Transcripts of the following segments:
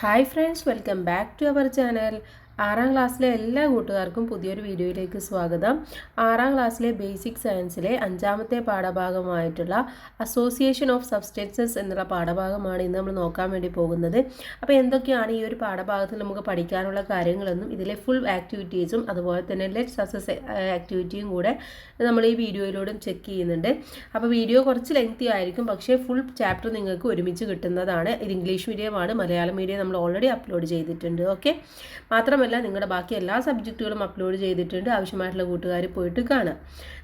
Hi friends, welcome back to our channel. 6ാം ക്ലാസ്സിലെ എല്ലാ കൂട്ടുകാർക്കും പുതിയൊരു വീഡിയോയിലേക്ക് സ്വാഗതം. 6ാം ക്ലാസ്സിലെ ബേസിക് സയൻസിലെ 5ാമത്തെ പാഠഭാഗമായിട്ടുള്ള അസോസിയേഷൻ ഓഫ് സബ്സ്റ്റൻസസ് എന്നുള്ള പാഠഭാഗമാണ് ഇന്ന് നമ്മൾ നോക്കാൻ വേണ്ടി പോകുന്നത്. അപ്പോൾ എന്തൊക്കെയാണ് ഈ ഒരു പാഠഭാഗത്തിൽ നമുക്ക് പഠിക്കാനുള്ള കാര്യങ്ങളെന്നും ഇതിലെ ഫുൾ ആക്ടിവിറ്റീസും അതുപോലെ തന്നെ ലെറ്റ്സ് അസസ് ആക്ടിവിറ്റിയും കൂടെ നമ്മൾ ഈ വീഡിയോയിലൂടെ ചെക്ക് ചെയ്യുന്നുണ്ട്. അപ്പോൾ വീഡിയോ കുറച്ച് ലെങ്തി ആയിരിക്കും, പക്ഷേ ഫുൾ ചാപ്റ്റർ നിങ്ങൾക്ക് ഒരുമിച്ച് കിട്ടുന്നതാണ്. ഇത് ഇംഗ്ലീഷ് മീഡിയമാണ്, മലയാളം മീഡിയം നമ്മൾ ഓൾറെഡി അപ്ലോഡ് ചെയ്തിട്ടുണ്ട്. ഓക്കെ, മാത്രമല്ല നിങ്ങളുടെ ബാക്കി എല്ലാ സബ്ജക്റ്റുകളും അപ്ലോഡ് ചെയ്തിട്ടുണ്ട്. ആവശ്യമായിട്ടുള്ള കൂട്ടുകാർ പോയിട്ട് കാണാം.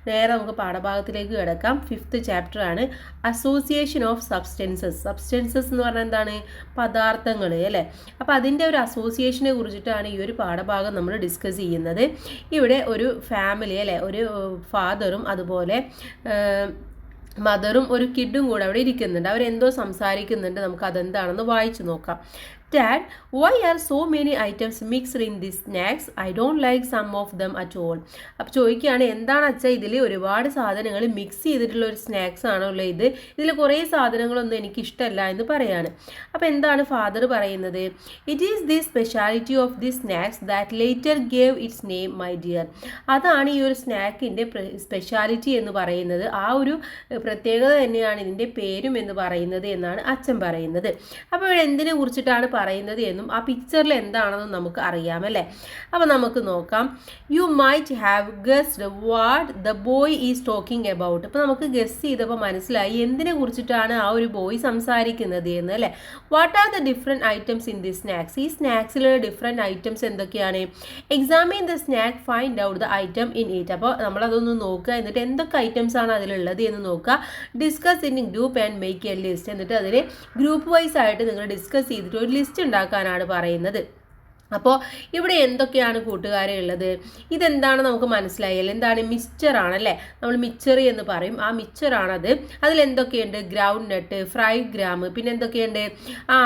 നേരെ നമുക്ക് പാഠഭാഗത്തിലേക്ക് കിടക്കാം. 5th ചാപ്റ്റർ ആണ് അസോസിയേഷൻ ഓഫ് സബ്സ്റ്റൻസസ്. സബ്സ്റ്റൻസസ് എന്ന് പറഞ്ഞാൽ എന്താണ്? പദാർത്ഥങ്ങൾ അല്ലേ. അപ്പോൾ അതിൻ്റെ ഒരു അസോസിയേഷനെ കുറിച്ചിട്ടാണ് ഈ ഒരു പാഠഭാഗം നമ്മൾ ഡിസ്കസ് ചെയ്യുന്നത്. ഇവിടെ ഒരു ഫാമിലി അല്ലേ, ഒരു ഫാദറും അതുപോലെ മദറും ഒരു കിഡും കൂടെ അവിടെ ഇരിക്കുന്നുണ്ട്. അവരെന്തോ സംസാരിക്കുന്നുണ്ട്. നമുക്ക് അതെന്താണെന്ന് വായിച്ചു നോക്കാം. Dad, why are so many items mixed in these snacks? I don't like some of them at all. അപ്പോൾ ചോദിക്കുകയാണ്, എന്താണ് അച്ഛാ ഇതിൽ ഒരുപാട് സാധനങ്ങൾ മിക്സ് ചെയ്തിട്ടുള്ള ഒരു സ്നാക്സ് ആണല്ലോ ഇത്, ഇതിൽ കുറേ സാധനങ്ങളൊന്നും എനിക്ക് ഇഷ്ടമല്ല എന്ന് പറയാണ്. അപ്പോൾ എന്താണ് ഫാദർ പറയുന്നത്? It is the speciality of the snacks that later gave it's name my dear. അതാണ് ഈ ഒരു സ്നാക്കിൻ്റെ സ്പെഷ്യാലിറ്റി എന്ന് പറയുന്നത്. ആ ഒരു പ്രത്യേകത തന്നെയാണ് ഇതിൻ്റെ പേരും എന്ന് പറയുന്നത് എന്നാണ് അച്ഛൻ പറയുന്നത്. അപ്പോൾ ഇവിടെ എന്തിനെ കുറിച്ചിട്ടാണ് പറയുന്നത് എന്നും ആ പിക്ചറിൽ എന്താണെന്നും നമുക്ക് അറിയാമല്ലേ. അപ്പോൾ നമുക്ക് നോക്കാം. U might have guessed what the boy is talking about. ഇപ്പോൾ നമുക്ക് ഗസ് ചെയ്തപ്പോൾ മനസ്സിലായി എന്തിനെ കുറിച്ചിട്ടാണ് ആ ഒരു ബോയ് സംസാരിക്കുന്നത് എന്ന് അല്ലേ. What are the different items in the snacks? ഈ സ്നാക്സിലുള്ള ഡിഫറെൻറ്റ് ഐറ്റംസ് എന്തൊക്കെയാണ്? Examine the snack, find out the item in it. അപ്പോൾ നമ്മളതൊന്ന് നോക്കുക, എന്നിട്ട് എന്തൊക്കെ ഐറ്റംസ് ആണ് അതിലുള്ളത് എന്ന് നോക്കുക. Discuss in group and make A list. എന്നിട്ട് അതിൽ ഗ്രൂപ്പ് വൈസ് ആയിട്ട് നിങ്ങൾ ഡിസ്കസ് ചെയ്തിട്ട് ഒരു ലിസ്റ്റ് ഉണ്ടാക്കാനാണ് പറയുന്നത്. അപ്പോൾ ഇവിടെ എന്തൊക്കെയാണ് കൂട്ടുകാരെ ഉള്ളത്? ഇതെന്താണ് നമുക്ക് മനസ്സിലായല്ലോ. എന്താണ്? മിക്സ്ചർ ആണല്ലേ, നമ്മൾ മിക്സ്ചറി എന്ന് പറയും. ആ മിക്സ്ചറാണത്. അതിലെന്തൊക്കെയുണ്ട്? ഗ്രൗണ്ട് നട്ട്, ഫ്രൈഡ് ഗ്രാം, പിന്നെ എന്തൊക്കെയുണ്ട്?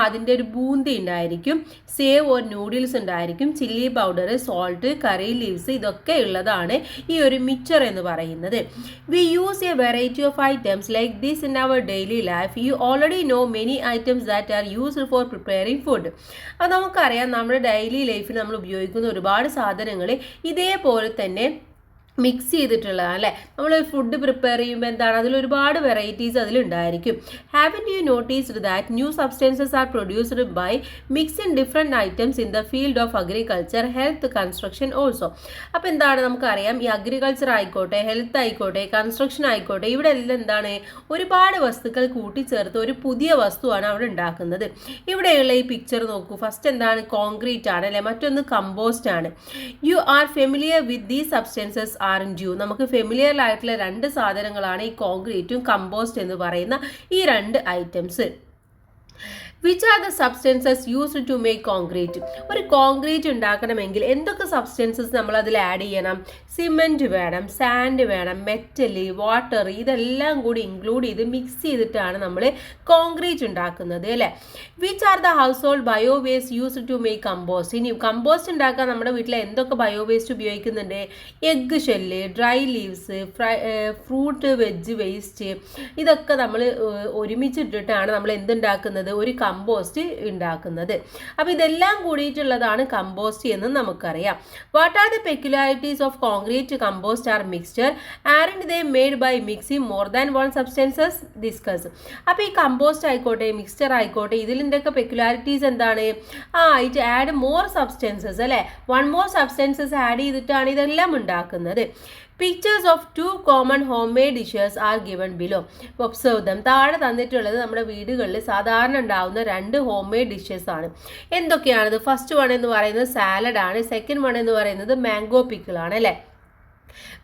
അതിൻ്റെ ഒരു ബൂന്തി ഉണ്ടായിരിക്കും, സേവ് ഓർ നൂഡിൽസ് ഉണ്ടായിരിക്കും, chilli powder, salt, curry leaves, ഇതൊക്കെ ഉള്ളതാണ് ഈ ഒരു മിക്സ്ചർ എന്ന് പറയുന്നത്. We use a variety of items like this in our daily life. You already know many items that are used for preparing food. അത് നമുക്കറിയാം, നമ്മുടെ ഡെയിലി ലൈഫിൽ നമ്മൾ ഉപയോഗിക്കുന്ന ഒരുപാട് സാധനങ്ങൾ ഇതേപോലെ തന്നെ മിക്സ് ചെയ്തിട്ടുള്ളതാണ് അല്ലേ. നമ്മൾ ഫുഡ് പ്രിപ്പയർ ചെയ്യുമ്പോൾ എന്താണ്, അതിൽ ഒരുപാട് വെറൈറ്റീസ് അതിലുണ്ടായിരിക്കും. Haven't you noticed that new substances are produced by mixing different items in the field of agriculture, health, construction also. അപ്പോൾ എന്താണ്, നമുക്കറിയാം ഈ അഗ്രികൾച്ചർ ആയിക്കോട്ടെ, ഹെൽത്ത് ആയിക്കോട്ടെ, കൺസ്ട്രക്ഷൻ ആയിക്കോട്ടെ, ഇവിടെ എല്ലാം എന്താണ്, ഒരുപാട് വസ്തുക്കൾ കൂട്ടിച്ചേർത്ത് ഒരു പുതിയ വസ്തുവാണ് അവിടെ ഉണ്ടാക്കുന്നത്. ഇവിടെയുള്ള ഈ പിക്ചർ നോക്കൂ. ഫസ്റ്റ് എന്താണ്? കോൺക്രീറ്റ് ആണ് അല്ലേ, മറ്റൊന്ന് കമ്പോസ്റ്റ് ആണ്. You are familiar with these substances aren't you. നമുക്ക് ഫെമിലിയർ ആയിട്ടുള്ള രണ്ട് സാധനങ്ങളാണ് ഈ കോൺക്രീറ്റും കമ്പോസ്റ്റ് എന്ന് പറയുന്ന ഈ രണ്ട് items. Which are the substances used to make concrete? ഒരു കോൺക്രീറ്റ് ഉണ്ടാക്കണമെങ്കിൽ എന്തൊക്കെ സബ്സ്റ്റൻസസ് നമ്മൾ അതിൽ ആഡ് ചെയ്യണം? സിമെൻറ്റ് വേണം, സാൻഡ് വേണം, മെറ്റല്, വാട്ടർ, ഇതെല്ലാം കൂടി ഇൻക്ലൂഡ് ചെയ്ത് മിക്സ് ചെയ്തിട്ടാണ് നമ്മൾ കോൺക്രീറ്റ് ഉണ്ടാക്കുന്നത് അല്ലേ. Which are the household bio waste used to make compost? ഇനി കമ്പോസ്റ്റ് ഉണ്ടാക്കാൻ നമ്മുടെ വീട്ടിൽ എന്തൊക്കെ ബയോ വേസ്റ്റ് ഉപയോഗിക്കുന്നുണ്ട്? Egg shell, dry leaves, fruit veg waste, ഇതൊക്കെ നമ്മൾ ഒരുമിച്ചിട്ടിട്ടാണ് നമ്മൾ എന്തുണ്ടാക്കുന്നത്? ഒരു കമ്പോസ്റ്റ് ഉണ്ടാക്കുന്നത്. അപ്പോൾ ഇതെല്ലാം കൂടിയിട്ടുള്ളതാണ് കമ്പോസ്റ്റ് എന്ന് നമുക്കറിയാം. What are the peculiarities of concrete, compost or mixture? Aren't they made by mixing more than one substances? Discuss. അപ്പോൾ ഈ കമ്പോസ്റ്റ് ആയിക്കോട്ടെ, മിക്സ്ചർ ആയിക്കോട്ടെ, ഇതിൻ്റെയൊക്കെ പെക്യുലാരിറ്റീസ് എന്താണ്? ഇറ്റ് ആഡ് മോർ സബ്സ്റ്റൻസസ് അല്ലേ, വൺ മോർ സബ്സ്റ്റൻസസ് ആഡ് ചെയ്തിട്ടാണ് ഇതെല്ലാം ഉണ്ടാക്കുന്നത്. Pictures of two common homemade dishes are given below. Observe them. താഴെ തന്നിട്ടുള്ളത് നമ്മുടെ വീടുകളിൽ സാധാരണ ഉണ്ടാവുന്ന രണ്ട് ഹോം മെയ്ഡ് ഡിഷസ് ആണ്. എന്തൊക്കെയാണിത്? ഫസ്റ്റ് വൺ എന്ന് പറയുന്നത് സാലഡ് ആണ്. സെക്കൻഡ് വൺ എന്ന് പറയുന്നത് മാംഗോ പിക്കിൾ ആണ് അല്ലേ.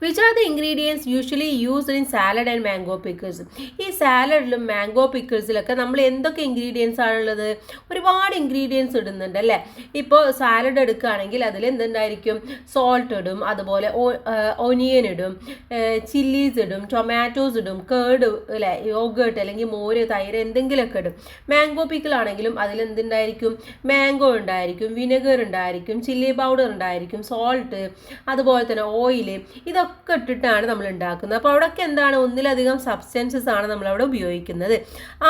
Which are the ingredients usually used in salad and mango pickles? ഈ സാലഡിലും മാംഗോ പിക്കിൾസിലൊക്കെ നമ്മൾ എന്തൊക്കെ ഇൻഗ്രീഡിയൻസ് ആണുള്ളത്? ഒരുപാട് ഇൻഗ്രീഡിയൻസ് ഇടുന്നുണ്ട് അല്ലേ. ഇപ്പോൾ സാലഡ് എടുക്കുകയാണെങ്കിൽ അതിൽ എന്തുണ്ടായിരിക്കും? സോൾട്ട് ഇടും, അതുപോലെ ഒനിയൻ ഇടും, ചില്ലീസ് ഇടും, ടൊമാറ്റോസ് ഇടും, കേർഡ് അല്ലേ, യോഗേർട്ട് അല്ലെങ്കിൽ മോര്, തൈര് എന്തെങ്കിലുമൊക്കെ ഇടും. മാംഗോ പിക്കിൾ ആണെങ്കിലും അതിൽ എന്തുണ്ടായിരിക്കും? മാംഗോ ഉണ്ടായിരിക്കും, വിനെഗർ ഉണ്ടായിരിക്കും, ചില്ലി പൗഡർ ഉണ്ടായിരിക്കും, സോൾട്ട്, അതുപോലെ തന്നെ ഓയിൽ, ഇതൊക്കെ ഇട്ടിട്ടാണ് നമ്മൾ ഉണ്ടാക്കുന്നത്. അപ്പോൾ അവിടെയൊക്കെ എന്താണ്, ഒന്നിലധികം സബ്സ്റ്റൻസസ് ആണ് നമ്മളവിടെ ഉപയോഗിക്കുന്നത്.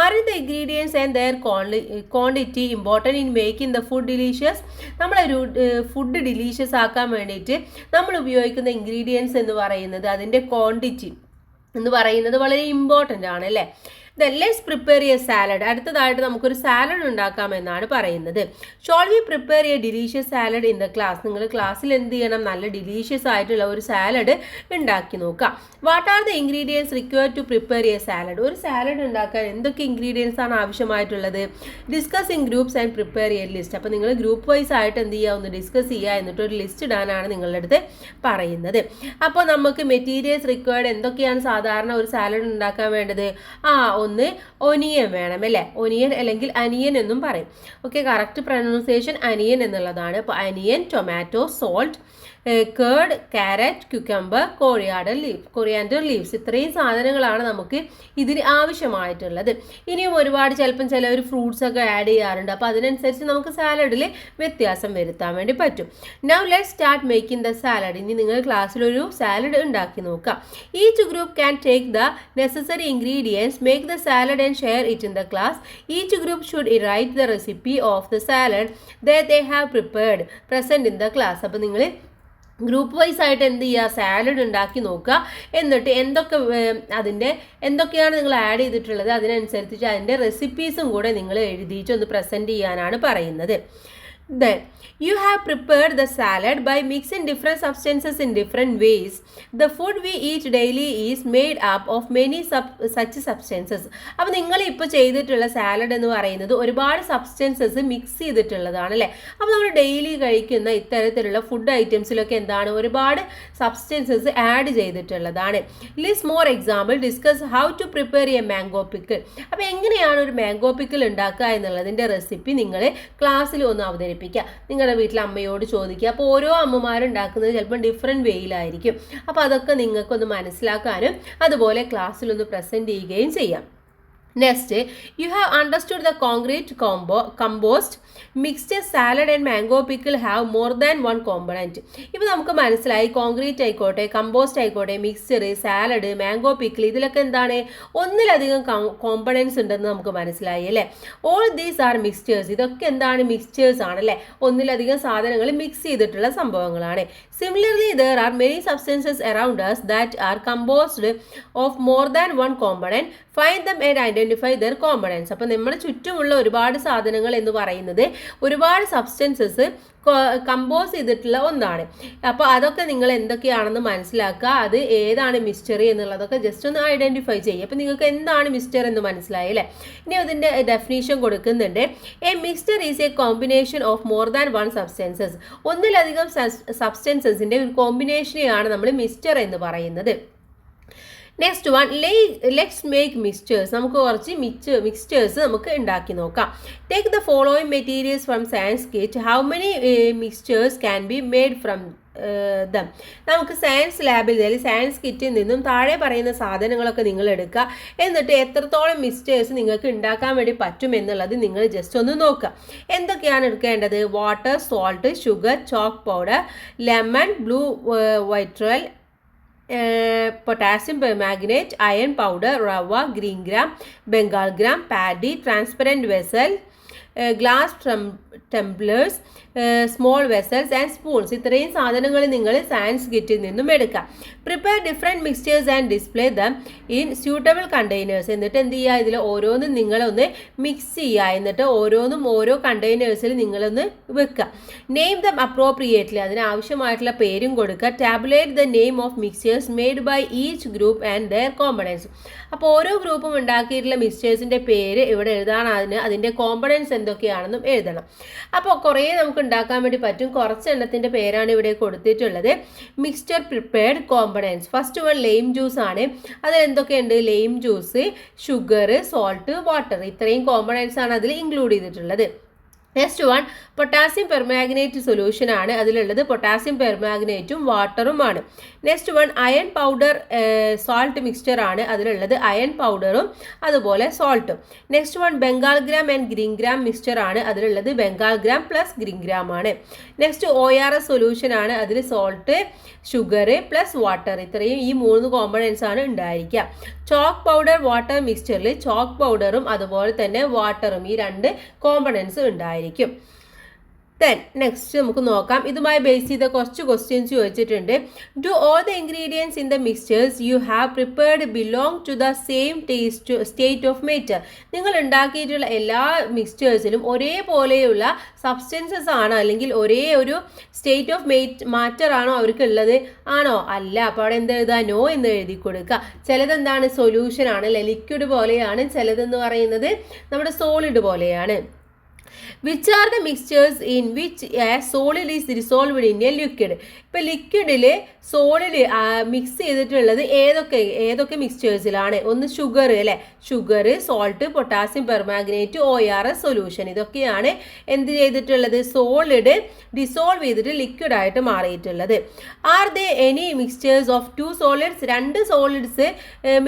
R the ingredients and their quantity important in making the food delicious? നമ്മളൊരു ഫുഡ് ഡിലീഷ്യസ് ആക്കാൻ വേണ്ടിയിട്ട് നമ്മൾ ഉപയോഗിക്കുന്ന ഇൻഗ്രീഡിയൻസ് എന്ന് പറയുന്നത്, അതിൻ്റെ ക്വാണ്ടിറ്റി എന്ന് പറയുന്നത് വളരെ ഇമ്പോർട്ടൻ്റ് ആണ് അല്ലേ. Let's prepare a salad. അടുത്തതായിട്ട് നമുക്കൊരു സാലഡ് ഉണ്ടാക്കാമെന്നാണ് പറയുന്നത്. Shall we prepare a delicious salad in the class? നിങ്ങൾ ക്ലാസ്സിൽ എന്ത് ചെയ്യണം, നല്ല ഡിലീഷ്യസ് ആയിട്ടുള്ള ഒരു സാലഡ് ഉണ്ടാക്കി നോക്കാം. What are the ingredients required to prepare a salad? ഒരു സാലഡ് ഉണ്ടാക്കാൻ എന്തൊക്കെ ഇൻഗ്രീഡിയൻസ് ആണ് ആവശ്യമായിട്ടുള്ളത്? Discuss in groups and prepare a list. അപ്പോൾ നിങ്ങൾ ഗ്രൂപ്പ് വൈസ് ആയിട്ട് എന്ത് ചെയ്യുക, ഒന്ന് ഡിസ്കസ് ചെയ്യുക, എന്നിട്ട് ഒരു ലിസ്റ്റ് ഇടാനാണ് നിങ്ങളുടെ അടുത്ത് പറയുന്നത്. അപ്പോൾ നമുക്ക് മെറ്റീരിയൽസ് റിക്വയർഡ് എന്തൊക്കെയാണ് സാധാരണ ഒരു സാലഡ് ഉണ്ടാക്കാൻ വേണ്ടത്? ഒന്ന് ഒനിയൻ വേണം അല്ലേ, ഒനിയൻ അല്ലെങ്കിൽ അനിയൻ എന്നും പറയും. ഓക്കെ, കറക്റ്റ് പ്രൊനൗൺസിയേഷൻ അനിയൻ എന്നുള്ളതാണ്. അപ്പോൾ onion, tomato, salt, curd, carrot, cucumber, coriander leaves, ഇത്രയും സാധനങ്ങളാണ് നമുക്ക് ഇതിന് ആവശ്യമായിട്ടുള്ളത്. ഇനിയും ഒരുപാട് ചിലപ്പം ചിലവർ ഫ്രൂട്ട്സ് ഒക്കെ ആഡ് ചെയ്യാറുണ്ട്. അപ്പോൾ അതിനനുസരിച്ച് നമുക്ക് സാലഡിൽ വ്യത്യാസം വരുത്താൻ വേണ്ടി പറ്റും. Now let's start making the salad. ഇനി നിങ്ങൾ ക്ലാസ്സിലൊരു സാലഡ് ഉണ്ടാക്കി നോക്കാം. Each group can take the necessary ingredients, make the salad and share it in the class. Each group should write the recipe of the salad that they have prepared present in the class. അപ്പോൾ നിങ്ങൾ group vice ആയിട്ട് എന്ത് ചെയ്യുക, salad ഉണ്ടാക്കി നോക്കുക. എന്നിട്ട് എന്തൊക്കെയാണ് നിങ്ങൾ ആഡ് ചെയ്തിട്ടുള്ളത്, അതിനനുസരിച്ച് അതിൻ്റെ റെസിപ്പീസും കൂടെ നിങ്ങൾ എഴുതിയിട്ട് ഒന്ന് പ്രസൻറ്റ് ചെയ്യാനാണ് പറയുന്നത്. Then you have prepared the salad by mixing different substances in different ways. The food we eat daily is made up of many such substances. അപ്പോൾ നിങ്ങൾ ഇപ്പോൾ ചെയ്തിട്ടുള്ള സാലഡ് എന്ന് പറയുന്നത് ഒരുപാട് സബ്സ്റ്റൻസസ് മിക്സ് ചെയ്തിട്ടുള്ളതാണ് അല്ലേ. അപ്പോൾ നമ്മൾ ഡെയിലി കഴിക്കുന്ന ഇത്തരത്തിലുള്ള ഫുഡ് ഐറ്റംസിലൊക്കെ എന്താണ്, ഒരുപാട് സബ്സ്റ്റൻസസ് ആഡ് ചെയ്തിട്ടുള്ളതാണ്. List more example, discuss how to prepare a mango pickle. അപ്പോൾ എങ്ങനെയാണ് ഒരു മാംഗോ പിക്കിൾ ഉണ്ടാക്കുക എന്നുള്ളതിൻ്റെ റെസിപ്പി നിങ്ങൾ ക്ലാസ്സിൽ ഒന്ന് അവതരിപ്പിക്കുക. നിങ്ങളുടെ വീട്ടിലെ അമ്മയോട് ചോദിക്കുക. അപ്പോൾ ഓരോ അമ്മമാരുണ്ടാക്കുന്നത് ചിലപ്പോൾ ഡിഫറെൻറ്റ് വേയിലായിരിക്കും. അപ്പോൾ അതൊക്കെ നിങ്ങൾക്കൊന്ന് മനസ്സിലാക്കാനും അതുപോലെ ക്ലാസ്സിലൊന്ന് പ്രസൻറ്റ് ചെയ്യുകയും ചെയ്യാം. Next, you have understood the concrete compost mixture salad and mango pickle have more than one component. ഇപ്പോൾ നമുക്ക് മനസ്സിലായി, കോൺക്രീറ്റ് ആയിക്കോട്ടെ, കമ്പോസ്റ്റ് ആയിക്കോട്ടെ, മിക്സ്ചർ, സാലഡ്, മാംഗോ പിക്കിൾ, ഇതിലൊക്കെ എന്താണ്, ഒന്നിലധികം കോമ്പണൻസ് ഉണ്ടെന്ന് നമുക്ക് മനസ്സിലായി അല്ലേ. All these R mixtures. ഇതൊക്കെ എന്താണ്, മിക്സ്ചേഴ്സ് ആണല്ലേ, ഒന്നിലധികം സാധനങ്ങൾ മിക്സ് ചെയ്തിട്ടുള്ള സംഭവങ്ങളാണ്. Similarly there are many substances around us that are composed of more than one component. Find them and identify their components. അപ്പോൾ നമ്മുടെ ചുറ്റുമുള്ള ഒരുപാട് സാധനങ്ങൾ എന്ന് പറയുന്നത് ഒരുപാട് സബ്സ്റ്റൻസസ് കമ്പോസ് ചെയ്തിട്ടുള്ള ഒന്നാണ്. അപ്പോൾ അതൊക്കെ നിങ്ങൾ എന്തൊക്കെയാണെന്ന് മനസ്സിലാക്കുക. അത് ഏതാണ് മിക്സ്ചർ എന്നുള്ളതൊക്കെ ജസ്റ്റ് ഒന്ന് ഐഡൻറ്റിഫൈ ചെയ്യുക. അപ്പോൾ നിങ്ങൾക്ക് എന്താണ് മിക്സ്ചർ എന്ന് മനസ്സിലായി അല്ലേ. ഇനി അതിൻ്റെ ഡെഫിനേഷൻ കൊടുക്കുന്നുണ്ട്. A mixture is A combination of more than one substances. ഒന്നിലധികം സബ്സ്റ്റൻസസിൻ്റെ ഒരു കോമ്പിനേഷനെയാണ് നമ്മൾ മിക്സ്ചർ എന്ന് പറയുന്നത്. Next one, let's make mixtures. നമുക്ക് കുറച്ച് മിക്സ്ചേഴ്സ് നമുക്ക് ഉണ്ടാക്കി നോക്കാം. Take the following materials from science kit. How many mixtures can be made from them. നമുക്ക് സയൻസ് ലാബിൽ സയൻസ് കിറ്റിൽ നിന്നും താഴെ പറയുന്ന സാധനങ്ങളൊക്കെ നിങ്ങൾ എടുക്കുക. എന്നിട്ട് എത്രത്തോളം മിക്സ്ചേഴ്സ് നിങ്ങൾക്ക് ഉണ്ടാക്കാൻ വേണ്ടി പറ്റും എന്നുള്ളത് നിങ്ങൾ ജസ്റ്റ് ഒന്ന് നോക്കുക. എന്തൊക്കെയാണ് എടുക്കേണ്ടത്? Water, salt, sugar, chalk powder, lemon, blue vitriol, potassium permanganate, iron powder, rava, green gram, bengal gram, paddy, transparent vessel, glass tumblers, small vessels and spoons. ഇത്രയും സാധനങ്ങൾ നിങ്ങൾ സയൻസ് കിറ്റിൽ നിന്നും എടുക്കാം. Prepare different mixtures and display them in suitable containers. എന്നിട്ട് എന്ത് ചെയ്യുക, ഇതിൽ ഓരോന്നും നിങ്ങളൊന്ന് മിക്സ് ചെയ്യുക. എന്നിട്ട് ഓരോന്നും ഓരോ കണ്ടെയ്നേഴ്സിൽ നിങ്ങളൊന്ന് വെക്കുക. Name them appropriately. അതിനാവശ്യമായിട്ടുള്ള പേരും കൊടുക്കുക. Tabulate the name of mixtures made by each group and their components. അപ്പോൾ ഓരോ ഗ്രൂപ്പും ഉണ്ടാക്കിയിട്ടുള്ള മിക്സ്ചേഴ്സിൻ്റെ പേര് ഇവിടെ എഴുതാണ്. അതിൻ്റെ കോമ്പണൻസ് എന്തൊക്കെയാണെന്നും എഴുതണം. അപ്പോൾ കുറേ നമുക്ക് ഉണ്ടാക്കാൻ വേണ്ടി പറ്റും. കുറച്ച് എണ്ണത്തിൻ്റെ പേരാണ് ഇവിടെ കൊടുത്തിട്ടുള്ളത്. Mixture prepared components. First one lime juice ആണ്. അതിൽ എന്തൊക്കെയുണ്ട്? Lime juice, sugar, salt, water. ഇത്രയും കോമ്പണൻസ് ആണ് അതിൽ ഇൻക്ലൂഡ് ചെയ്തിട്ടുള്ളത്. Next one potassium permanganate solution ആണ്. അതിലുള്ളത് പൊട്ടാസ്യം പെർമാഗ്നേറ്റും വാട്ടറുമാണ്. Next one iron powder salt mixture ആണ്. അതിലുള്ളത് അയൺ പൗഡറും അതുപോലെ സോൾട്ടും. Next one Bengal gram and green gram mixture ആണ്. അതിലുള്ളത് Bengal gram plus green gram ആണ്. നെക്സ്റ്റ് ORS സൊല്യൂഷൻ ആണ്. അതിൽ സോൾട്ട്, ഷുഗർ പ്ലസ് വാട്ടർ, ഇത്രയും ഈ 3 കോമ്പണൻസ് ആണ് ഉണ്ടായിരിക്കുക. ചോക്ക് പൗഡർ വാട്ടർ മിക്സ്ചറിൽ ചോക്ക് പൗഡറും അതുപോലെ തന്നെ വാട്ടറും ഈ 2 കോമ്പണൻസ് ഉണ്ടായിരിക്കും. ദെൻ നെക്സ്റ്റ് നമുക്ക് നോക്കാം. ഇതുമായി ബേസ് ചെയ്ത കുറച്ച് ക്വസ്റ്റ്യൻസ് ചോദിച്ചിട്ടുണ്ട്. Do all the ingredients in the mixtures you have prepared belong to the same state of matter? നിങ്ങൾ ഉണ്ടാക്കിയിട്ടുള്ള എല്ലാ മിക്സ്ചേഴ്സിലും ഒരേപോലെയുള്ള സബ്സ്റ്റൻസസ് ആണോ, അല്ലെങ്കിൽ ഒരേ ഒരു സ്റ്റേറ്റ് ഓഫ് മാറ്റർ ആണോ അവർക്ക് ഉള്ളത്? ആണോ? അല്ല. അപ്പോൾ അവിടെ എന്ത് എഴുതുക? നോ എന്ന് എഴുതി കൊടുക്കുക. ചിലത് എന്താണ്? സൊല്യൂഷൻ ആണ് അല്ലെ, ലിക്വിഡ് പോലെയാണ്. ചിലതെന്ന് പറയുന്നത് നമ്മുടെ സോളിഡ് പോലെയാണ്. Which are the mixtures in which A solid is dissolved in A liquid? ഇപ്പം ലിക്വിഡിൽ സോളിഡ് മിക്സ് ചെയ്തിട്ടുള്ളത് ഏതൊക്കെ മിക്സ്ചേഴ്സിലാണ്? ഒന്ന് ഷുഗർ അല്ലേ, sugar, salt, potassium permanganate, ORS solution. ഇതൊക്കെയാണ് എന്ത് ചെയ്തിട്ടുള്ളത്? സോളിഡ് ഡിസോൾവ് ചെയ്തിട്ട് ലിക്വിഡ് ആയിട്ട് മാറിയിട്ടുള്ളത്. Are they any mixtures of 2 solids? 2 solids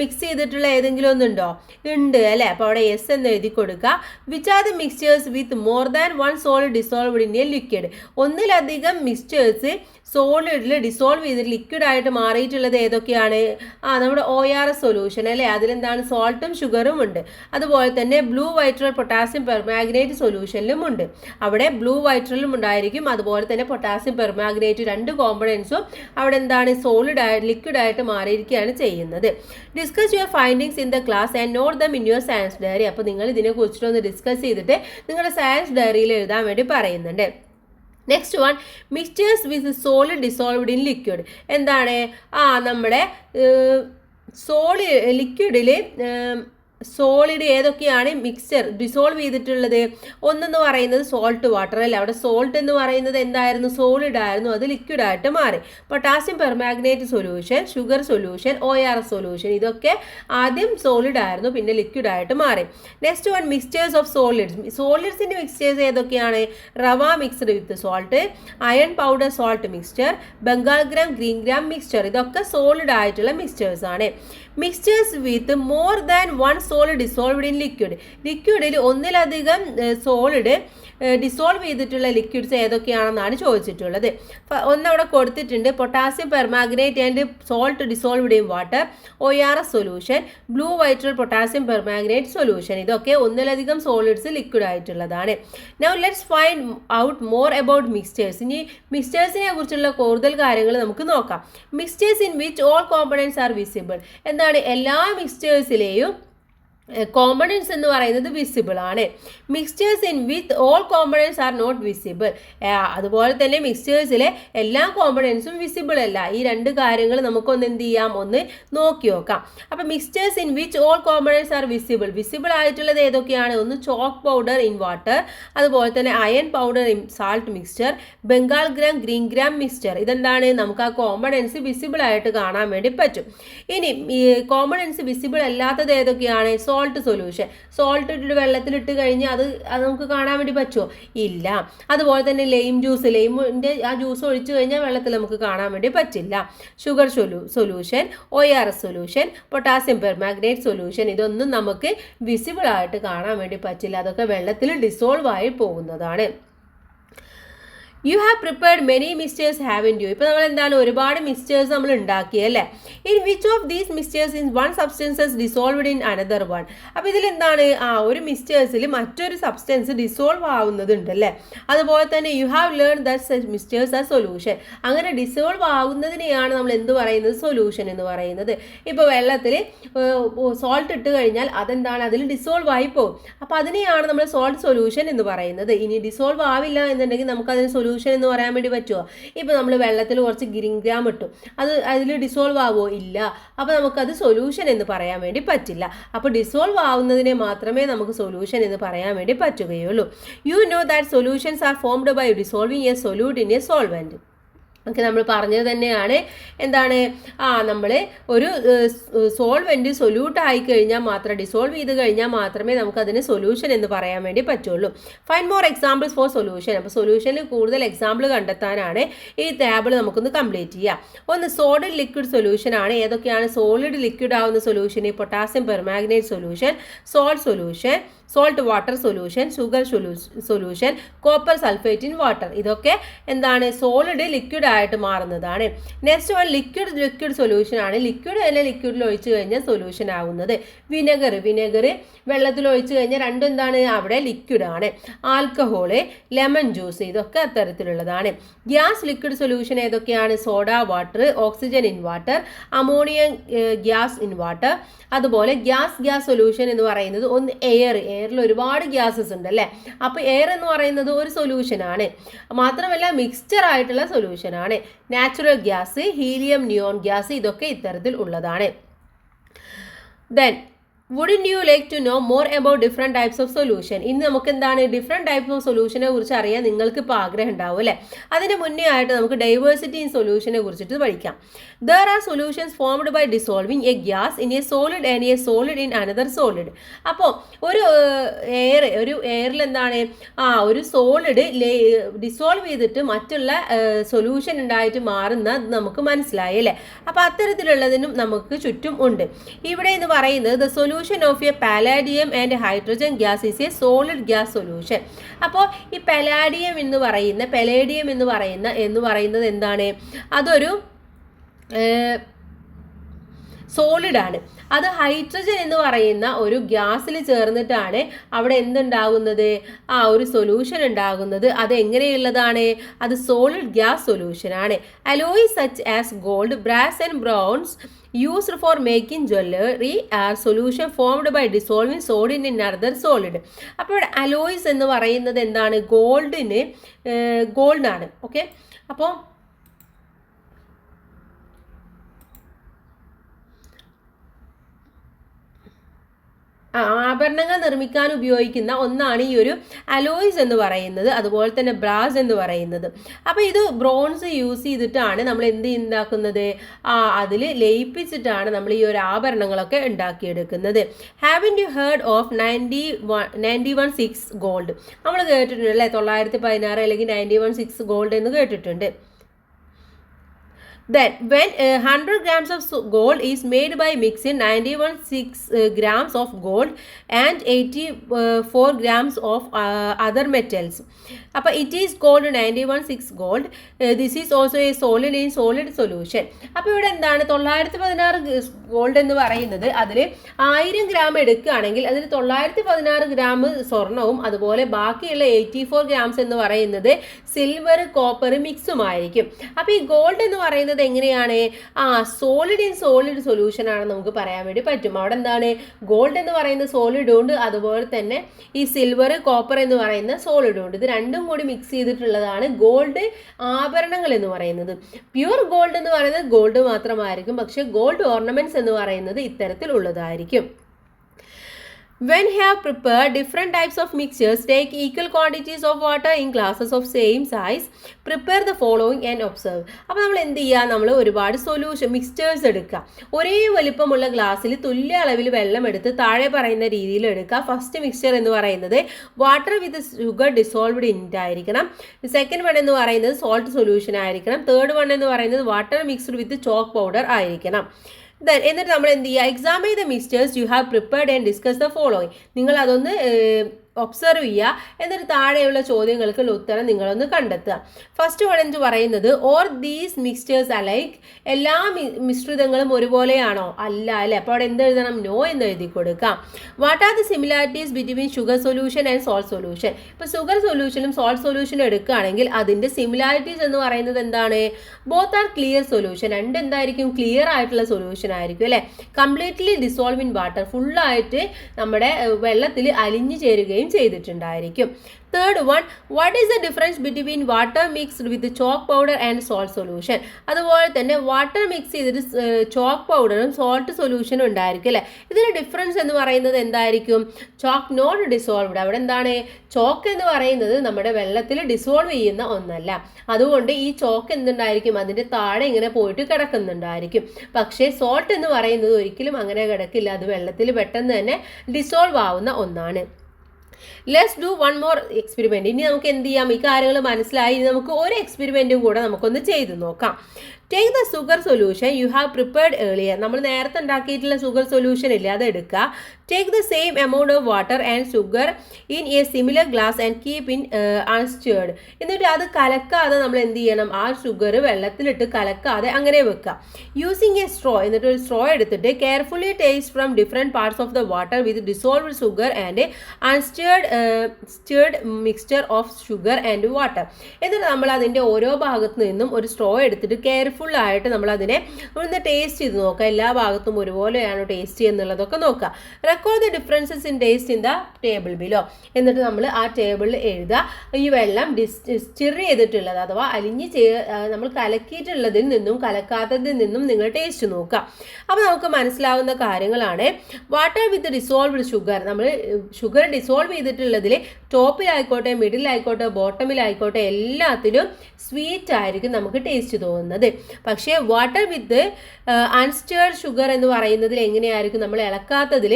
mix ചെയ്തിട്ടുള്ള ഏതെങ്കിലും ഒന്നുണ്ടോ? ഉണ്ട് അല്ലേ. അപ്പോൾ അവിടെ യെസ് എന്ന് എഴുതി കൊടുക്കുക. Which are the mixtures with more than 1 solid dissolved in A liquid? ഒന്നിലധികം മിക്സ്ചേഴ്സ് സോളിഡിൽ ഡിസോൾവ് ചെയ്തിട്ട് ലിക്വിഡ് ആയിട്ട് മാറിയിട്ടുള്ളത് ഏതൊക്കെയാണ്? നമ്മുടെ ORS സൊല്യൂഷൻ അല്ലേ. അതിലെന്താണ്? സോൾട്ടും ഷുഗറും ഉണ്ട്. അതുപോലെ തന്നെ ബ്ലൂ വൈട്രൽ പൊട്ടാസ്യം പെർമാഗ്നേറ്റ് സൊല്യൂഷനിലും ഉണ്ട്. അവിടെ ബ്ലൂ വൈട്രലും ഉണ്ടായിരിക്കും. അതുപോലെ തന്നെ പൊട്ടാസ്യം പെർമാഗ്നേറ്റ് 2 കോമ്പണൻസും അവിടെ എന്താണ്? ലിക്വിഡ് ആയിട്ട് മാറിയിരിക്കുകയാണ് ചെയ്യുന്നത്. Discuss your findings in the class and note them in your science diary. അപ്പോൾ നിങ്ങൾ ഇതിനെക്കുറിച്ചിട്ടൊന്ന് ഡിസ്കസ് ചെയ്തിട്ട് നിങ്ങളുടെ സയൻസ് ഡയറിയിൽ എഴുതാൻ വേണ്ടി പറയുന്നുണ്ട്. Next one mixtures with solid dissolved in liquid. എന്താണ്? നമ്മുടെ ലിക്വിഡിൽ സോളിഡ് ഏതൊക്കെയാണ് മിക്സ്ചർ ഡിസോൾവ് ചെയ്തിട്ടുള്ളത്? ഒന്നെന്ന് പറയുന്നത് സോൾട്ട് വാട്ടർ അല്ലേ. അവിടെ സോൾട്ട് എന്ന് പറയുന്നത് എന്തായിരുന്നു? സോളിഡ് ആയിരുന്നു. അത് ലിക്വിഡ് ആയിട്ട് മാറി. Potassium permanganate solution, sugar solution, ORS solution, ഇതൊക്കെ ആദ്യം സോളിഡ് ആയിരുന്നു, പിന്നെ ലിക്വിഡ് ആയിട്ട് മാറി. Next one mixtures of solids. സോളിഡ്സിൻ്റെ മിക്സ്ചേഴ്സ് ഏതൊക്കെയാണ്? Rava mixed with salt, iron powder salt mixture, Bengal gram green gram mixture, ഇതൊക്കെ സോളിഡ് ആയിട്ടുള്ള മിക്സ്ചേഴ്സ് ആണ്. Mixtures with more than 1 solid dissolved in liquid. ലിക്വിഡിൽ ഒന്നിലധികം സോളിഡ് ഡിസോൾവ് ചെയ്തിട്ടുള്ള ലിക്വിഡ്സ് ഏതൊക്കെയാണെന്നാണ് ചോദിച്ചിട്ടുള്ളത്. ഒന്നവിടെ കൊടുത്തിട്ടുണ്ട്. Potassium permanganate and salt dissolved in water, ORS solution, blue vitriol potassium permanganate solution, ഇതൊക്കെ ഒന്നിലധികം സോളിഡ്സ് ലിക്വിഡ് ആയിട്ടുള്ളതാണ്. Now let's find out more about mixtures. ഇനി മിക്സ്ചേഴ്സിനെ കുറിച്ചുള്ള കൂടുതൽ കാര്യങ്ങൾ നമുക്ക് നോക്കാം. Mixtures in which all components are visible. എന്താണ്? എല്ലാ മിക്സ്ചേഴ്സിലെയും കോമ്പണൻസ് എന്ന് പറയുന്നത് വിസിബിൾ ആണ്. Mixtures in with all components are not visible. അതുപോലെ തന്നെ മിക്സ്ചേഴ്സിലെ എല്ലാ കോമ്പണൻസും വിസിബിൾ അല്ല. ഈ 2 കാര്യങ്ങൾ നമുക്കൊന്ന് എന്ത് ചെയ്യാം? ഒന്ന് നോക്കി നോക്കാം. അപ്പം mixtures in which all components are visible. Visible ആയിട്ടുള്ളത് ഏതൊക്കെയാണ്? ഒന്ന് ചോക്ക് പൗഡർ ഇൻ വാട്ടർ, അതുപോലെ തന്നെ iron powder in salt mixture, Bengal gram green gram mixture. ഇതെന്താണ്? നമുക്ക് ആ കോമ്പണൻസ് വിസിബിൾ ആയിട്ട് കാണാൻ വേണ്ടി പറ്റും. ഇനി ഈ കോമ്പണൻസ് വിസിബിൾ അല്ലാത്തത് ഏതൊക്കെയാണ്? Salt solution. സോൾട്ട് ഇട്ടിട്ട് വെള്ളത്തിലിട്ട് കഴിഞ്ഞാൽ അത് നമുക്ക് കാണാൻ വേണ്ടി പറ്റുമോ? ഇല്ല. അതുപോലെ തന്നെ ലൈമിൻ്റെ ആ ജ്യൂസ് ഒഴിച്ചു കഴിഞ്ഞാൽ വെള്ളത്തിൽ നമുക്ക് കാണാൻ വേണ്ടി പറ്റില്ല. Sugar solution, ORS solution, potassium permanganate solution, ഇതൊന്നും നമുക്ക് വിസിബിൾ ആയിട്ട് കാണാൻ വേണ്ടി പറ്റില്ല. അതൊക്കെ വെള്ളത്തിൽ ഡിസോൾവ് ആയി പോകുന്നതാണ്. You have prepared many mixtures haven't you. ഇപ്പോൾ നമ്മൾ എന്താണ്? ഒരുപാട് മിക്സ്ചേഴ്സ് നമ്മൾ ഉണ്ടാക്കി അല്ലേ. In which of these mixtures in one substances dissolved in another one. അപ്പോൾ ഇതിലെന്താണ്? ഒരു മിക്സ്ചേഴ്സിൽ മറ്റൊരു സബ്സ്റ്റൻസ് ഡിസോൾവ് ആവുന്നതുണ്ട് അല്ലേ. അതുപോലെ തന്നെ you have learn that mixtures are solution. അങ്ങനെ ഡിസോൾവ് ആവുന്നതിനെയാണ് നമ്മൾ എന്ത് പറയുന്നത്? സൊല്യൂഷൻ എന്ന് പറയുന്നത്. ഇപ്പോൾ വെള്ളത്തിൽ സോൾട്ട് ഇട്ട് കഴിഞ്ഞാൽ അതെന്താണ്? അതിൽ ഡിസോൾവ് ആയി പോകും. അപ്പോൾ അതിനെയാണ് നമ്മൾ സോൾട്ട് സൊല്യൂഷൻ എന്ന് പറയുന്നത്. ഇനി ഡിസോൾവ് ആവില്ല എന്നുണ്ടെങ്കിൽ നമുക്കതിന് സൊല്യൂഷൻ എന്ന് പറയാൻ വേണ്ടി പറ്റുമോ? ഇപ്പോൾ നമ്മൾ വെള്ളത്തിൽ കുറച്ച് ഗ്രീൻ ഗ്രാം ഇട്ടു, അതിൽ ഡിസോൾവ് ആവുമോ? ഇല്ല. അപ്പോൾ നമുക്കത് സൊല്യൂഷൻ എന്ന് പറയാൻ വേണ്ടി പറ്റില്ല. അപ്പോൾ ഡിസോൾവ് ആവുന്നതിനെ മാത്രമേ നമുക്ക് സൊല്യൂഷൻ എന്ന് പറയാൻ വേണ്ടി പറ്റുകയുള്ളൂ. You know that solutions are formed by dissolving a solute in a solvent. ഒക്കെ നമ്മൾ പറഞ്ഞത് തന്നെയാണ്. എന്താണ്, നമ്മൾ ഒരു സോൾവെൻറ്റ് സൊല്യൂട്ട് ആയി കഴിഞ്ഞാൽ മാത്രം, ഡിസോൾവ് ചെയ്ത് കഴിഞ്ഞാൽ മാത്രമേ നമുക്കതിന് സൊല്യൂഷൻ എന്ന് പറയാൻ വേണ്ടി പറ്റുള്ളൂ. Find more examples for solution. അപ്പോൾ സൊല്യൂഷനിൽ കൂടുതൽ എക്സാമ്പിൾ കണ്ടെത്താനാണ് ഈ ടേബിൾ നമുക്കൊന്ന് കംപ്ലീറ്റ് ചെയ്യാം. ഒന്ന് സോളിഡ് ലിക്വിഡ് സൊല്യൂഷൻ ആണ്. ഏതൊക്കെയാണ് സോളിഡ് ലിക്വിഡ് ആവുന്ന solution? Potassium permanganate solution, salt solution, salt water solution, sugar solution, copper sulphate in water. ഇതൊക്കെ എന്താണ്, സോളിഡ് ലിക്വിഡ് ആയിട്ട് മാറുന്നതാണ്. നെക്സ്റ്റ് വൺ ലിക്വിഡ് സൊല്യൂഷൻ ആണ്. ലിക്വിഡ് തന്നെ ലിക്വിഡിൽ ഒഴിച്ചു കഴിഞ്ഞാൽ സൊല്യൂഷൻ ആവുന്നത്. വിനെഗർ വെള്ളത്തിൽ ഒഴിച്ചു കഴിഞ്ഞാൽ രണ്ടും എന്താണ്, അവിടെ ലിക്വിഡ് ആണ്. ആൽക്കഹോള്, ലെമൺ ജ്യൂസ്, ഇതൊക്കെ അത്തരത്തിലുള്ളതാണ്. ഗ്യാസ് ലിക്വിഡ് സൊല്യൂഷൻ ഏതൊക്കെയാണ്? Soda water, oxygen in water, ammonium gas in water. അതുപോലെ ഗ്യാസ് സൊല്യൂഷൻ എന്ന് പറയുന്നത് ഒന്ന് എയറിൽ ഒരുപാട് ഗ്യാസസ് ഉണ്ട് അല്ലേ. അപ്പോൾ എയർ എന്ന് പറയുന്നത് ഒരു സൊല്യൂഷനാണ്. മാത്രമല്ല മിക്സ്ചർ ആയിട്ടുള്ള സൊല്യൂഷനാണ്. Natural gas, helium, neon gas, ഇതൊക്കെ ഇത്തരത്തിൽ ഉള്ളതാണ്. Then wouldn't you like to know more about different types of solution? ഇന്ന് നമുക്ക് എന്താണ് ഡിഫറെൻറ്റ് ടൈപ്സ് ഓഫ് സൊല്യൂഷനെ കുറിച്ച് അറിയാൻ നിങ്ങൾക്ക് ഇപ്പോൾ ആഗ്രഹം ഉണ്ടാവും അല്ലേ. അതിന് മുന്നേ ആയിട്ട് നമുക്ക് ഡൈവേഴ്സിറ്റി ഇൻ സൊല്യൂഷനെ കുറിച്ചിട്ട് പഠിക്കാം. There are solutions formed by dissolving a gas in a solid and a solid in another solid. അപ്പോൾ ഒരു എയറിൽ എന്താണ്, ഒരു സോളിഡ് ഡിസോൾവ് ചെയ്തിട്ട് മറ്റുള്ള സൊല്യൂഷൻ ഉണ്ടായിട്ട് മാറുന്ന നമുക്ക് മനസ്സിലായി അല്ലേ. അപ്പോൾ അത്തരത്തിലുള്ളതിനും നമുക്ക് ചുറ്റും ഉണ്ട്. ഇവിടെ എന്ന് പറയുന്നത് the solution of a palladium and hydrogen gas is a solid gas solution. അപ്പോൾ ഈ പലാഡിയം എന്ന് പറയുന്നത് എന്താണ്, അതൊരു സോളിഡ് ആണ്. അത് ഹൈഡ്രജൻ എന്ന് പറയുന്ന ഒരു ഗ്യാസിൽ ചേർന്നിട്ടാണ് അവിടെ എന്തുണ്ടാകുന്നത്, ഒരു സൊല്യൂഷൻ ഉണ്ടാകുന്നത്. അത് എങ്ങനെയുള്ളതാണ്, അത് സോളിഡ് ഗ്യാസ് സൊല്യൂഷൻ ആണ്. Alloys such as gold, brass and bronze used for making jewelry are solution formed by dissolving sodium in another solid. അപ്പോൾ അലോയ്സ് എന്ന് പറയുന്നത് എന്താണ്, ഗോൾഡാണ്. ഓക്കെ, അപ്പോൾ ആഭരണങ്ങൾ നിർമ്മിക്കാൻ ഉപയോഗിക്കുന്ന ഒന്നാണ് ഈ ഒരു അലോയ്സ് എന്ന് പറയുന്നത്, അതുപോലെ തന്നെ ബ്രാസ് എന്ന് പറയുന്നത്. അപ്പോൾ ഇത് ബ്രോൺസ് യൂസ് ചെയ്തിട്ടാണ് നമ്മൾ ഉണ്ടാക്കുന്നത്, അതിൽ ലയിപ്പിച്ചിട്ടാണ് നമ്മൾ ഈ ഒരു ആഭരണങ്ങളൊക്കെ ഉണ്ടാക്കിയെടുക്കുന്നത്. Haven't you heard of 91.6 gold? നമ്മൾ കേട്ടിട്ടുണ്ട് അല്ലേ, 916 അല്ലെങ്കിൽ 91.6 ഗോൾഡ് എന്ന് കേട്ടിട്ടുണ്ട്. Then when 100 grams of gold is made by mixing 91.6 grams of gold and 84 grams of other metals. അപ്പോൾ it is called 91.6 gold. This is also a solid in solid solution. അപ്പോൾ ഇവിടെ എന്താണ്, 916 ഗോൾഡ് എന്ന് പറയുന്നത് അതിൽ 1000 gram എടുക്കുകയാണെങ്കിൽ അതിൽ 916 gram സ്വർണവും അതുപോലെ ബാക്കിയുള്ള 84 ഗ്രാംസ് എന്ന് പറയുന്നത് സിൽവർ കോപ്പർ മിക്സുമായിരിക്കും. അപ്പോൾ ഈ ഗോൾഡ് എന്ന് പറയുന്നത് എങ്ങനെയാണ്, സോളിഡ് ഇൻ സോളിഡ് സൊല്യൂഷൻ ആണെന്ന് നമുക്ക് പറയാൻ വേണ്ടി പറ്റും. അവിടെ എന്താണ്, ഗോൾഡ് എന്ന് പറയുന്ന സോളിഡ് ഉണ്ട്, അതുപോലെ തന്നെ ഈ സിൽവർ കോപ്പർ എന്ന് പറയുന്ന സോളിഡ് ഉണ്ട്. ഇത് രണ്ടും കൂടി മിക്സ് ചെയ്തിട്ടുള്ളതാണ് ഗോൾഡ് ആഭരണങ്ങൾ എന്ന് പറയുന്നത്. പ്യൂർ ഗോൾഡ് എന്ന് പറയുന്നത് ഗോൾഡ് മാത്രമായിരിക്കും, പക്ഷെ ഗോൾഡ് ഓർണമെന്റ്സ് എന്ന് പറയുന്നത് ഇത്തരത്തിൽ ഉള്ളതായിരിക്കും. When have prepared different types of mixtures, take equal quantities of water in glasses of same size, prepare the following and observe. അപ്പോൾ നമ്മൾ എന്ത് ചെയ്യുക, നമ്മൾ ഒരുപാട് മിക്സ്ചേഴ്സ് എടുക്കുക. ഒരേ വലിപ്പമുള്ള ഗ്ലാസ്സിൽ തുല്യ അളവിൽ വെള്ളം എടുത്ത് താഴെ പറയുന്ന രീതിയിൽ എടുക്കുക. ഫസ്റ്റ് മിക്സ്ചർ എന്ന് പറയുന്നത് water with sugar dissolved in ആയിരിക്കണം. സെക്കൻഡ് വൺ എന്ന് പറയുന്നത് സോൾട്ട് സൊല്യൂഷൻ ആയിരിക്കണം. തേർഡ് വൺ എന്ന് പറയുന്നത് water mixed with chalk powder ആയിരിക്കണം. എന്നിട്ട് നമ്മൾ എന്ത് ചെയ്യുക, examine the mixtures you have prepared and discuss the following. നിങ്ങൾ അതൊന്ന് ഒബ്സർവ് ചെയ്യുക, എന്നിട്ട് താഴെയുള്ള ചോദ്യങ്ങൾക്ക് ഉത്തരം നിങ്ങളൊന്ന് കണ്ടെത്തുക. ഫസ്റ്റ് വൺ എന്ന് പറയുന്നത് ഓർ ദീസ് മിക്സ്ചേഴ്സ് അലൈക്ക്, എല്ലാ മിശ്രിതങ്ങളും ഒരുപോലെയാണോ? അല്ല അല്ലേ. അപ്പോൾ അവിടെ എന്ത് എഴുതണം, നോ എന്ന് എഴുതി കൊടുക്കാം. What are the similarities between sugar solution and salt solution? ഇപ്പോൾ ഷുഗർ സൊല്യൂഷനും സോൾട്ട് സൊല്യൂഷനും എടുക്കുകയാണെങ്കിൽ അതിൻ്റെ സിമിലാരിറ്റീസ് എന്ന് പറയുന്നത് എന്താണ്, ബോത്ത് ആർ ക്ലിയർ സൊല്യൂഷൻ. രണ്ട് എന്തായിരിക്കും, ക്ലിയർ ആയിട്ടുള്ള സൊല്യൂഷൻ ആയിരിക്കും അല്ലേ. കംപ്ലീറ്റ്ലി ഡിസോൾവ് ഇൻ വാട്ടർ, ഫുള്ളായിട്ട് നമ്മുടെ വെള്ളത്തിൽ അലിഞ്ഞു ചേരുകയും വരികയും ചെയ്തിട്ടുണ്ടായിരിക്കും. Third one, what is the difference between water mixed with chalk powder and salt solution? അതുപോലെ തന്നെ വാട്ടർ മിക്സ് ചെയ്തിട്ട് ചോക്ക് പൗഡറും സോൾട്ട് സൊല്യൂഷനും ഉണ്ടായിരിക്കും അല്ലേ. ഇതിന് ഡിഫറൻസ് എന്ന് പറയുന്നത് എന്തായിരിക്കും? Chalk not dissolved. അവിടെ എന്താണ്? ചോക്ക് എന്ന് പറയുന്നത് നമ്മുടെ വെള്ളത്തിൽ ഡിസോൾവ് ചെയ്യുന്ന ഒന്നല്ല. അതുകൊണ്ട് ഈ ചോക്ക് എന്തുണ്ടായിരിക്കും? അതിൻ്റെ താഴെ ഇങ്ങനെ പോയിട്ട് കിടക്കുന്നുണ്ടായിരിക്കും. പക്ഷേ സോൾട്ട് എന്ന് പറയുന്നത് ഒരിക്കലും അങ്ങനെ കിടക്കില്ല. അത് വെള്ളത്തിൽ പെട്ടെന്ന് തന്നെ ഡിസോൾവ് ആവുന്ന ഒന്നാണ്. Let's do one more experiment. ഇനി നമുക്ക് എന്ത് ചെയ്യാം? ഈ കാര്യങ്ങൾ മനസ്സിലായി. ഇനി നമുക്ക് ഒരു എക്സ്പെരിമെൻറ്റും കൂടെ നമുക്കൊന്ന് ചെയ്ത് നോക്കാം. Take the sugar solution you have prepared earlier. നമ്മൾ നേരത്തെ ഉണ്ടാക്കിയിട്ടുള്ള ഷുഗർ സൊല്യൂഷൻ ഇല്ലേ, അത് എടുക്കുക. Take the same amount of water and sugar in a similar glass and keep in unstirred. എന്നിട്ട് അത് കലക്കാതെ നമ്മൾ എന്ത് ചെയ്യണം? ആ ഷുഗർ വെള്ളത്തിലിട്ട് കലക്കാതെ അങ്ങനെ വെക്കുക. Using a straw. എന്നിട്ട് ഒരു സ്ട്രോ എടുത്തിട്ട് carefully taste from different parts of the water with dissolved sugar and unstirred mixture of sugar and water. എന്നിട്ട് നമ്മൾ അതിൻ്റെ ഓരോ ഭാഗത്തു നിന്നും ഒരു സ്ട്രോ എടുത്തിട്ട് കെയർഫുള്ളായിട്ട് നമ്മൾ അതിനെ ഒന്ന് ടേസ്റ്റ് ചെയ്ത് നോക്കുക. എല്ലാ ഭാഗത്തും ഒരുപോലെയാണോ ടേസ്റ്റ് ചെയ്യുന്നുള്ളതൊക്കെ നോക്കുക. Record the differences in taste in the table below. എന്നിട്ട് നമ്മൾ ആ ടേബിളിൽ എഴുതുക ഈ വെള്ളം സ്റ്റിർ ചെയ്തിട്ടുള്ളത് അഥവാ നമ്മൾ കലക്കിയിട്ടുള്ളതിൽ നിന്നും കലക്കാത്തതിൽ നിന്നും നിങ്ങൾ ടേസ്റ്റ് നോക്കുക. അപ്പോൾ നമുക്ക് മനസ്സിലാവുന്ന കാര്യങ്ങളാണ്. വാട്ടർ വിത്ത് ഡിസോൾവ്ഡ് ഷുഗർ, നമ്മൾ ഷുഗർ ഡിസോൾവ് ചെയ്തിട്ടുള്ളതിൽ ടോപ്പിലായിക്കോട്ടെ മിഡിലായിക്കോട്ടെ ബോട്ടമിലായിക്കോട്ടെ എല്ലാത്തിലും സ്വീറ്റ് ആയിരിക്കും നമുക്ക് ടേസ്റ്റ് തോന്നുന്നത്. പക്ഷേ വാട്ടർ വിത്ത് അൺസ്റ്റിയർഡ് ഷുഗർ എന്ന് പറയുന്നതിൽ എങ്ങനെയായിരിക്കും? നമ്മൾ ഇളക്കാത്തതിൽ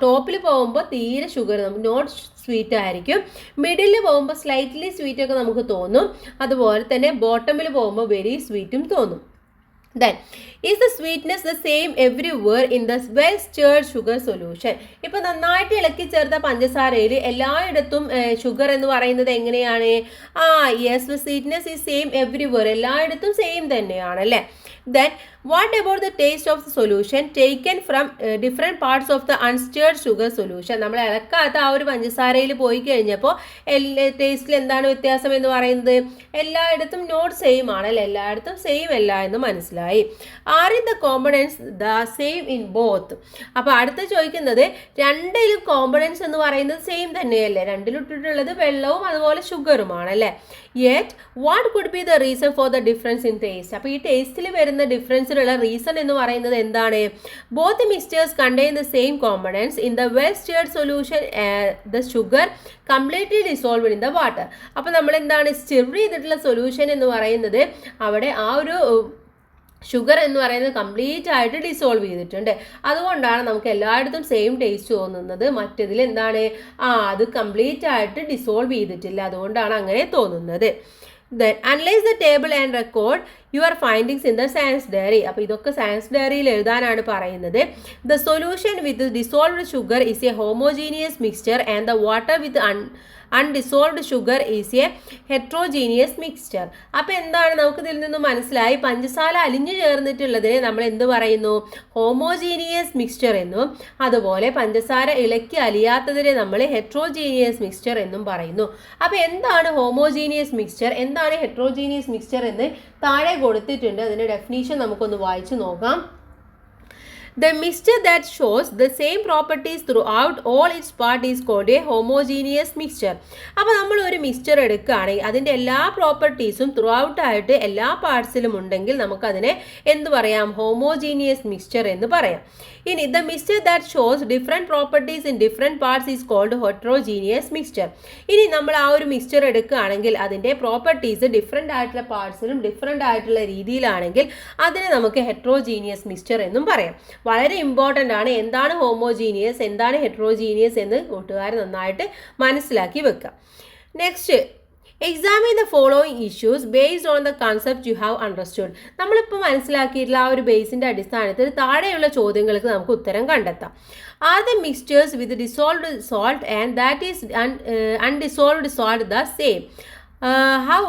ടോപ്പിൽ പോകുമ്പോൾ തീരെ ഷുഗർ നോട്ട് സ്വീറ്റ് ആയിരിക്കും. മിഡിലിൽ പോകുമ്പോൾ സ്ലൈറ്റ്ലി സ്വീറ്റ് ഒക്കെ നമുക്ക് തോന്നും. അതുപോലെ തന്നെ ബോട്ടമിൽ പോകുമ്പോൾ വെരി സ്വീറ്റും തോന്നും. Then, is the sweetness the same everywhere in the well stirred sugar solution? ഇപ്പോൾ നന്നായിട്ട് ഇളക്കി ചേർത്ത പഞ്ചസാരയിൽ എല്ലായിടത്തും ഷുഗർ എന്ന് പറയുന്നത് എങ്ങനെയാണ്? Yes, the sweetness is same everywhere. എല്ലായിടത്തും സെയിം തന്നെയാണ് അല്ലേ. Then, what about the taste of the solution taken from different parts of the unstirred sugar solution? നമ്മൾ ഇളക്കാത്ത ആ ഒരു പഞ്ചസാരയിൽ പോയി കഴിഞ്ഞപ്പോൾ ടേസ്റ്റിൽ എന്താണ് വ്യത്യാസം എന്ന് പറയുന്നത്? എല്ലായിടത്തും നോട്ട് സെയിം ആണല്ലേ, എല്ലായിടത്തും സെയിം അല്ല എന്ന് മനസ്സിലായി. Are in the components the same in both? അപ്പോൾ അടുത്ത് ചോദിക്കുന്നത് രണ്ടിലും കോമ്പണൻസ് എന്ന് പറയുന്നത് സെയിം തന്നെയല്ലേ? രണ്ടിലും ഇട്ടിട്ടുള്ളത് വെള്ളവും അതുപോലെ ഷുഗറുമാണല്ലേ. Yet what could be the reason for the difference in taste? അപ്പോൾ ഈ ടേസ്റ്റിൽ വരുന്ന ഡിഫറൻസിനുള്ള റീസൺ എന്ന് പറയുന്നത് എന്താണ്? Both mixtures contain the same components in the well stirred solution the sugar completely dissolved in the water. അപ്പോൾ നമ്മൾ എന്താണ് സ്റ്റിർ ചെയ്തിട്ടുള്ള സൊല്യൂഷൻ എന്ന് പറയുന്നത് അവിടെ ആ ഒരു ഷുഗർ എന്ന് പറയുന്നത് കംപ്ലീറ്റ് ആയിട്ട് ഡിസോൾവ് ചെയ്തിട്ടുണ്ട്. അതുകൊണ്ടാണ് നമുക്ക് എല്ലായിടത്തും സെയിം ടേസ്റ്റ് തോന്നുന്നത്. മറ്റതിൽ എന്താണ്? അത് കംപ്ലീറ്റ് ആയിട്ട് ഡിസോൾവ് ചെയ്തിട്ടില്ല, അതുകൊണ്ടാണ് അങ്ങനെ തോന്നുന്നത്. Then analyze the table and record your findings in the science diary. അപ്പോൾ ഇതൊക്കെ സയൻസ് ഡയറിയിൽ എഴുതാനാണ് പറയുന്നത്. The solution with the dissolved sugar is a homogeneous mixture and the water with undissolved sugar is a heterogeneous mixture. അപ്പോൾ എന്താണ് നമുക്കിതിൽ നിന്ന് മനസ്സിലായി? പഞ്ചസാര അലിഞ്ഞു ചേർന്നിട്ടുള്ളതിനെ നമ്മൾ എന്ത് പറയുന്നു? ഹോമോജീനിയസ് മിക്സ്ചർ എന്നും അതുപോലെ പഞ്ചസാര ഇളക്കി അലിയാത്തതിനെ നമ്മൾ ഹെട്രോജീനിയസ് മിക്സ്ചർ എന്നും പറയുന്നു. അപ്പോൾ എന്താണ് ഹോമോജീനിയസ് മിക്സ്ചർ, എന്താണ് ഹെട്രോജീനിയസ് മിക്സ്ചർ എന്ന് താഴെ കൊടുത്തിട്ടുണ്ട്. അതിൻ്റെ ഡെഫിനീഷൻ നമുക്കൊന്ന് വായിച്ചു നോക്കാം. The mixture that shows the same properties throughout all its parts is called a homogeneous mixture. അപ്പോൾ നമ്മൾ ഒരു മിക്സ്ചർ എടുക്കുകയാണെങ്കിൽ അതിൻ്റെ എല്ലാ പ്രോപ്പർട്ടീസും ത്രൂ ഔട്ട് ആയിട്ട് എല്ലാ പാർട്സിലും ഉണ്ടെങ്കിൽ നമുക്കതിനെ എന്ത് പറയാം? ഹോമോജീനിയസ് മിക്സ്ചർ എന്ന് പറയാം. ഇനി the mixture that shows different properties in different parts is called heterogeneous mixture. ഇനി നമ്മൾ ആ ഒരു മിക്സ്ചർ എടുക്കുകയാണെങ്കിൽ അതിൻ്റെ പ്രോപ്പർട്ടീസ് ഡിഫറെൻ്റ് ആയിട്ടുള്ള പാർട്സിലും ഡിഫറെൻ്റ് ആയിട്ടുള്ള രീതിയിലാണെങ്കിൽ അതിനെ നമുക്ക് ഹെട്രോജീനിയസ് മിക്സ്ചർ എന്നും പറയാം. വളരെ ഇമ്പോർട്ടൻ്റ് ആണ്. എന്താണ് ഹോമോജീനിയസ്, എന്താണ് ഹെട്രോജീനിയസ് എന്ന് കൂട്ടുകാർ നന്നായിട്ട് മനസ്സിലാക്കി വെക്കുക. Next, examine the following issues based on the concept you have understood. നമ്മളിപ്പോൾ മനസ്സിലാക്കിയിട്ടുള്ള ആ ഒരു ബേസിൻ്റെ അടിസ്ഥാനത്തിൽ താഴെയുള്ള ചോദ്യങ്ങൾക്ക് നമുക്ക് ഉത്തരം കണ്ടെത്താം. Are the mixtures with dissolved salt and that is undissolved salt the same? How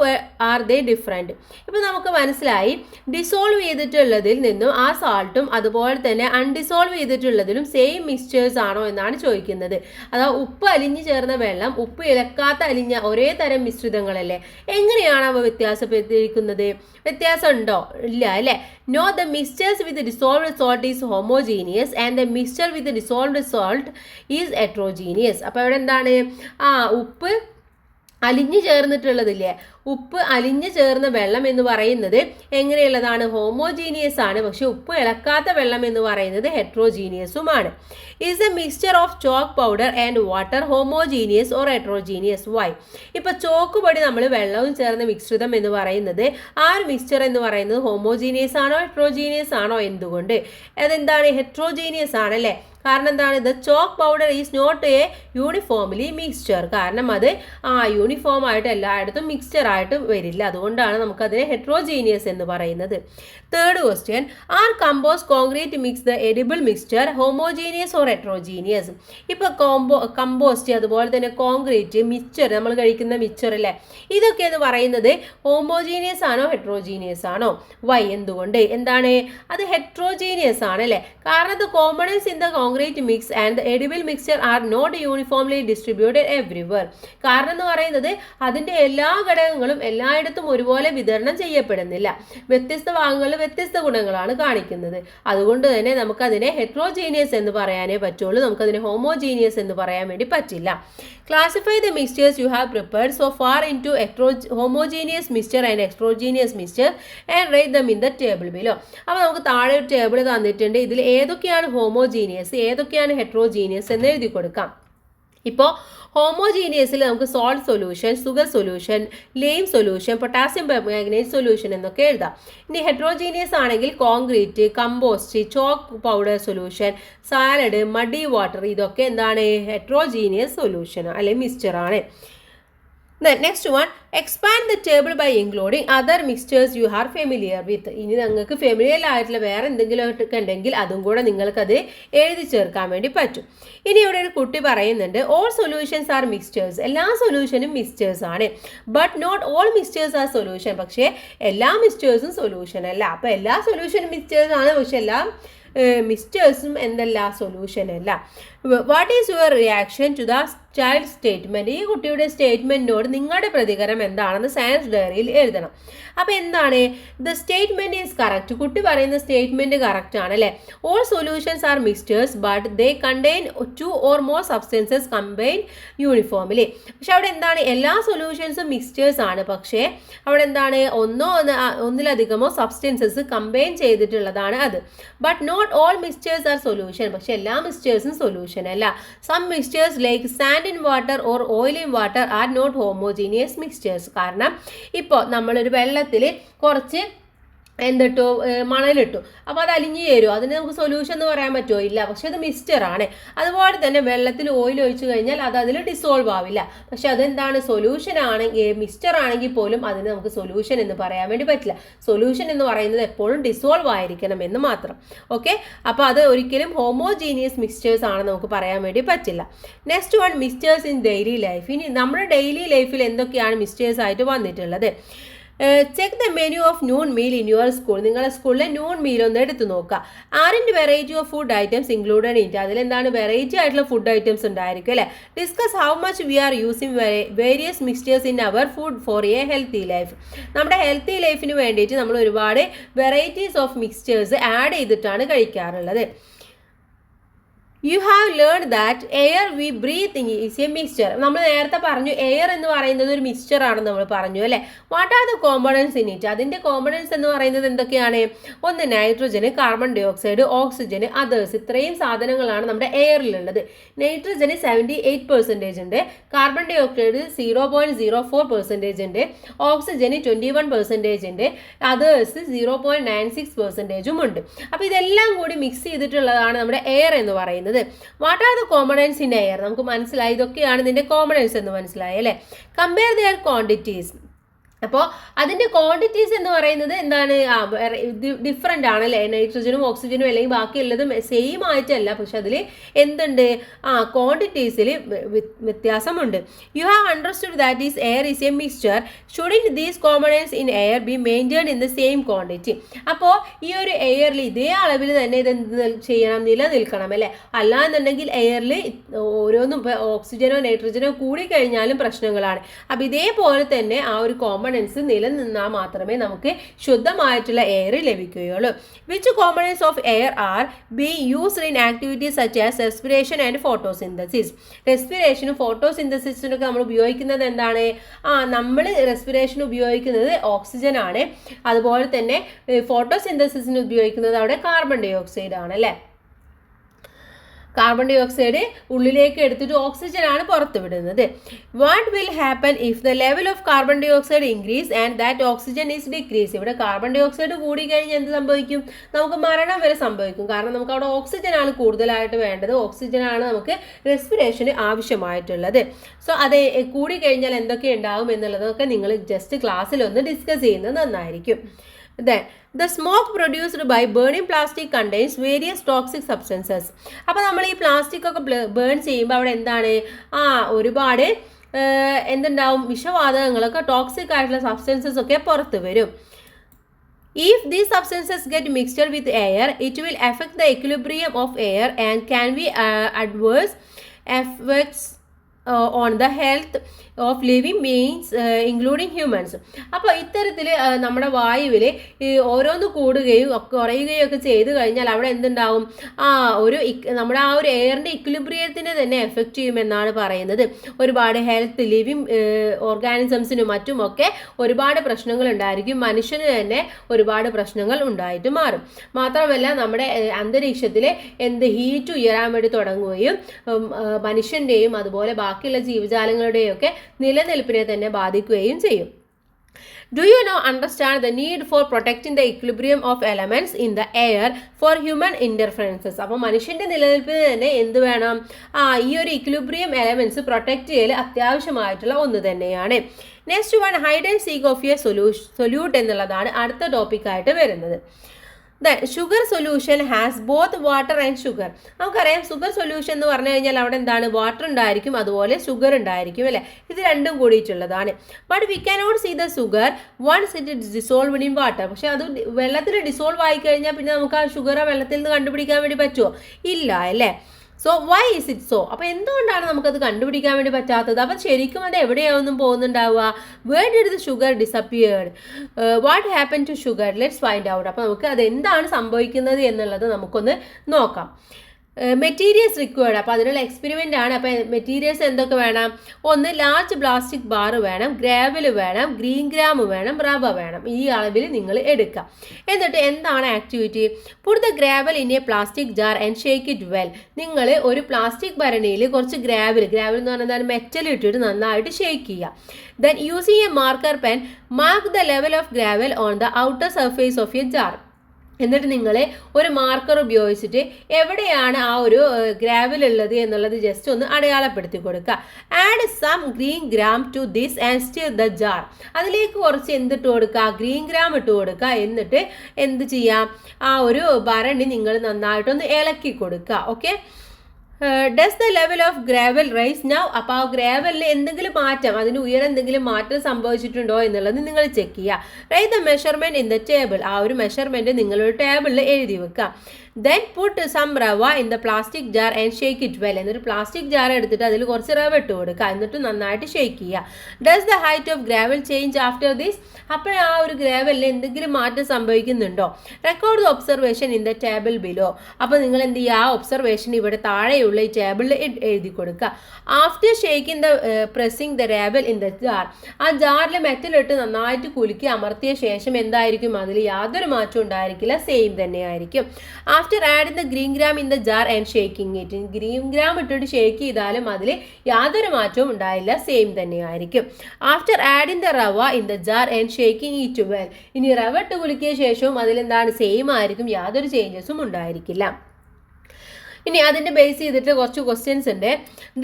are they different. ഇപ്പം നമുക്ക് മനസ്സിലായി ഡിസോൾവ് ചെയ്തിട്ടുള്ളതിൽ നിന്നും ആ സാൾട്ടും അതുപോലെ തന്നെ അൺഡിസോൾവ് ചെയ്തിട്ടുള്ളതിലും സെയിം മിക്സ്ചേഴ്സ് ആണോ എന്നാണ് ചോദിക്കുന്നത്. അഥവാ ഉപ്പ് അലിഞ്ഞു ചേർന്ന വെള്ളം ഉപ്പ് ഇളക്കാത്ത അലിഞ്ഞ ഒരേ തരം മിശ്രിതങ്ങളല്ലേ, എങ്ങനെയാണ് അവ വ്യത്യാസപ്പെട്ടിരിക്കുന്നത്? വ്യത്യാസം ഉണ്ടോ? ഇല്ല അല്ലേ. No, the mixtures with dissolved salt is homogeneous and the mixture with dissolved salt is heterogeneous. അപ്പോൾ ഇവിടെ എന്താണ്, ഉപ്പ് അലിഞ്ഞു ചേർന്നിട്ടുള്ളതില്ലേ, ഉപ്പ് അലിഞ്ഞു ചേർന്ന വെള്ളം എന്ന് പറയുന്നത് എങ്ങനെയുള്ളതാണ്? ഹോമോജീനിയസ് ആണ്. പക്ഷെ ഉപ്പ് ഇളക്കാത്ത വെള്ളം എന്ന് പറയുന്നത് ഹെട്രോജീനിയസുമാണ്. Is a mixture of chalk powder and water homogeneous or heterogeneous? Why? ഇപ്പൊ ചോക്ക് പൊടി നമ്മൾ വെള്ളവും ചേർന്ന മിശ്രിതം എന്ന് പറയുന്നത് ആ ഒരു മിക്സ്ചർ എന്ന് പറയുന്നത് ഹോമോജീനിയസ് ആണോ ഹെട്രോജീനിയസ് ആണോ? എന്തുകൊണ്ട്? അതെന്താണ്? ഹെട്രോജീനിയസ് ആണല്ലേ. കാരണം എന്താണ്? The chalk powder is not a uniformly mixture. കാരണം അത് യൂണിഫോം ആയിട്ട് എല്ലായിടത്തും മിക്സ്ചർ ആയിട്ട് വരില്ല. അതുകൊണ്ടാണ് നമുക്കതിനെ ഹെട്രോജീനിയസ് എന്ന് പറയുന്നത്. Third question, are compost concrete mix the edible mixture homogeneous or heterogeneous? ഇപ്പോൾ കമ്പോസ്റ്റ് അതുപോലെ തന്നെ കോൺക്രീറ്റ് മിക്സ്ചർ, നമ്മൾ കഴിക്കുന്ന മിക്സ്ചർ അല്ലേ, ഇതൊക്കെ എന്ന് പറയുന്നത് ഹോമോജീനിയസ് ആണോ ഹെട്രോജീനിയസ് ആണോ? വൈ? എന്തുകൊണ്ട്? എന്താണ്? അത് ഹെട്രോജീനിയസ് ആണ് അല്ലേ. കാരണം the components in the concrete mix and the edible mixture are not uniformly distributed everywhere. കാരണം എന്ന് പറയുന്നത് അതിൻ്റെ എല്ലാ ഘടകങ്ങളും എല്ലായിടത്തും ഒരുപോലെ വിതരണം ചെയ്യപ്പെടുന്നില്ല. വ്യത്യസ്ത ഭാഗങ്ങളിൽ വ്യത്യസ്ത ഗുണങ്ങളാണ് കാണിക്കുന്നത്. അതുകൊണ്ട് തന്നെ നമുക്കതിനെ ഹെട്രോജീനിയസ് എന്ന് പറയാനേ പറ്റുള്ളൂ. നമുക്കതിനെ ഹോമോജീനിയസ് എന്ന് പറയാൻ വേണ്ടി പറ്റില്ല. Classify the mixtures you have prepared so far into homogeneous mixture and heterogeneous mixture and rate them in the table below. അപ്പോൾ നമുക്ക് താഴെ ഒരു ടേബിൾ തന്നിട്ടുണ്ട്. ഇതിൽ ഏതൊക്കെയാണ് ഹോമോജീനിയസ് ഏതൊക്കെയാണ് ഹെട്രോജീനിയസ് എന്ന് എഴുതി കൊടുക്കാം. ഇപ്പോൾ ഹോമോജീനിയസിൽ നമുക്ക് salt solution, sugar solution, lime solution, potassium permanganate solution എന്നൊക്കെ എഴുതാം. ഇനി ഹെട്രോജീനിയസ് ആണെങ്കിൽ concrete, compost, chalk powder solution, salad, muddy water, ഇതൊക്കെ എന്താണ്? ഹെട്രോജീനിയസ് സൊല്യൂഷൻ അല്ലെങ്കിൽ മിക്സ്ചറാണ്. Next one, expand the table by including other mixtures you are familiar with. ഇനി നിങ്ങൾക്ക് ഫെമിലിയർ ആയിട്ടുള്ള വേറെ എന്തെങ്കിലും ഒക്കെ ഉണ്ടെങ്കിൽ അതും കൂടെ നിങ്ങൾക്കത് എഴുതി ചേർക്കാൻ വേണ്ടി പറ്റും. ഇനി ഇവിടെ ഒരു കുട്ടി പറയുന്നുണ്ട്, ഓൾ സൊല്യൂഷൻസ് ആർ മിക്സ്ചേഴ്സ്. എല്ലാ സൊല്യൂഷനും മിക്സ്ചേഴ്സ് ആണ്. But not all mixtures are solution. പക്ഷേ എല്ലാ മിക്സ്ചേഴ്സും സൊല്യൂഷൻ അല്ല. അപ്പോൾ എല്ലാ സൊല്യൂഷനും മിക്സ്ചേഴ്സ് ആണ്, പക്ഷെ എല്ലാ മിക്സ്ചേഴ്സും എന്തല്ല? സൊല്യൂഷൻ അല്ല. What is your reaction to the child statement? ഈ കുട്ടിയുടെ സ്റ്റേറ്റ്മെൻറ്റിനോട് നിങ്ങളുടെ പ്രതികരണം എന്താണെന്ന് സയൻസ് ഡയറിയിൽ എഴുതണം. അപ്പോൾ എന്താണ്? The statement is correct. കുട്ടി പറയുന്ന സ്റ്റേറ്റ്മെൻറ്റ് കറക്റ്റ് ആണ് അല്ലേ. All solutions are mixtures but they contain 2 or more substances combine uniformly. പക്ഷെ അവിടെ എന്താണ്? എല്ലാ സൊല്യൂഷൻസും മിക്സ്ചേഴ്സ് ആണ്, പക്ഷേ അവിടെ എന്താണ്? ഒന്നിലധികമോ സബ്സ്റ്റൻസസ് കമ്പൈൻ ചെയ്തിട്ടുള്ളതാണ് അത്. But not all mixtures are solution. പക്ഷെ എല്ലാ മിക്സ്ചേഴ്സും സൊല്യൂഷൻ അല്ല. Some mixtures like sand in water or oil in water are not homogeneous mixtures. കാരണം ഇപ്പോൾ നമ്മളൊരു വെള്ളത്തിൽ കുറച്ച് എന്തിട്ടു? മണലിട്ടു. അപ്പോൾ അത് അലിഞ്ഞു ചേരും. അതിന് നമുക്ക് സൊല്യൂഷൻ എന്ന് പറയാൻ പറ്റുമോ? ഇല്ല. പക്ഷെ അത് മിക്സ്ചറാണ്. അതുപോലെ തന്നെ വെള്ളത്തിൽ ഓയിൽ ഒഴിച്ചു കഴിഞ്ഞാൽ അത് അതിൽ ഡിസോൾവ് ആവില്ല. പക്ഷെ അതെന്താണ്? സൊല്യൂഷൻ ആണെങ്കിൽ, മിക്സ്ചർ ആണെങ്കിൽ പോലും അതിന് നമുക്ക് സൊല്യൂഷൻ എന്ന് പറയാൻ വേണ്ടി പറ്റില്ല. സൊല്യൂഷൻ എന്ന് പറയുന്നത് എപ്പോഴും ഡിസോൾവ് ആയിരിക്കണം എന്ന് മാത്രം. ഓക്കെ, അപ്പോൾ അത് ഒരിക്കലും ഹോമോജീനിയസ് മിക്സ്ചേഴ്സ് ആണെന്ന് നമുക്ക് പറയാൻ വേണ്ടി പറ്റില്ല. Next one, mixtures in daily life. ഇനി നമ്മുടെ ഡെയിലി ലൈഫിൽ എന്തൊക്കെയാണ് മിക്സ്ചേഴ്സ് ആയിട്ട് വന്നിട്ടുള്ളത്? Check the menu of noon meal in your school. നിങ്ങളുടെ സ്കൂളിലെ നൂൺ മീൽ ഒന്ന് എടുത്ത് നോക്കുക. ആറിൻ്റെ variety of food items included in. അതിലെന്താണ്? വെറൈറ്റി ആയിട്ടുള്ള ഫുഡ് ഐറ്റംസ് ഉണ്ടായിരിക്കും അല്ലേ. Discuss how much we are using various mixtures in our food for a healthy life. നമ്മുടെ ഹെൽത്തി ലൈഫിന് വേണ്ടിയിട്ട് നമ്മൾ ഒരുപാട് വെറൈറ്റീസ് ഓഫ് മിക്സ്ചേഴ്സ് ആഡ് ചെയ്തിട്ടാണ് കഴിക്കാറുള്ളത്. U have learn that air V breath in is a mixture. നമ്മൾ നേരത്തെ പറഞ്ഞു എയർ എന്ന് പറയുന്നത് ഒരു മിക്സ്ചർ ആണെന്ന് നമ്മൾ പറഞ്ഞു അല്ലേ. What are the components in it? അതിൻ്റെ കോമ്പണൻസ് എന്ന് പറയുന്നത് എന്തൊക്കെയാണ്? ഒന്ന് നൈട്രജന്, കാർബൺ ഡൈ ഓക്സൈഡ്, ഓക്സിജന്, അതേഴ്സ്. ഇത്രയും സാധനങ്ങളാണ് നമ്മുടെ എയറിലുള്ളത്. നൈട്രജന് 78% ഉണ്ട്, കാർബൺ ഡൈ ഓക്സൈഡ് 0.04% ഉണ്ട്, ഓക്സിജന് 21% ഉണ്ട്, അതേഴ്സ് 0.96% ഉണ്ട്. അപ്പോൾ ഇതെല്ലാം കൂടി മിക്സ് ചെയ്തിട്ടുള്ളതാണ് നമ്മുടെ എയർ എന്ന് പറയുന്നത്. What are the components in air? നമുക്ക് മനസ്സിലായി, ഇതൊക്കെയാണ് ഇതിന്റെ കോമ്പണൻസ് എന്ന് മനസ്സിലായി അല്ലേ. Compare their quantities. അപ്പോൾ അതിൻ്റെ ക്വാണ്ടിറ്റീസ് എന്ന് പറയുന്നത് എന്താണ്, ഡിഫറെൻ്റ് ആണ് അല്ലേ, നൈട്രജനും ഓക്സിജനും അല്ലെങ്കിൽ ബാക്കിയുള്ളതും സെയിം ആയിട്ടല്ല, പക്ഷെ അതിൽ എന്തുണ്ട്, ക്വാണ്ടിറ്റീസിൽ വ്യത്യാസമുണ്ട്. You have understood that is air is a mixture shouldn't these components in air be maintained in the same quantity. അപ്പോൾ ഈ ഒരു എയറിൽ ഇതേ അളവിൽ തന്നെ ഇത് എന്ത് ചെയ്യണം, നിലനിൽക്കണം അല്ലേ, അല്ലാന്നുണ്ടെങ്കിൽ എയറിൽ ഓരോന്നും ഓക്സിജനോ നൈട്രജനോ കൂടിക്കഴിഞ്ഞാലും പ്രശ്നങ്ങളാണ്. അപ്പോൾ ഇതേപോലെ തന്നെ ആ ഒരു കോമ്പണൻസ് നിലനിന്നാൽ മാത്രമേ നമുക്ക് ശുദ്ധമായിട്ടുള്ള എയർ ലഭിക്കുകയുള്ളൂ. Which components of air are being used in activities such as respiration and photosynthesis. റെസ്പിറേഷനും ഫോട്ടോസിന്തസിസിനൊക്കെ നമ്മൾ ഉപയോഗിക്കുന്നത് എന്താണ്, നമ്മൾ റെസ്പിറേഷൻ ഉപയോഗിക്കുന്നത് ഓക്സിജൻ ആണ്, അതുപോലെ തന്നെ ഫോട്ടോസിന്തസിസിന് ഉപയോഗിക്കുന്നത് അവിടെ കാർബൺ ഡൈ ഓക്സൈഡ് ആണ് അല്ലേ. കാർബൺ ഡൈ ഓക്സൈഡ് ഉള്ളിലേക്ക് എടുത്തിട്ട് ഓക്സിജൻ ആണ് പുറത്ത് വിടുന്നത്. What will happen if the level of carbon dioxide increase and that oxygen is decrease. ഇവിടെ കാർബൺ ഡൈ ഓക്സൈഡ് കൂടി കഴിഞ്ഞാൽ എന്ത് സംഭവിക്കും, നമുക്ക് മരണം വരെ സംഭവിക്കും. കാരണം നമുക്ക് അവിടെ ഓക്സിജൻ ആണ് കൂടുതലായിട്ട് വേണ്ടത്, ഓക്സിജൻ ആണ് നമുക്ക് റെസ്പിറേഷന് ആവശ്യമായിട്ടുള്ളത്. സോ അത് കൂടി കഴിഞ്ഞാൽ എന്തൊക്കെ ഉണ്ടാവും എന്നുള്ളതൊക്കെ നിങ്ങൾ ജസ്റ്റ് ക്ലാസ്സിൽ ഒന്ന് ഡിസ്കസ് ചെയ്യുന്നത് നന്നായിരിക്കും. Then the smoke produced by burning plastic contains various toxic substances. അപ്പോൾ നമ്മൾ ഈ പ്ലാസ്റ്റിക് ഒക്കെ ബേൺ ചെയ്യുമ്പോൾ അവിടെ എന്താണ്, ഒരുപാട് എന്തുണ്ടാവും, വിഷവാതകങ്ങളൊക്കെ ടോക്സിക് ആയിട്ടുള്ള സബ്സ്റ്റൻസസ് ഒക്കെ പുറത്ത് വരും. If these substances get mixed with air, it will affect the equilibrium of air and can be adverse effects on the health of living beings including humans. അപ്പോൾ ഇത്തരത്തിൽ നമ്മുടെ വായുവിൽ ഓരോന്ന് കൂടുകയും കുറയുകയും ഒക്കെ ചെയ്തു കഴിഞ്ഞാൽ അവിടെ എന്തുണ്ടാവും, നമ്മുടെ ആ ഒരു എയറിൻ്റെ ഇക്വിലിബ്രിയത്തിനെ തന്നെ എഫക്റ്റ് ചെയ്യുമെന്നാണ് പറയുന്നത്. ഒരുപാട് ഹെൽത്ത് ലിവിങ് ഓർഗാനിസംസിനും മറ്റുമൊക്കെ ഒരുപാട് പ്രശ്നങ്ങൾ ഉണ്ടായിരിക്കും, മനുഷ്യന് തന്നെ ഒരുപാട് പ്രശ്നങ്ങൾ ഉണ്ടായിട്ട് മാറും. മാത്രമല്ല നമ്മുടെ അന്തരീക്ഷത്തിൽ ഹീറ്റ് ഉയരാൻ വേണ്ടി തുടങ്ങുകയും മനുഷ്യൻ്റെയും അതുപോലെ ബാക്കിയുള്ള ജീവജാലങ്ങളുടെയും ഒക്കെ നിലനിൽപ്പിനെ തന്നെ ബാധിക്കുകയും ചെയ്യും. Do you now understand the need for protecting the equilibrium of elements in the air for human interferences? അപ്പോൾ മനുഷ്യൻ്റെ നിലനിൽപ്പിന് തന്നെ എന്ത് വേണം, ഈ ഒരു ഇക്വിലിബ്രിയം എലമെന്റ്സ് പ്രൊട്ടക്റ്റ് ചെയ്യൽ അത്യാവശ്യമായിട്ടുള്ള ഒന്ന് തന്നെയാണ്. Next one, hide and seek of A solute എന്നുള്ളതാണ് അടുത്ത ടോപ്പിക്കായിട്ട് വരുന്നത്. Sugar solution has both water and sugar. നമുക്കറിയാം ഷുഗർ സൊല്യൂഷൻ എന്ന് പറഞ്ഞു കഴിഞ്ഞാൽ അവിടെ എന്താണ്, വാട്ടർ ഉണ്ടായിരിക്കും അതുപോലെ ഷുഗർ ഉണ്ടായിരിക്കും അല്ലേ, ഇത് രണ്ടും കൂടിയിട്ടുള്ളതാണ്. But we cannot see the sugar once it is dissolved in water. പക്ഷെ അത് വെള്ളത്തിൽ ഡിസോൾവ് ആയി കഴിഞ്ഞാൽ പിന്നെ നമുക്ക് ആ ഷുഗർ വെള്ളത്തിൽ നിന്ന് കണ്ടുപിടിക്കാൻ വേണ്ടി പറ്റുമോ, ഇല്ല അല്ലേ. So why is it so, അപ്പോൾ എന്തുകൊണ്ടാണ് നമുക്കത് കണ്ടുപിടിക്കാൻ വേണ്ടി പറ്റാത്തത്, അപ്പോൾ ശരിക്കും അത് എവിടെയാവുന്നും പോകുന്നുണ്ടാവുക. Where did the sugar disappeared, what happen to sugar, let's find out. അപ്പോൾ നമുക്ക് അത് എന്താണ് സംഭവിക്കുന്നത് എന്നുള്ളത് നമുക്കൊന്ന് നോക്കാം. മെറ്റീരിയൽസ് റിക്വയർഡ്, അപ്പോൾ അതിനുള്ള എക്സ്പെരിമെൻ്റ് ആണ്. അപ്പോൾ മെറ്റീരിയൽസ് എന്തൊക്കെ വേണം, ഒന്ന് ലാർജ് പ്ലാസ്റ്റിക് ബാർ വേണം, ഗ്രാവൽ വേണം, ഗ്രീൻ ഗ്രാം വേണം, റവ വേണം. ഈ അളവിൽ നിങ്ങൾ എടുക്കുക. എന്നിട്ട് എന്താണ് activity, put the gravel in A plastic jar and shake it well. നിങ്ങൾ ഒരു പ്ലാസ്റ്റിക് ഭരണിയിൽ കുറച്ച് ഗ്രാവൽ എന്ന് പറഞ്ഞാൽ മെറ്റൽ ഇട്ടിട്ട് നന്നായിട്ട് ഷേക്ക് ചെയ്യുക. Then using A marker pen mark the level of gravel on the outer surface of A jar. എന്നിട്ട് നിങ്ങൾ ഒരു മാർക്കർ ഉപയോഗിച്ചിട്ട് എവിടെയാണ് ആ ഒരു ഗ്രാവൽ ഉള്ളത് എന്നുള്ളത് ജസ്റ്റ് ഒന്ന് അടയാളപ്പെടുത്തി കൊടുക്കുക. Add some green gram to this and stir the jar. അതിലേക്ക് കുറച്ച് എന്തിട്ട് കൊടുക്കുക, ഗ്രീൻ ഗ്രാം ഇട്ട് കൊടുക്കുക. എന്നിട്ട് എന്ത് ചെയ്യാം, ആ ഒരു ഭരണി നിങ്ങൾ നന്നായിട്ടൊന്ന് ഇളക്കി കൊടുക്കുക. Okay, does the level of gravel rise now. അപ്പോൾ ആ ഗ്രാവലിൽ എന്തെങ്കിലും മാറ്റം, അതിന് ഉയരം എന്തെങ്കിലും മാറ്റം സംഭവിച്ചിട്ടുണ്ടോ എന്നുള്ളത് നിങ്ങൾ ചെക്ക് ചെയ്യുക. Write the measurement in the table. ആ ഒരു മെഷർമെൻറ്റ് നിങ്ങളൊരു ടേബിളിൽ എഴുതി വെക്കുക. ദെൻ പുട്ട് സം റവ in the plastic jar and shake it well. എന്നിട്ട് പ്ലാസ്റ്റിക് ജാർ എടുത്തിട്ട് അതിൽ കുറച്ച് റവ ഇട്ട് കൊടുക്കുക. എന്നിട്ട് നന്നായിട്ട് ഷേക്ക് ചെയ്യുക. Does the height of gravel change after this. അപ്പോൾ ആ ഒരു ഗ്രാവലിൽ എന്തെങ്കിലും മാറ്റം സംഭവിക്കുന്നുണ്ടോ. Record the observation in the table below. അപ്പോൾ നിങ്ങൾ എന്ത് ചെയ്യുക, ആ ഒബ്സർവേഷൻ ഇവിടെ താഴെയുള്ള ഈ ടേബിളിൽ എഴുതി കൊടുക്കുക. After shaking the pressing the gravel in the jar. ആ ജാറിൽ മെറ്റലിട്ട് നന്നായിട്ട് കുലുക്കി അമർത്തിയ ശേഷം എന്തായിരിക്കും, അതിൽ യാതൊരു മാറ്റവും ഉണ്ടായിരിക്കില്ല, സെയിം തന്നെയായിരിക്കും. After adding the green gram in the jar and shaking it. Green gram ഇട്ടിട്ട് ഷേക്ക് ചെയ്താലും അതിൽ യാതൊരു മാറ്റവും ഉണ്ടായില്ല, സെയിം തന്നെയായിരിക്കും. ആഫ്റ്റർ ആഡിങ് ദ റവ in the jar and shaking it well. ഇനി റവ ഇട്ട് കുലുക്കിയ ശേഷവും അതിലെന്താണ്, സെയിം ആയിരിക്കും, യാതൊരു ചേഞ്ചസും ഉണ്ടായിരിക്കില്ല. ഇനി അതിൻ്റെ ബേസ് ചെയ്തിട്ട് കുറച്ച് ക്വസ്റ്റ്യൻസ് ഉണ്ട്.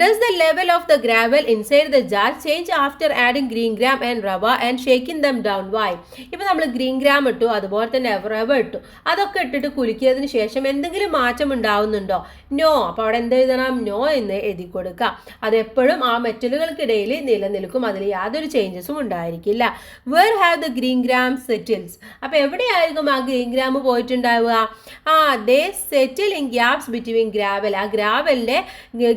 Does the level of the gravel inside the jar change after adding green gram and rava and shaking them down? Why? ഇപ്പം നമ്മൾ ഗ്രീൻ ഗ്രാം ഇട്ടു, അതുപോലെ തന്നെ റവ ഇട്ടു, അതൊക്കെ ഇട്ടിട്ട് കുലുക്കിയതിന് ശേഷം എന്തെങ്കിലും മാറ്റം ഉണ്ടാവുന്നുണ്ടോ? നോ. അപ്പോൾ അവിടെ എന്ത് എഴുതണം? നോ എന്ന് എഴുതി കൊടുക്കുക. അതെപ്പോഴും ആ മെറ്റലുകൾക്കിടയിൽ നിലനിൽക്കും, അതിൽ യാതൊരു ചേഞ്ചസും ഉണ്ടായിരിക്കില്ല. Where have the green gram settles? അപ്പോൾ എവിടെയായിരിക്കും ആ ഗ്രീൻ ഗ്രാം പോയിട്ടുണ്ടാവുക? They settle in gaps between gravel. ആ ഗ്രാവലിൻ്റെ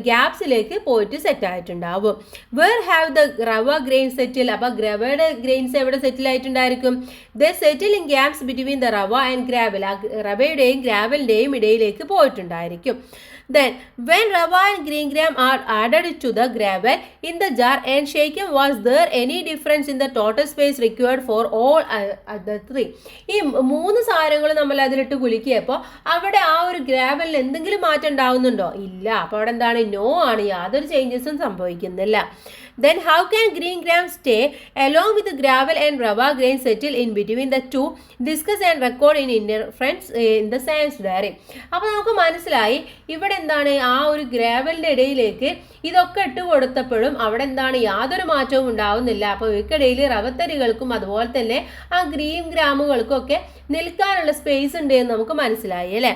ഗ്യാപ്സിലേക്ക് പോയിട്ട് സെറ്റ് ആയിട്ടുണ്ടാവും. Where have the rava grain settle? അപ്പോൾ റവയുടെ ഗ്രെയിൻസ് എവിടെ സെറ്റിൽ ആയിട്ടുണ്ടായിരിക്കും? The settle in gaps between the rava and gravel. ആ റവയുടെയും ഗ്രാവലിൻ്റെയും ഇടയിലേക്ക് പോയിട്ടുണ്ടായിരിക്കും. Then, when rava and green gram are added to the gravel in the jar and shaken, was there any difference in the total space required for all the three? ഈ മൂന്ന് സാധനങ്ങൾ നമ്മൾ അതിലിട്ട് കുലുക്കിയപ്പോൾ അവിടെ ആ ഒരു ഗ്രാവലിന് എന്തെങ്കിലും മാറ്റം ഉണ്ടാവുന്നുണ്ടോ? ഇല്ല. അപ്പോൾ അവിടെ എന്താണ്? നോ ആണ്, യാതൊരു ചേഞ്ചസും സംഭവിക്കുന്നില്ല. Then how can green gram stay along with the gravel and rava grain settle in between the two? Discuss and record in interference in the science diary. അപ്പോൾ നമുക്ക് മനസ്സിലായി ഇവിടെ എന്താണ്, ആ ഒരു ഗ്രാവലിൻ്റെ ഇടയിലേക്ക് ഇതൊക്കെ ഇട്ട് കൊടുത്തപ്പോഴും അവിടെ എന്താണ്, യാതൊരു മാറ്റവും ഉണ്ടാവുന്നില്ല. അപ്പോൾ ഇവയ്ക്കിടയിൽ റവത്തരികൾക്കും അതുപോലെ തന്നെ ആ ഗ്രീൻ ഗ്രാമുകൾക്കും ഒക്കെ നിൽക്കാനുള്ള സ്പേസ് ഉണ്ട് എന്ന് നമുക്ക് മനസ്സിലായി അല്ലേ?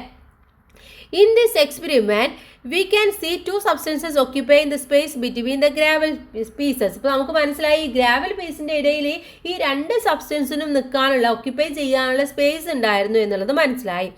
In this experiment, we can see two substances occupying the space between the gravel pieces. ഇപ്പോൾ നമുക്ക് മനസ്സിലായി ഈ ഗ്രാവൽ പീസിൻ്റെ ഇടയിൽ ഈ രണ്ട് സബ്സ്റ്റൻസിനും നിൽക്കാനുള്ള ഓക്യുപ്പൈ ചെയ്യാനുള്ള സ്പേസ് ഉണ്ടായിരുന്നു എന്നുള്ളത് മനസ്സിലായി.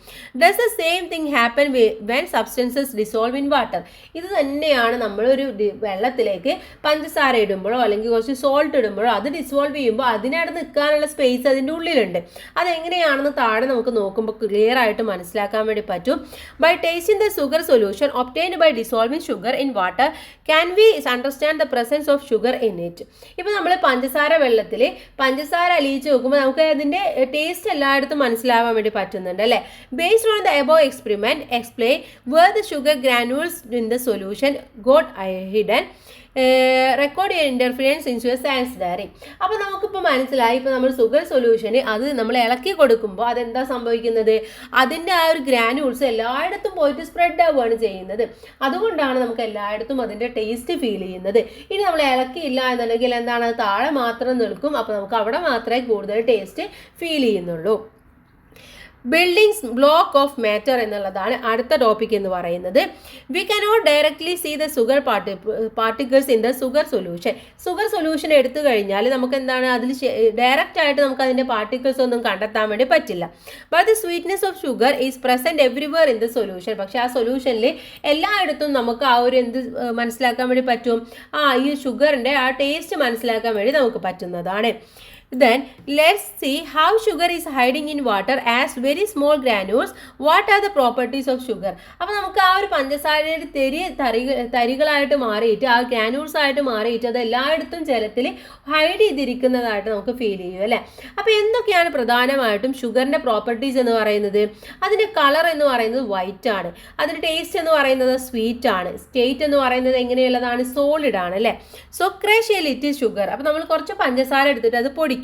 Does the same thing happen when substances dissolve in water? ഇത് തന്നെയാണ് നമ്മളൊരു വെള്ളത്തിലേക്ക് പഞ്ചസാര ഇടുമ്പോഴോ അല്ലെങ്കിൽ കുറച്ച് സോൾട്ട് ഇടുമ്പോഴോ അത് ഡിസോൾവ് ചെയ്യുമ്പോൾ അതിനവിടെ നിൽക്കാനുള്ള സ്പേസ് അതിൻ്റെ ഉള്ളിലുണ്ട്. അതെങ്ങനെയാണെന്ന് താഴെ നമുക്ക് നോക്കുമ്പോൾ ക്ലിയർ ആയിട്ട് മനസ്സിലാക്കാൻ വേണ്ടി പറ്റും. By tasting the sugar solution obtained by dissolving sugar in water, can we understand the presence of sugar in it? ഇപ്പോൾ നമ്മൾ പഞ്ചസാര വെള്ളത്തിൽ പഞ്ചസാര അലിയിച്ച് നോക്കുമ്പോൾ നമുക്ക് അതിൻ്റെ ടേസ്റ്റ് എല്ലായിടത്തും മനസ്സിലാവാൻ വേണ്ടി പറ്റുന്നുണ്ട് അല്ലേ? Based on the above experiment, explain where the sugar granules in the solution got hidden. Record ചെയ്യുക interference in your science diary. അപ്പോൾ നമുക്കിപ്പോൾ മനസ്സിലായി, ഇപ്പോൾ നമ്മൾ സുഗർ സൊല്യൂഷന് അത് നമ്മൾ ഇളക്കി കൊടുക്കുമ്പോൾ അതെന്താ സംഭവിക്കുന്നത്, അതിൻ്റെ ആ ഒരു ഗ്രാനുൾസ് എല്ലായിടത്തും പോയിട്ട് സ്പ്രെഡ് ആവുകയാണ് ചെയ്യുന്നത്. അതുകൊണ്ടാണ് നമുക്ക് എല്ലായിടത്തും അതിൻ്റെ ടേസ്റ്റ് ഫീൽ ചെയ്യുന്നത്. ഇനി നമ്മൾ ഇളക്കിയില്ല എന്നുണ്ടെങ്കിൽ എന്താണ്, അത് താഴെ മാത്രം നിൽക്കും. അപ്പോൾ നമുക്ക് അവിടെ മാത്രമേ കൂടുതൽ ടേസ്റ്റ് ഫീൽ ചെയ്യുന്നുള്ളൂ. ബിൽഡിങ്സ് ബ്ലോക്ക് ഓഫ് മാറ്റർ എന്നുള്ളതാണ് അടുത്ത ടോപ്പിക് എന്ന് പറയുന്നത്. We cannot directly see the sugar particles in the sugar solution. Sugar solution എടുത്തു കഴിഞ്ഞാൽ നമുക്ക് എന്താണ്, അതിൽ ഡയറക്റ്റ് ആയിട്ട് നമുക്ക് അതിൻ്റെ പാർട്ടിക്കിൾസ് ഒന്നും കണ്ടെത്താൻ വേണ്ടി പറ്റില്ല. But the sweetness of sugar is present everywhere in the solution. പക്ഷേ ആ സൊല്യൂഷനിൽ എല്ലായിടത്തും നമുക്ക് ആ ഒരു എന്ത് മനസ്സിലാക്കാൻ വേണ്ടി പറ്റും, ഈ ഷുഗറിൻ്റെ ആ ടേസ്റ്റ് മനസ്സിലാക്കാൻ വേണ്ടി നമുക്ക് പറ്റുന്നതാണ്. Then let's see how sugar is hiding in water as very small granules. What are the properties of sugar? അപ്പോൾ നമുക്ക് ആ ഒരു പഞ്ചസാരയുടെ തരികളായിട്ട് മാറിയിട്ട് ആ ഗ്രാനുൾസ് ആയിട്ട് മാറിയിട്ട് അത് എല്ലായിടത്തും ജലത്തിൽ ഹൈഡ് ചെയ്തിരിക്കുന്നതായിട്ട് നമുക്ക് ഫീൽ ചെയ്യും അല്ലേ? അപ്പോൾ എന്തൊക്കെയാണ് പ്രധാനമായിട്ടും ഷുഗറിൻ്റെ പ്രോപ്പർട്ടീസ് എന്ന് പറയുന്നത്? അതിൻ്റെ കളർ എന്ന് പറയുന്നത് വൈറ്റ് ആണ്, അതിൻ്റെ ടേസ്റ്റ് എന്ന് പറയുന്നത് സ്വീറ്റ് ആണ്, സ്റ്റേറ്റ് എന്ന് പറയുന്നത് എങ്ങനെയുള്ളതാണ്, സോളിഡ് ആണ് അല്ലേ? So crush a little sugar. അപ്പോൾ നമ്മൾ കുറച്ച് പഞ്ചസാര എടുത്തിട്ട് അത് പൊടിക്കുക.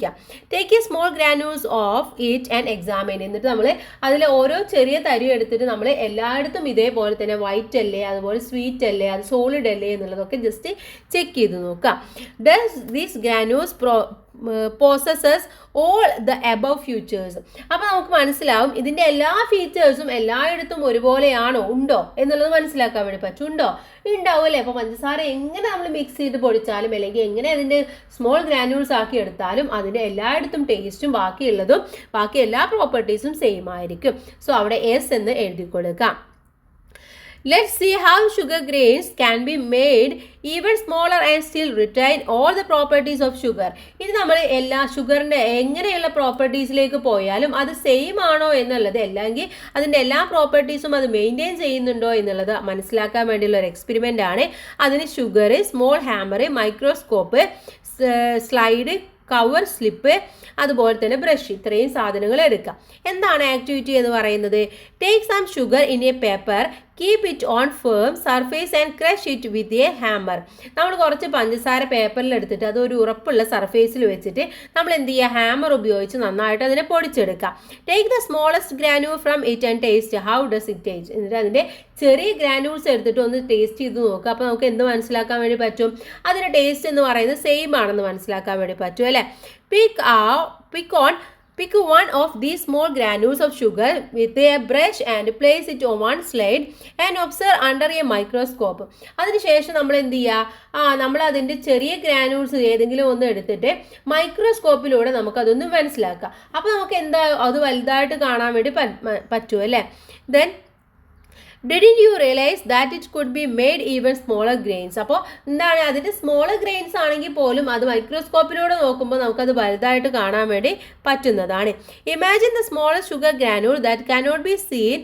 Take a small granules of it and examine. എന്നിട്ട് നമ്മൾ അതിൽ ഓരോ ചെറിയ തരി എടുത്തിട്ട് നമ്മൾ എല്ലായിടത്തും ഇതേപോലെ തന്നെ വൈറ്റ് അല്ലേ, അതുപോലെ സ്വീറ്റ് അല്ലേ, അത് സോളിഡ് അല്ലേ എന്നുള്ളതൊക്കെ ജസ്റ്റ് ചെക്ക് ചെയ്ത് നോക്കാം. Does these granules possess all the above features. അപ്പോൾ നമുക്ക് മനസ്സിലാവും ഇതിൻ്റെ എല്ലാ ഫീച്ചേഴ്സും എല്ലായിടത്തും ഒരുപോലെയാണോ, ഉണ്ടോ എന്നുള്ളത് മനസ്സിലാക്കാൻ വേണ്ടി പറ്റും. ഉണ്ടോ, ഉണ്ടാവുമല്ലേ? അപ്പോൾ പഞ്ചസാര എങ്ങനെ നമ്മൾ മിക്സ് ചെയ്ത് പൊടിച്ചാലും അല്ലെങ്കിൽ എങ്ങനെ അതിൻ്റെ സ്മോൾ ഗ്രാനുൾസ് ആക്കി എടുത്താലും അതിൻ്റെ എല്ലായിടത്തും ടേസ്റ്റും ബാക്കിയുള്ളതും ബാക്കി എല്ലാ പ്രോപ്പർട്ടീസും സെയിം ആയിരിക്കും. സോ അവിടെ എസ് എന്ന് എഴുതി കൊടുക്കാം. Let's see how sugar grains can be made even smaller and still retain all the properties of sugar. ഇത് നമ്മൾ എല്ലാ ഷുഗറിൻ്റെ എങ്ങനെയുള്ള പ്രോപ്പർട്ടീസിലേക്ക് പോയാലും അത് സെയിം ആണോ എന്നുള്ളത്, അല്ലെങ്കിൽ അതിൻ്റെ എല്ലാ പ്രോപ്പർട്ടീസും അത് മെയിൻറ്റെയിൻ ചെയ്യുന്നുണ്ടോ എന്നുള്ളത് മനസ്സിലാക്കാൻ വേണ്ടിയുള്ള ഒരു എക്സ്പെരിമെൻ്റ് ആണ്. അതിന് sugar, small hammer, microscope, slide, cover slip, അതുപോലെ തന്നെ ബ്രഷ്, ഇത്രയും സാധനങ്ങൾ എടുക്കാം. എന്താണ് ആക്ടിവിറ്റി എന്ന് പറയുന്നത്? Take some sugar in a paper, keep it on firm surface and crush it with a hammer. നമ്മൾ കുറച്ച് പഞ്ചസാര പേപ്പറിൽ എടുത്തിട്ട് അത് ഒരു ഉറപ്പുള്ള സർഫേസിൽ വെച്ചിട്ട് നമ്മൾ എന്ത് ചെയ്യുക, ഹാമർ ഉപയോഗിച്ച് നന്നായിട്ട് അതിനെ പൊടിച്ചെടുക്കുക. Take the smallest granule from it and taste how does it taste. എന്നിട്ട് അതിൻ്റെ ചെറിയ ഗ്രാനുൾസ് എടുത്തിട്ട് ഒന്ന് ടേസ്റ്റ് ചെയ്ത് നോക്കുക. അപ്പോൾ നമുക്ക് എന്ത് മനസ്സിലാക്കാൻ വേണ്ടി പറ്റും, അതിൻ്റെ ടേസ്റ്റ് എന്ന് പറയുന്നത് സെയിം ആണെന്ന് മനസ്സിലാക്കാൻ വേണ്ടി പറ്റും അല്ലേ. Pick one of these small granules of sugar with a brush and place it on one slide and observe under a microscope. അതിനുശേഷം നമ്മൾ എന്ത് ചെയ്യുക, നമ്മൾ അതിൻ്റെ ചെറിയ ഗ്രാനുൾസ് ഏതെങ്കിലും ഒന്ന് എടുത്തിട്ട് മൈക്രോസ്കോപ്പിലൂടെ നമുക്കതൊന്ന് മനസ്സിലാക്കാം. അപ്പോൾ നമുക്ക് എന്താ അത് വലുതായിട്ട് കാണാൻ വേണ്ടി പറ്റും അല്ലേ. Then Didn't you realize that it could be made even smaller grains? അപ്പോൾ എന്താണ്, അതിൻ്റെ സ്മോളർ ഗ്രെയിൻസ് ആണെങ്കിൽ പോലും അത് മൈക്രോസ്കോപ്പിലൂടെ നോക്കുമ്പോൾ നമുക്കത് വലുതായിട്ട് കാണാൻ വേണ്ടി പറ്റുന്നതാണ്. Imagine the smaller sugar granule that cannot be seen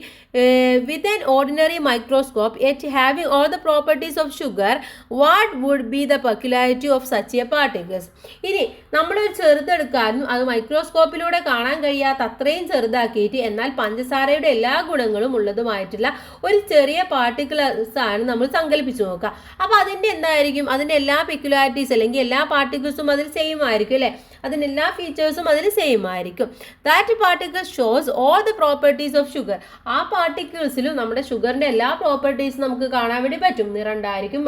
with an ordinary microscope yet having all the properties of sugar. What would be the peculiarity of such a particles? ഇനി നമ്മളൊരു ചെറുതെടുക്കാനും അത് മൈക്രോസ്കോപ്പിലൂടെ കാണാൻ കഴിയാത്ത അത്രയും ചെറുതാക്കിയിട്ട് എന്നാൽ പഞ്ചസാരയുടെ എല്ലാ ഗുണങ്ങളും ഉള്ളതുമായിട്ടുള്ള ഒരു ചെറിയ പാർട്ടിക്കിൾസ് ആണ് നമ്മൾ സങ്കല്പിച്ച് നോക്കുക. അപ്പോൾ അതിൻ്റെ എന്തായിരിക്കും, അതിൻ്റെ എല്ലാ പെക്യുലാരിറ്റീസ് അല്ലെങ്കിൽ എല്ലാ പാർട്ടിക്കിൾസും അതിൽ സെയിം ആയിരിക്കും അല്ലേ. അതിൻ്റെ എല്ലാ ഫീച്ചേഴ്സും അതിൽ സെയിം ആയിരിക്കും. That particle shows all the properties of sugar. ആ പാർട്ടിക്കിൾസിലും നമ്മുടെ ഷുഗറിൻ്റെ എല്ലാ പ്രോപ്പർട്ടീസും നമുക്ക് കാണാൻ വേണ്ടി പറ്റും. നിറം ഉണ്ടായിരിക്കും,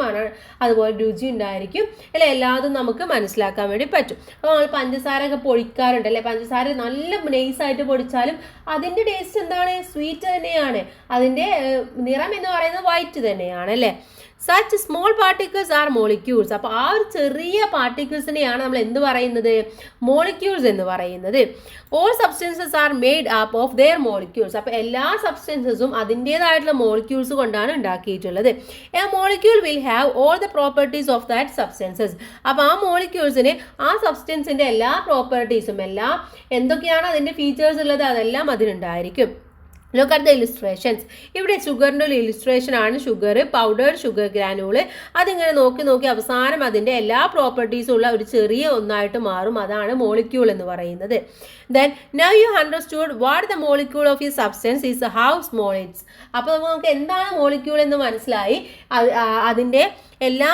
അതുപോലെ രുചി ഉണ്ടായിരിക്കും അല്ലെ, എല്ലാതും നമുക്ക് മനസ്സിലാക്കാൻ വേണ്ടി പറ്റും. അപ്പോൾ നമ്മൾ പഞ്ചസാര ഒക്കെ പൊടിക്കാറുണ്ട് അല്ലേ. പഞ്ചസാര നല്ല നൈസായിട്ട് പൊടിച്ചാലും അതിൻ്റെ ടേസ്റ്റ് എന്താണ്, സ്വീറ്റ് തന്നെയാണ്. അതിൻ്റെ നിറം എന്ന് പറയുന്നത് വൈറ്റ് തന്നെയാണ് അല്ലേ. Such small particles R molecules. അപ്പോൾ ആ ഒരു ചെറിയ പാർട്ടിക്കിൾസിനെയാണ് നമ്മൾ എന്ത് പറയുന്നത്, മോളിക്യൂൾസ് എന്ന് പറയുന്നത്. All substances are made up of their molecules. അപ്പോൾ എല്ലാ സബ്സ്റ്റൻസസും അതിൻ്റേതായിട്ടുള്ള മോളിക്യൂൾസ് കൊണ്ടാണ് ഉണ്ടാക്കിയിട്ടുള്ളത്. A molecule will have all the properties of that substances. അപ്പോൾ ആ മോളിക്യൂൾസിന് ആ സബ്സ്റ്റൻസിൻ്റെ എല്ലാ പ്രോപ്പർട്ടീസും എല്ലാം എന്തൊക്കെയാണ് അതിൻ്റെ ഫീച്ചേഴ്സ് ഉള്ളത് അതെല്ലാം അതിനുണ്ടായിരിക്കും. Look at the illustrations. ഇവിടെ ഷുഗറിൻ്റെ ഒരു ഇല്ലുസ്ട്രേഷൻ ആണ്. ഷുഗർ, പൗഡേർഡ് ഷുഗർ ഗ്രാനുള്, അതിങ്ങനെ നോക്കി അവസാനം അതിൻ്റെ എല്ലാ പ്രോപ്പർട്ടീസും ഉള്ള ഒരു ചെറിയ ഒന്നായിട്ട് മാറും. അതാണ് മോളിക്യൂൾ എന്ന് പറയുന്നത്. Then now you understood what the molecule of a substance is, how small it's. അപ്പോൾ നമുക്ക് എന്താണ് മോളിക്യൂൾ എന്ന് മനസ്സിലായി. അതിൻ്റെ എല്ലാ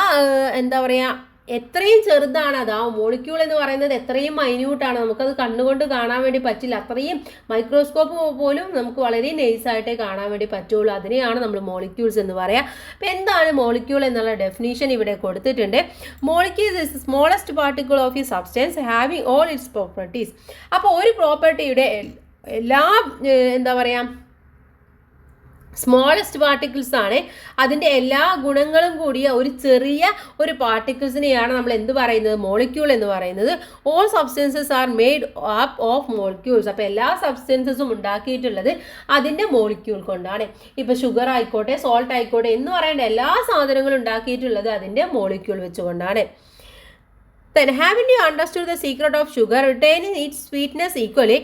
എന്താ പറയുക, എത്രയും ചെറുതാണ് അത്. ആ മോളിക്യൂൾ എന്ന് പറയുന്നത് എത്രയും മൈന്യൂട്ടാണ്, നമുക്കത് കണ്ണുകൊണ്ട് കാണാൻ വേണ്ടി പറ്റില്ല. അത്രയും മൈക്രോസ്കോപ്പ് പോലും നമുക്ക് വളരെ നൈസായിട്ടേ കാണാൻ വേണ്ടി പറ്റുള്ളൂ. അതിനെയാണ് നമ്മൾ മോളിക്യൂൾസ് എന്ന് പറയുക. അപ്പോൾ എന്താണ് മോളിക്യൂൾ എന്നുള്ള ഡെഫിനേഷൻ ഇവിടെ കൊടുത്തിട്ടുണ്ട്. Molecules is smallest particle of A substance having all it's properties. അപ്പോൾ ഒരു പ്രോപ്പർട്ടിയുടെ എല്ലാ എന്താ പറയുക സ്മോളസ്റ്റ് പാർട്ടിക്കിൾസ് ആണ്, അതിൻ്റെ എല്ലാ ഗുണങ്ങളും കൂടിയ ഒരു ചെറിയ ഒരു പാർട്ടിക്കിൾസിനെയാണ് നമ്മൾ എന്ത് പറയുന്നത്, മോളിക്യൂൾ എന്ന് പറയുന്നത്. All substances are made up of molecules. അപ്പോൾ എല്ലാ സബ്സ്റ്റൻസസും ഉണ്ടാക്കിയിട്ടുള്ളത് അതിൻ്റെ മോളിക്യൂൾ കൊണ്ടാണ്. ഇപ്പോൾ ഷുഗർ ആയിക്കോട്ടെ, സോൾട്ട് ആയിക്കോട്ടെ എന്ന് പറയേണ്ട എല്ലാ സാധനങ്ങളും ഉണ്ടാക്കിയിട്ടുള്ളത് അതിൻ്റെ മോളിക്യൂൾ വെച്ചുകൊണ്ടാണ്. Then haven't you understood the secret of sugar retaining its sweetness equally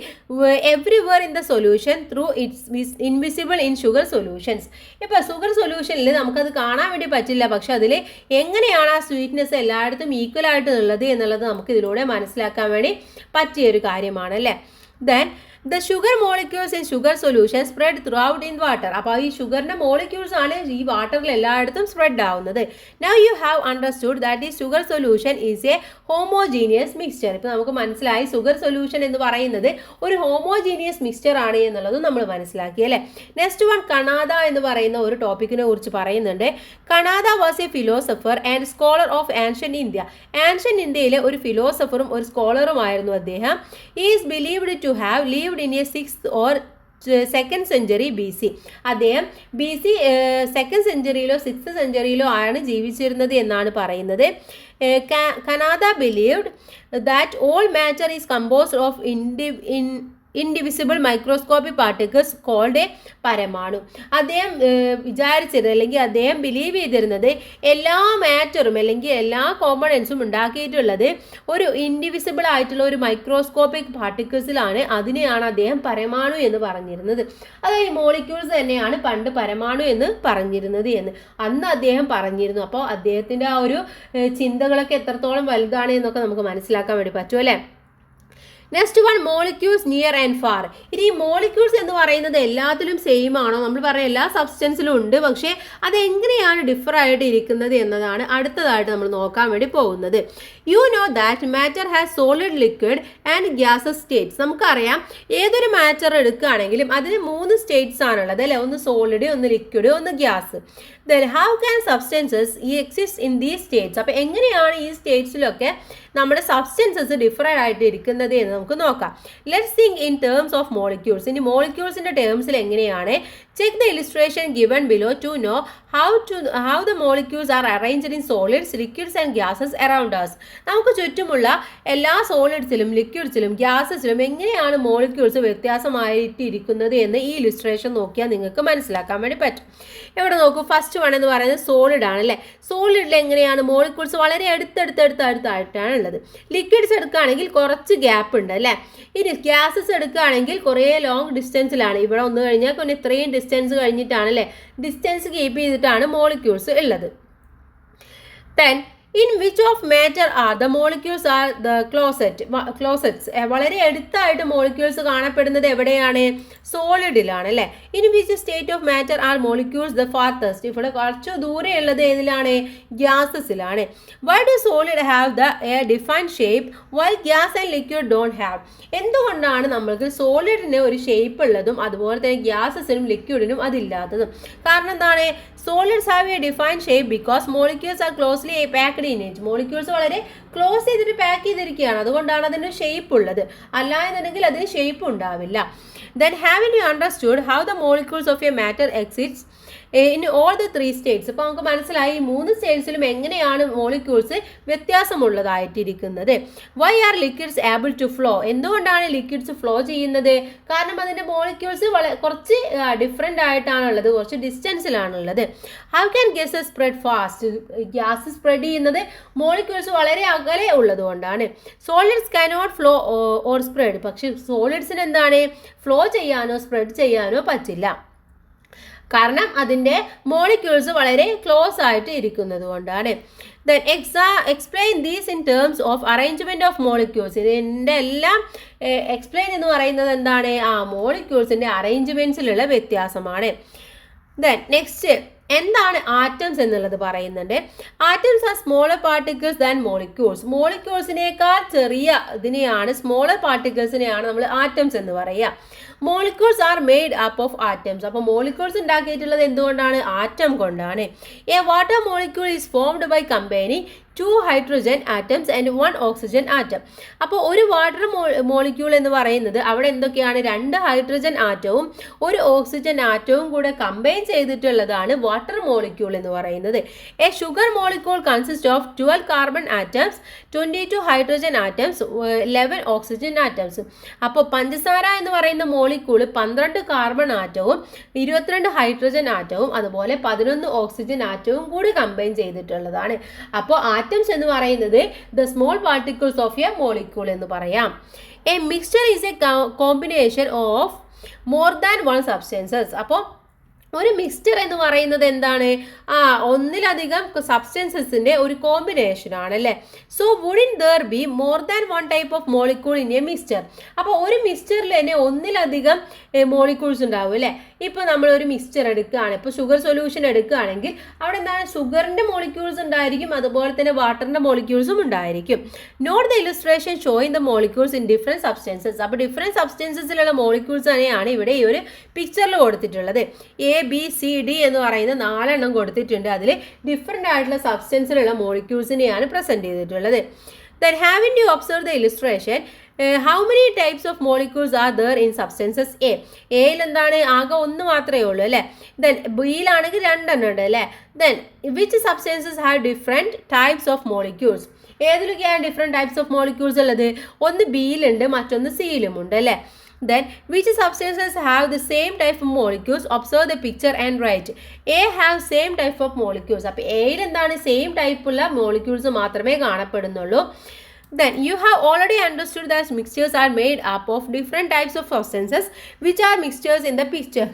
everywhere in the solution through its invisible in sugar solutions? ഇപ്പോൾ ഷുഗർ സൊല്യൂഷനിൽ നമുക്കത് കാണാൻ വേണ്ടി പറ്റില്ല, പക്ഷെ അതിൽ എങ്ങനെയാണ് ആ സ്വീറ്റ്നെസ് എല്ലായിടത്തും ഈക്വൽ ആയിട്ട് ഉള്ളത് എന്നുള്ളത് നമുക്ക് ഇതിലൂടെ മനസ്സിലാക്കാൻ വേണ്ടി പറ്റിയൊരു കാര്യമാണ് അല്ലേ. Then the sugar molecules in sugar solution spread throughout in water. അപ്പോൾ ഈ ഷുഗറിൻ്റെ മോളിക്യൂൾസ് ആണ് ഈ വാട്ടറിൽ എല്ലായിടത്തും സ്പ്രെഡ് ആവുന്നത്. Now you have understood that the sugar solution is a homogeneous mixture. ഇപ്പോൾ നമുക്ക് മനസ്സിലായി ഷുഗർ സൊല്യൂഷൻ എന്ന് പറയുന്നത് ഒരു ഹോമോജീനിയസ് മിക്സ്ചർ ആണ് എന്നുള്ളത് നമ്മൾ മനസ്സിലാക്കി അല്ലേ. നെക്സ്റ്റ് വൺ കനാദ എന്ന് പറയുന്ന ഒരു ടോപ്പിക്കിനെ കുറിച്ച് പറയുന്നുണ്ട്. Kanada was a philosopher and scholar of ancient India. Ancient ഇന്ത്യയിലെ ഒരു ഫിലോസഫറും ഒരു സ്കോളറുമായിരുന്നു അദ്ദേഹം. Is believed to have lived in a 6th or 2nd century BC. അദ്ദേഹം BC 2nd centuryയിലോ 6th centuryയിലോ ആണ് ജീവിച്ചിരുന്നത് എന്നാണ് പറയുന്നത്. Kanada believed that all matter is composed of indivisible microscopic particles called a paramanu. അദ്ദേഹം വിചാരിച്ചിരുന്നത് അല്ലെങ്കിൽ അദ്ദേഹം ബിലീവ് ചെയ്തിരുന്നത് എല്ലാ മാറ്ററും അല്ലെങ്കിൽ എല്ലാ കോമ്പണൻസും ഉണ്ടാക്കിയിട്ടുള്ളത് ഒരു ഇൻഡിവിസിബിൾ ആയിട്ടുള്ള ഒരു മൈക്രോസ്കോപ്പിക് പാർട്ടിക്കിൾസിലാണ്. അതിനെയാണ് അദ്ദേഹം പരമാണു എന്ന് പറഞ്ഞിരുന്നത്. അതായത് മോളിക്യൂൾസ് തന്നെയാണ് പണ്ട് പരമാണു എന്ന് പറഞ്ഞിരുന്നത് എന്ന് അന്ന് അദ്ദേഹം പറഞ്ഞിരുന്നു. അപ്പോൾ അദ്ദേഹത്തിൻ്റെ ആ ഒരു ചിന്തകളൊക്കെ എത്രത്തോളം വലുതാണ് എന്നൊക്കെ നമുക്ക് മനസ്സിലാക്കാൻ വേണ്ടി പറ്റും അല്ലേ. Next one molecules near and far. ഇനി ഈ മോളിക്യൂൾസ് എന്ന് പറയുന്നത് എല്ലാത്തിലും സെയിം ആണോ? നമ്മൾ പറയാം എല്ലാ സബ്സ്റ്റൻസിലും ഉണ്ട്, പക്ഷേ അത് എങ്ങനെയാണ് ഡിഫർ ആയിട്ട് ഇരിക്കുന്നത് എന്നതാണ് അടുത്തതായിട്ട് നമ്മൾ നോക്കാൻ വേണ്ടി പോകുന്നത്. U know that matter has solid, liquid and gases States. നമുക്കറിയാം ഏതൊരു മാറ്റർ എടുക്കുകയാണെങ്കിലും അതിന് 3 സ്റ്റേറ്റ്സ് ആണുള്ളത് അല്ലേ? ഒന്ന് സോളിഡ്, ഒന്ന് ലിക്വിഡ്, ഒന്ന് gas. Then how can substances exist in these States. അപ്പോൾ എങ്ങനെയാണ് ഈ സ്റ്റേറ്റ്സിലൊക്കെ നമ്മുടെ സബ്സ്റ്റൻസസ് ഡിഫറെൻ്റ് ആയിട്ട് ഇരിക്കുന്നത് എന്ന് നമുക്ക് നോക്കാം. Let's think in terms of molecules. ഇനി മോളിക്യൂൾസിൻ്റെ ടേംസിൽ എങ്ങനെയാണ്? Check the illustration given below to know how the molecules are arranged in solids, liquids and gases around us. നമുക്ക് ചുറ്റുമുള്ള എല്ലാ സോളിഡ്സിലും ലിക്വിഡ്സിലും ഗ്യാസസിലും എങ്ങനെയാണ് മോളിക്യൂൾസ് വ്യത്യാസമായിട്ട് ഇരിക്കുന്നത് എന്ന് ഈ ഇലിസ്ട്രേഷൻ നോക്കിയാൽ നിങ്ങൾക്ക് മനസ്സിലാക്കാൻ വേണ്ടി പറ്റും. ഇവിടെ നോക്കൂ, ഫസ്റ്റ് വൺ എന്ന് പറയുന്നത് സോളിഡ് ആണ് അല്ലേ? സോളിഡിൽ എങ്ങനെയാണ് മോളിക്യൂൾസ് വളരെ അടുത്തടുത്തായിട്ടാണ് ഉള്ളത്. ലിക്വിഡ്സ് എടുക്കുകയാണെങ്കിൽ കുറച്ച് ഗ്യാപ്പ് ഉണ്ട് അല്ലേ? ഇനി ഗ്യാസസ് എടുക്കുകയാണെങ്കിൽ കുറേ ലോങ് ഡിസ്റ്റൻസിലാണ്. ഇവിടെ ഒന്ന് കഴിഞ്ഞാൽ പിന്നെ ഇത്രയും ഡിസ്റ്റൻസ് കഴിഞ്ഞിട്ടാണ് അല്ലേ? ഡിസ്റ്റൻസ് കീപ്പ് ചെയ്തിട്ടാണ് മോളിക്യൂൾസ് ഉള്ളത്. Then in which of matter are the molecules are the closest. വളരെ അടുത്തായിട്ട് മോളിക്യൂൾസ് കാണപ്പെടുന്നത് എവിടെയാണ്? സോളിഡിലാണ് അല്ലേ? In which state of matter are molecules the farthest. ഇവിടെ കുറച്ച് ദൂരെ ഉള്ളത് ഏതിലാണ്? ഗ്യാസസിലാണ്. Why do solid have the a defined shape while gas and liquid don't have. എന്തുകൊണ്ടാണ് നമ്മൾക്ക് സോളിഡിന് ഒരു ഷേപ്പ് ഉള്ളതും അതുപോലെ തന്നെ ഗ്യാസസിനും ലിക്വിഡിനും അതില്ലാത്തതും? കാരണം എന്താണ്? Solids have A defined shape because molecules R closely packed in it. Molecules വളരെ ക്ലോസ് ചെയ്തിട്ട് പാക്ക് ചെയ്തിരിക്കുകയാണ്, അതുകൊണ്ടാണ് അതിന് ഷേപ്പ് ഉള്ളത്. അല്ല എന്നുണ്ടെങ്കിൽ അതിന് ഷേപ്പ് ഉണ്ടാവില്ല. Then haven't you understood how the molecules of a matter exists in all the 3 states? അപ്പോൾ നമുക്ക് മനസ്സിലായി ഈ 3 സ്റ്റേറ്റ്സിലും എങ്ങനെയാണ് മോളിക്യൂൾസ് വ്യത്യാസമുള്ളതായിട്ടിരിക്കുന്നത്. Why are liquids able to flow. എന്തുകൊണ്ടാണ് ലിക്വിഡ്സ് ഫ്ലോ ചെയ്യുന്നത്? കാരണം അതിൻ്റെ മോളിക്യൂൾസ് കുറച്ച് ഡിഫറെൻ്റ് ആയിട്ടാണുള്ളത്, കുറച്ച് ഡിസ്റ്റൻസിലാണുള്ളത്. How can gases spread fast. Gas spread ചെയ്യുന്നത് മോളിക്യൂൾസ് വളരെ അകലെ ഉള്ളതുകൊണ്ടാണ്. Solids cannot flow or spread. പക്ഷേ സോളിഡ്സിന് എന്താണ്? ഫ്ലോ ചെയ്യാനോ സ്പ്രെഡ് ചെയ്യാനോ പറ്റില്ല, കാരണം അതിൻ്റെ മോളിക്യൂൾസ് വളരെ ക്ലോസ് ആയിട്ട് ഇരിക്കുന്നത് കൊണ്ടാണ്. Then explain these in terms of arrangement of molecules. ഇതിൻ്റെ എല്ലാം എക്സ്പ്ലെയിൻ എന്ന് പറയുന്നത് എന്താണ്? മോളിക്യൂൾസിൻ്റെ അറേഞ്ച്മെൻറ്റ്സിലുള്ള വ്യത്യാസമാണ്. ദെൻ നെക്സ്റ്റ് എന്താണ് ആറ്റംസ് എന്നുള്ളത് പറയുന്നുണ്ട്. Atoms are smaller particles than molecules. മോളിക്യൂൾസിനേക്കാൾ ചെറിയ ഇതിനെയാണ്, സ്മോളർ പാർട്ടിക്കിൾസിനെയാണ് നമ്മൾ ആറ്റംസ് എന്ന് പറയുക. Molecules are made up of atoms. അപ്പോൾ മോളിക്യൂൾസ് ഉണ്ടാക്കിയിട്ടുള്ളത് എന്തുകൊണ്ടാണ്? ആറ്റം കൊണ്ടാണ്. A water molecule is formed by combining 2 hydrogen atoms and 1 oxygen atom. അപ്പോൾ ഒരു വാട്ടർ മോളിക്യൂൾ എന്ന് പറയുന്നത് അവിടെ എന്തൊക്കെയാണ്? 2 ഹൈഡ്രജൻ ആറ്റവും 1 ഓക്സിജൻ ആറ്റവും കൂടെ കമ്പൈൻ ചെയ്തിട്ടുള്ളതാണ് വാട്ടർ മോളിക്യൂൾ എന്ന് പറയുന്നത്. A sugar molecule consist of 12 carbon atoms, 22 hydrogen atoms, 11 oxygen atoms. അപ്പോൾ പഞ്ചസാര എന്ന് പറയുന്ന മോളിക്യൂൾ 12 കാർബൺ ആറ്റവും 22 ഹൈഡ്രജൻ ആറ്റവും അതുപോലെ 11 ഓക്സിജൻ ആറ്റവും കൂടി കമ്പൈൻ ചെയ്തിട്ടുള്ളതാണ്. അപ്പോൾ ആറ്റംസ് എന്ന് പറയുന്നത് the small particles of A molecule എന്ന് പറയാം. A mixture is A combination of more than 1 substances. അപ്പോൾ ഒരു മിക്സ്ചർ എന്ന് പറയുന്നത് എന്താണ്? ഒന്നിലധികം സബ്സ്റ്റൻസസിന്റെ ഒരു കോമ്പിനേഷൻ ആണ് അല്ലേ? So wouldn't there be more than 1 type of molecule in A mixture. അപ്പോൾ ഒരു മിക്സ്ചറിൽ തന്നെ ഒന്നിലധികം മോളിക്യൂൾസ് ഉണ്ടാവും അല്ലേ? ഇപ്പോൾ നമ്മൾ ഒരു മിക്സ്ചർ എടുക്കുകയാണ്, ഇപ്പോൾ ഷുഗർ സൊല്യൂഷൻ എടുക്കുകയാണെങ്കിൽ അവിടെ എന്താണ്? ഷുഗറിന്റെ മോളിക്യൂൾസ് ഉണ്ടായിരിക്കും, അതുപോലെ തന്നെ വാട്ടറിന്റെ മോളിക്യൂൾസും ഉണ്ടായിരിക്കും. Note the illustration showing the molecules in different substances. അപ്പോൾ ഡിഫറെന്റ് സബ്സ്റ്റൻസസിലുള്ള മോളിക്യൂൾസ് തന്നെയാണ് ഇവിടെ ഈ ഒരു പിക്ചറിൽ കൊടുത്തിട്ടുള്ളത്. ABCD എന്ന് പറയുന്ന 4 എണ്ണം കൊടുത്തിട്ടുണ്ട്. അതിൽ ഡിഫറെൻ്റ് ആയിട്ടുള്ള സബ്സ്റ്റൻസിലുള്ള മോളിക്യൂൾസിനെയാണ് പ്രസൻറ്റ് ചെയ്തിട്ടുള്ളത്. Then haven't you observed the illustration? How many types of molecules are there in substances A? Aയിൽ എന്താണ്? ആകെ 1 മാത്രമേ ഉള്ളൂ അല്ലേ? Then Bയിലാണെങ്കിൽ 2 എണ്ണം ഉണ്ട് അല്ലേ? Then which substances have different types of molecules? ഏതിലൊക്കെയാണ് ഡിഫറെൻറ്റ് ടൈപ്സ് ഓഫ് മോളിക്യൂൾസ് ഉള്ളത്? ഒന്ന് ബിയിലുണ്ട്, മറ്റൊന്ന് സിയിലുമുണ്ട് അല്ലേ? Then which substances have the same type of molecules? Observe the picture and write. A have same type of molecules. അപ്പോൾ എയിൽ എന്താണ്? Same ടൈപ്പുള്ള molecules മാത്രമേ കാണപ്പെടുന്നുള്ളൂ. Then you have already understood that mixtures are made up of different types of substances which are mixtures in the picture.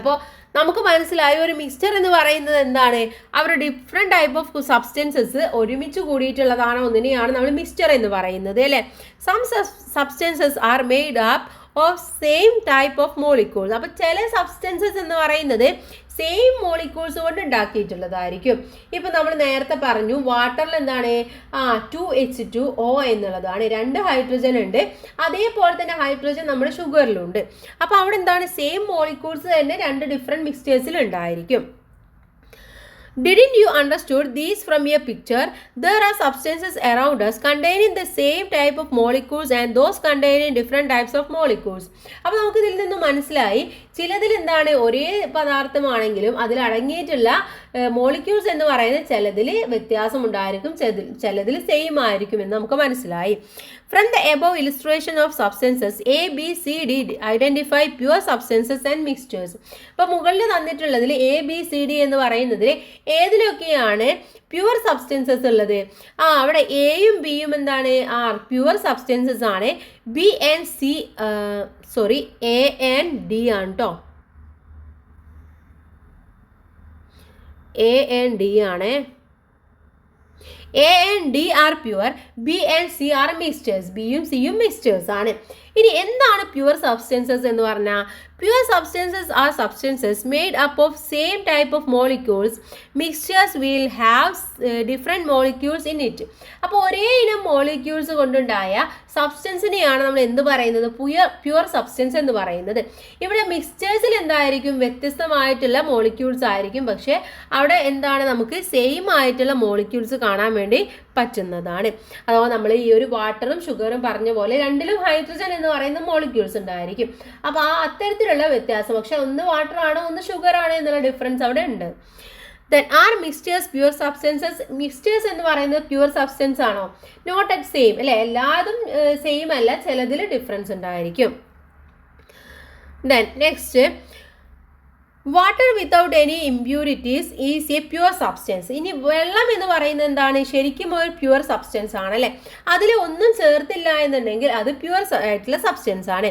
അപ്പോൾ നമുക്ക് മനസ്സിലായ ഒരു mixture എന്ന് പറയുന്നത് എന്താണ്, അവർ ഡിഫറെൻറ്റ് ടൈപ്പ് ഓഫ് സബ്സ്റ്റൻസസ് ഒരുമിച്ച് കൂടിയിട്ടുള്ളതാണ് ഒന്നിനെയാണ് നമ്മൾ മിക്സ്ചർ എന്ന് പറയുന്നത് അല്ലേ. Some substances are made up of same type of molecules. അപ്പോൾ ചില സബ്സ്റ്റൻസസ് എന്ന് പറയുന്നത് സെയിം മോളിക്യൂൾസ് കൊണ്ട് ഉണ്ടാക്കിയിട്ടുള്ളതായിരിക്കും. ഇപ്പം നമ്മൾ നേരത്തെ പറഞ്ഞു വാട്ടറിൽ എന്താണ് 2H2O എന്നുള്ളതാണ്, 2 ഹൈഡ്രജൻ ഉണ്ട്. അതേപോലെ തന്നെ ഹൈഡ്രജൻ നമ്മുടെ ഷുഗറിലുണ്ട്. അപ്പോൾ അവിടെ എന്താണ് സെയിം മോളിക്യൂൾസ് തന്നെ 2 ഡിഫറെൻറ്റ് മിക്സ്ചേഴ്സിൽ ഉണ്ടായിരിക്കും. Didn't you understood these from a picture? There are substances around us containing the same type of molecules and those containing different types of molecules. അപ്പോൾ നമുക്ക് ഇതിൽ നിന്ന് മനസ്സിലായി ചിലതിൽ എന്താണ് ഒരേ പദാർത്ഥമാണെങ്കിലും അതിൽ അടങ്ങിയിട്ടുള്ള മോളിക്യൂൾസ് എന്ന് പറയുന്നത് ചിലതിൽ വ്യത്യാസം ഉണ്ടായിരിക്കും, ചിലതിൽ സെയിം ആയിരിക്കും എന്ന് നമുക്ക് മനസ്സിലായി. From the above illustration of substances A, B, C, D, identify pure substances and mixtures. അപ്പോൾ മുകളിൽ തന്നിട്ടുള്ളതിൽ A, B, C, D എന്ന് പറയുന്നതിൽ ഏതിലൊക്കെയാണ് പ്യുവർ സബ്സ്റ്റൻസസ് ഉള്ളത്? അവിടെ എയും ബിയും എന്താണ് പ്യുവർ സബ്സ്റ്റൻസസ് ആണ്. B and C A and D ആണ് കേട്ടോ. എ ആൻഡ് ഡി ആണ്. A and D are pure, B and C are mixtures. ബിയും സിയും മിക്സ്ചേഴ്സ് ആണ്. ഇനി എന്താണ് പ്യുവർ സബ്സ്റ്റൻസസ് എന്ന് പറഞ്ഞാൽ? Pure substances R substances made up of same type of molecules. Mixtures will have different molecules in it. അപ്പോൾ ഒരേ ഇനം മോളിക്യൂൾസ് കൊണ്ടുണ്ടായ സബ്സ്റ്റൻസിനെയാണ് നമ്മൾ എന്ത് പറയുന്നത്? പ്യുവർ സബ്സ്റ്റൻസ് എന്ന് പറയുന്നത്. ഇവിടെ മിക്സ്ചേഴ്സിൽ എന്തായിരിക്കും വ്യത്യസ്തമായിട്ടുള്ള മോളിക്യൂൾസ് ആയിരിക്കും, പക്ഷേ അവിടെ എന്താണ് നമുക്ക് സെയിം ആയിട്ടുള്ള മോളിക്യൂൾസ് കാണാൻ വേണ്ടി പറ്റുന്നതാണ്. അഥവാ നമ്മൾ ഈ ഒരു വാട്ടറും ഷുഗറും പറഞ്ഞ പോലെ രണ്ടിലും ഹൈഡ്രജൻ എന്ന് പറയുന്ന മോളിക്യൂൾസ് ഉണ്ടായിരിക്കും. അപ്പോൾ അത്തരത്തിലുള്ള വ്യത്യാസം, പക്ഷെ ഒന്ന് വാട്ടർ ആണോ ഒന്ന് ഷുഗർ ആണോ എന്നുള്ള ഡിഫറൻസ് അവിടെ ഉണ്ട്. Then are mixtures pure substances? Mixtures എന്ന് പറയുന്നത് പ്യുവർ സബ്സ്റ്റൻസ് ആണോ? നോട്ട് അറ്റ് സെയിം അല്ലേ, എല്ലാതും സെയിം അല്ല, ചിലതിൽ ഡിഫറൻസ് ഉണ്ടായിരിക്കും. Then next, water without any impurities is A pure substance. ഇനി വെള്ളം എന്ന് പറയുന്നത് എന്താണ്? ശരിക്കും ഒരു പ്യുവർ സബ്സ്റ്റൻസ് ആണ് അല്ലേ. അതിൽ ഒന്നും ചേർത്തില്ല എന്നുണ്ടെങ്കിൽ അത് പ്യുവർ ആയിട്ടുള്ള സബ്സ്റ്റൻസ് ആണ്.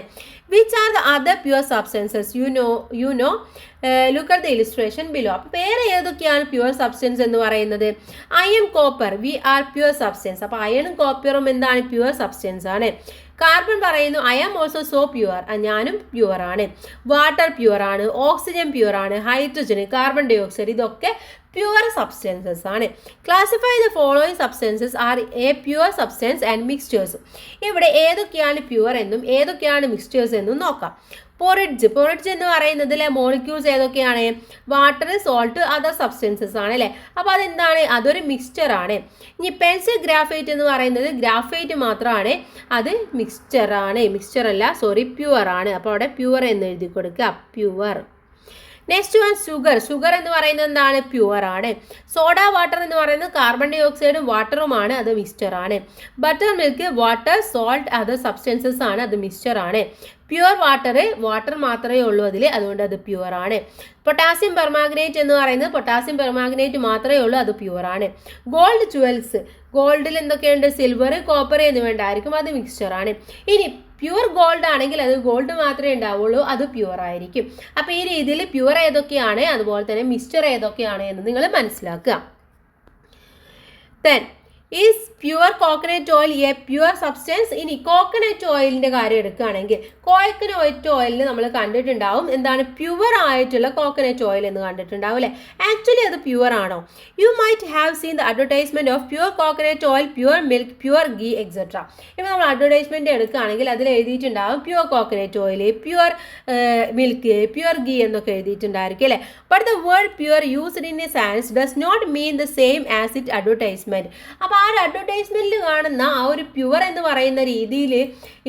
Which are the other pure substances? You know look at the illustration below. അപ്പോൾ വേറെ ഏതൊക്കെയാണ് പ്യുവർ സബ്സ്റ്റൻസ് എന്ന് പറയുന്നത്? Iron, copper, we are pure substance. അപ്പോൾ അയണും കോപ്പറും എന്താണ്? പ്യുവർ സബ്സ്റ്റൻസ് ആണ്. കാർബൺ പറയുന്നു I am also so pure, ഞാനും പ്യുവർ ആണ്. വാട്ടർ പ്യുവർ ആണ്, ഓക്സിജൻ പ്യുവർ ആണ്, ഹൈഡ്രജൻ, കാർബൺ ഡൈ ഓക്സൈഡ് ഇതൊക്കെ പ്യുവർ സബ്സ്റ്റൻസസ് ആണ്. Classify the following substances are a pure substance and mixtures. ഇവിടെ ഏതൊക്കെയാണ് പ്യുവർ എന്നും ഏതൊക്കെയാണ് മിക്സ്ചേഴ്സ് എന്നും നോക്കാം. പൊറിഡ്ജ് എന്ന് പറയുന്നതിലെ മോളിക്യൂൾസ് ഏതൊക്കെയാണ്? വാട്ടർ, സോൾട്ട്, അതർ സബ്സ്റ്റൻസസ് ആണ് അല്ലേ. അപ്പോൾ അതെന്താണ്? അതൊരു മിക്സ്ചർ ആണ്. ഇനി പെൻസിൽ ഗ്രാഫൈറ്റ് എന്ന് പറയുന്നത് ഗ്രാഫൈറ്റ് മാത്രമാണ്, അത് മിക്സ്ചർ അല്ല, പ്യുവർ ആണ്. അപ്പോൾ അവിടെ പ്യുവർ എന്ന് എഴുതി കൊടുക്കുക, പ്യുവർ. നെക്സ്റ്റ് വൺ ഷുഗർ എന്ന് പറയുന്നത് എന്താണ്? പ്യുവർ ആണ്. സോഡ വാട്ടർ എന്ന് പറയുന്നത് കാർബൺ ഡൈ ഓക്സൈഡും വാട്ടറുമാണ്, അത് മിക്സ്ചർ ആണ്. Butter milk water, salt, other substances ആണ്, അത് മിക്സ്ചർ ആണ്. പ്യുവർ വാട്ടർ മാത്രമേ ഉള്ളൂ അതിൽ, അതുകൊണ്ട് അത് പ്യുവർ ആണ്. പൊട്ടാസ്യം പെർമാഗ്നേറ്റ് എന്ന് പറയുന്നത് പൊട്ടാസ്യം പെർമാഗ്നേറ്റ് മാത്രമേ ഉള്ളൂ, അത് പ്യുവർ ആണ്. ഗോൾഡ് ജുവൽസ്, ഗോൾഡിൽ എന്തൊക്കെയുണ്ട്? സിൽവർ, കോപ്പർ എന്നിവ ഉണ്ടായിരിക്കും, അത് മിക്സ്ചർ ആണ്. ഇനി പ്യുവർ ഗോൾഡ് ആണെങ്കിൽ അത് ഗോൾഡ് മാത്രമേ ഉണ്ടാവുള്ളൂ, അത് പ്യുവർ ആയിരിക്കും. അപ്പോൾ ഈ രീതിയിൽ പ്യുവർ ഏതൊക്കെയാണ്, അതുപോലെ തന്നെ മിക്സ്ചർ ഏതൊക്കെയാണ് എന്ന് നിങ്ങൾ മനസ്സിലാക്കുക. Then is pure coconut oil a pure substance? ഇനി കോക്കനട്ട് ഓയിലിൻ്റെ കാര്യം എടുക്കുകയാണെങ്കിൽ കോക്കനട്ട് ഓയിലിൽ നമ്മൾ കണ്ടിട്ടുണ്ടാവും എന്താണ് പ്യുവർ ആയിട്ടുള്ള കോക്കനട്ട് ഓയിൽ എന്ന് കണ്ടിട്ടുണ്ടാവും അല്ലേ. ആക്ച്വലി അത് പ്യുവർ ആണോ? You might have seen the advertisement of pure coconut oil, pure milk, pure ghee etcetera. ഇപ്പോൾ നമ്മൾ അഡ്വർടൈസ്മെന്റ് എടുക്കുകയാണെങ്കിൽ അതിൽ എഴുതിയിട്ടുണ്ടാവും pure coconut oil, pure milk, pure ghee എന്നൊക്കെ എഴുതിയിട്ടുണ്ടായിരിക്കും അല്ലേ. But the word pure used in a science does not mean the same as it advertisement. അപ്പോൾ ആ ഒരു അഡ്വർടൈസ്മെന്റിൽ കാണുന്ന ആ ഒരു പ്യുവർ എന്ന് പറയുന്ന രീതിയിൽ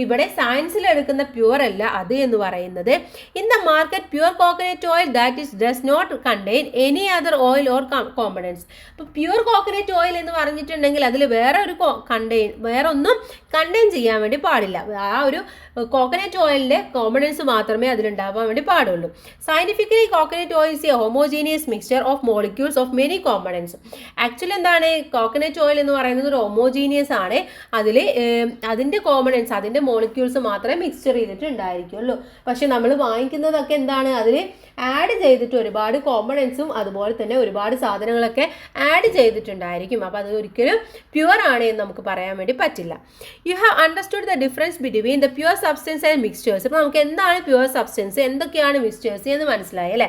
ഇവിടെ സയൻസിൽ എടുക്കുന്ന പ്യുവർ അല്ല അത് എന്ന് പറയുന്നത്. In the market pure coconut oil that is does not contain any other oil or components. അപ്പോൾ പ്യുവർ കോക്കനട്ട് ഓയിൽ എന്ന് പറഞ്ഞിട്ടുണ്ടെങ്കിൽ അതിൽ വേറെ ഒന്നും കണ്ടെയ്ൻ ചെയ്യാൻ വേണ്ടി പാടില്ല. ആ ഒരു കോക്കനട്ട് ഓയിലിൻ്റെ കോമ്പണൻസ് മാത്രമേ അതിലുണ്ടാവാൻ വേണ്ടി പാടുള്ളൂ. Scientifically coconut oil is A homogeneous mixture of molecules of many components. Actually എന്താണ് കോക്കനട്ട് ഓയിൽ എന്ന് പറയുന്നത് ഒരു ഹോമോജീനിയസ് ആണ്. അതിൻ്റെ കോമ്പണൻസ്, അതിൻ്റെ മോളിക്യൂൾസ് മാത്രമേ മിക്സ്ചർ ചെയ്തിട്ടുണ്ടായിരിക്കുള്ളൂ. പക്ഷെ നമ്മൾ വാങ്ങിക്കുന്നതൊക്കെ എന്താണ്, അതിൽ ആഡ് ചെയ്തിട്ട് ഒരുപാട് കോമ്പണൻസും അതുപോലെ തന്നെ ഒരുപാട് സാധനങ്ങളൊക്കെ ആഡ് ചെയ്തിട്ടുണ്ടായിരിക്കും. അപ്പോൾ അത് ഒരിക്കലും പ്യുവർ ആണ് എന്ന് നമുക്ക് പറയാൻ വേണ്ടി പറ്റില്ല. You have understood the difference between the pure substance and mixtures. ഇപ്പോൾ നമുക്ക് എന്താണ് പ്യുവർ സബ്സ്റ്റൻസ്, എന്തൊക്കെയാണ് മിക്സ്ചേഴ്സ് എന്ന് മനസ്സിലായി അല്ലേ?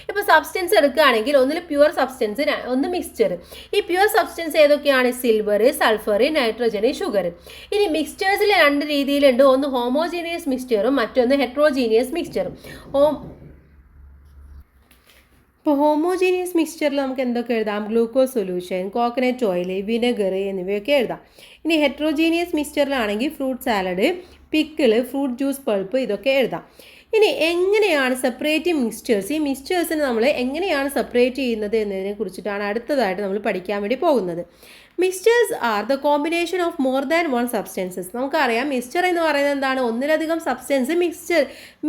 ഇപ്പോൾ സബ്സ്റ്റൻസ് എടുക്കുകയാണെങ്കിൽ ഒന്നിൽ പ്യുവർ സബ്സ്റ്റൻസ്, ഒന്ന് മിക്സ്ചർ. ഈ പ്യുവർ സബ്സ്റ്റൻസ് ഏതൊക്കെയാണ്? Silver, sulphur, nitrogen, sugar. ഇനി മിക്സ്ചേഴ്സിൽ രണ്ട് രീതിയിലുണ്ട്. ഒന്ന് ഹോമോജീനിയസ് മിക്സ്ചറും മറ്റൊന്ന് ഹെട്രോജീനിയസ് മിക്സ്ചറും. ഇപ്പോൾ ഹോമോജീനിയസ് മിക്സ്ചറിൽ നമുക്ക് എന്തൊക്കെ എഴുതാം? Glucose solution, coconut oil, vinegar എന്നിവയൊക്കെ എഴുതാം. ഇനി ഹെട്രോജീനിയസ് മിക്സ്ചറിലാണെങ്കിൽ fruit salad, pickle, fruit juice pulp ഇതൊക്കെ എഴുതാം. ഇനി എങ്ങനെയാണ് സെപ്പറേറ്റിംഗ് മിക്സ്ചേഴ്സ്, ഈ മിക്സ്ചേഴ്സിന് നമ്മൾ എങ്ങനെയാണ് സെപ്പറേറ്റ് ചെയ്യുന്നത് എന്നതിനെ കുറിച്ചിട്ടാണ് അടുത്തതായിട്ട് നമ്മൾ പഠിക്കാൻ വേണ്ടി പോകുന്നത്. Mixtures are the combination of more than one substances. നമുക്കറിയാം മിക്സ്ചർ എന്ന് പറയുന്നത് എന്താണ്? ഒന്നിലധികം സബ്സ്റ്റൻസ്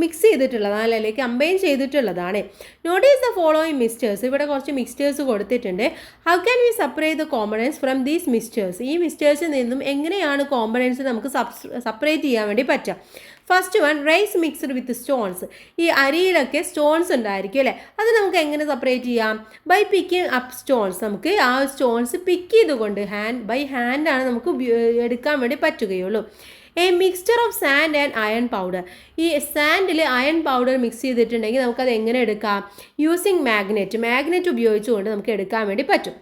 മിക്സ് ചെയ്തിട്ടുള്ളതാണ്, അല്ലെങ്കിൽ കമ്പൈൻ ചെയ്തിട്ടുള്ളതാണ്. Notice the following mixtures. ഇവിടെ കുറച്ച് മിക്സ്ചേഴ്സ് കൊടുത്തിട്ടുണ്ട്. How can we separate the components from these mixtures? ഈ മിക്സ്ചേഴ്സിൽ നിന്നും എങ്ങനെയാണ് കോമ്പണൻസ് നമുക്ക് സെപ്പറേറ്റ് ചെയ്യാൻ വേണ്ടി പറ്റുക? First one, rice mixed with stones. ഈ അരിയിലൊക്കെ സ്റ്റോൺസ് ഉണ്ടായിരിക്കും അല്ലേ? അത് നമുക്ക് എങ്ങനെ സെപ്പറേറ്റ് ചെയ്യാം? By picking up stones. നമുക്ക് ആ സ്റ്റോൺസ് പിക്ക് ചെയ്തുകൊണ്ട് ബൈ ഹാൻഡാണ് നമുക്ക് എടുക്കാൻ വേണ്ടി പറ്റുകയുള്ളൂ. A mixture of sand and iron powder. ഈ സാൻഡിൽ അയൺ പൗഡർ മിക്സ് ചെയ്തിട്ടുണ്ടെങ്കിൽ നമുക്കത് എങ്ങനെ എടുക്കാം? യൂസിങ് മാഗ്നറ്റ് ഉപയോഗിച്ചുകൊണ്ട് നമുക്ക് എടുക്കാൻ വേണ്ടി പറ്റും.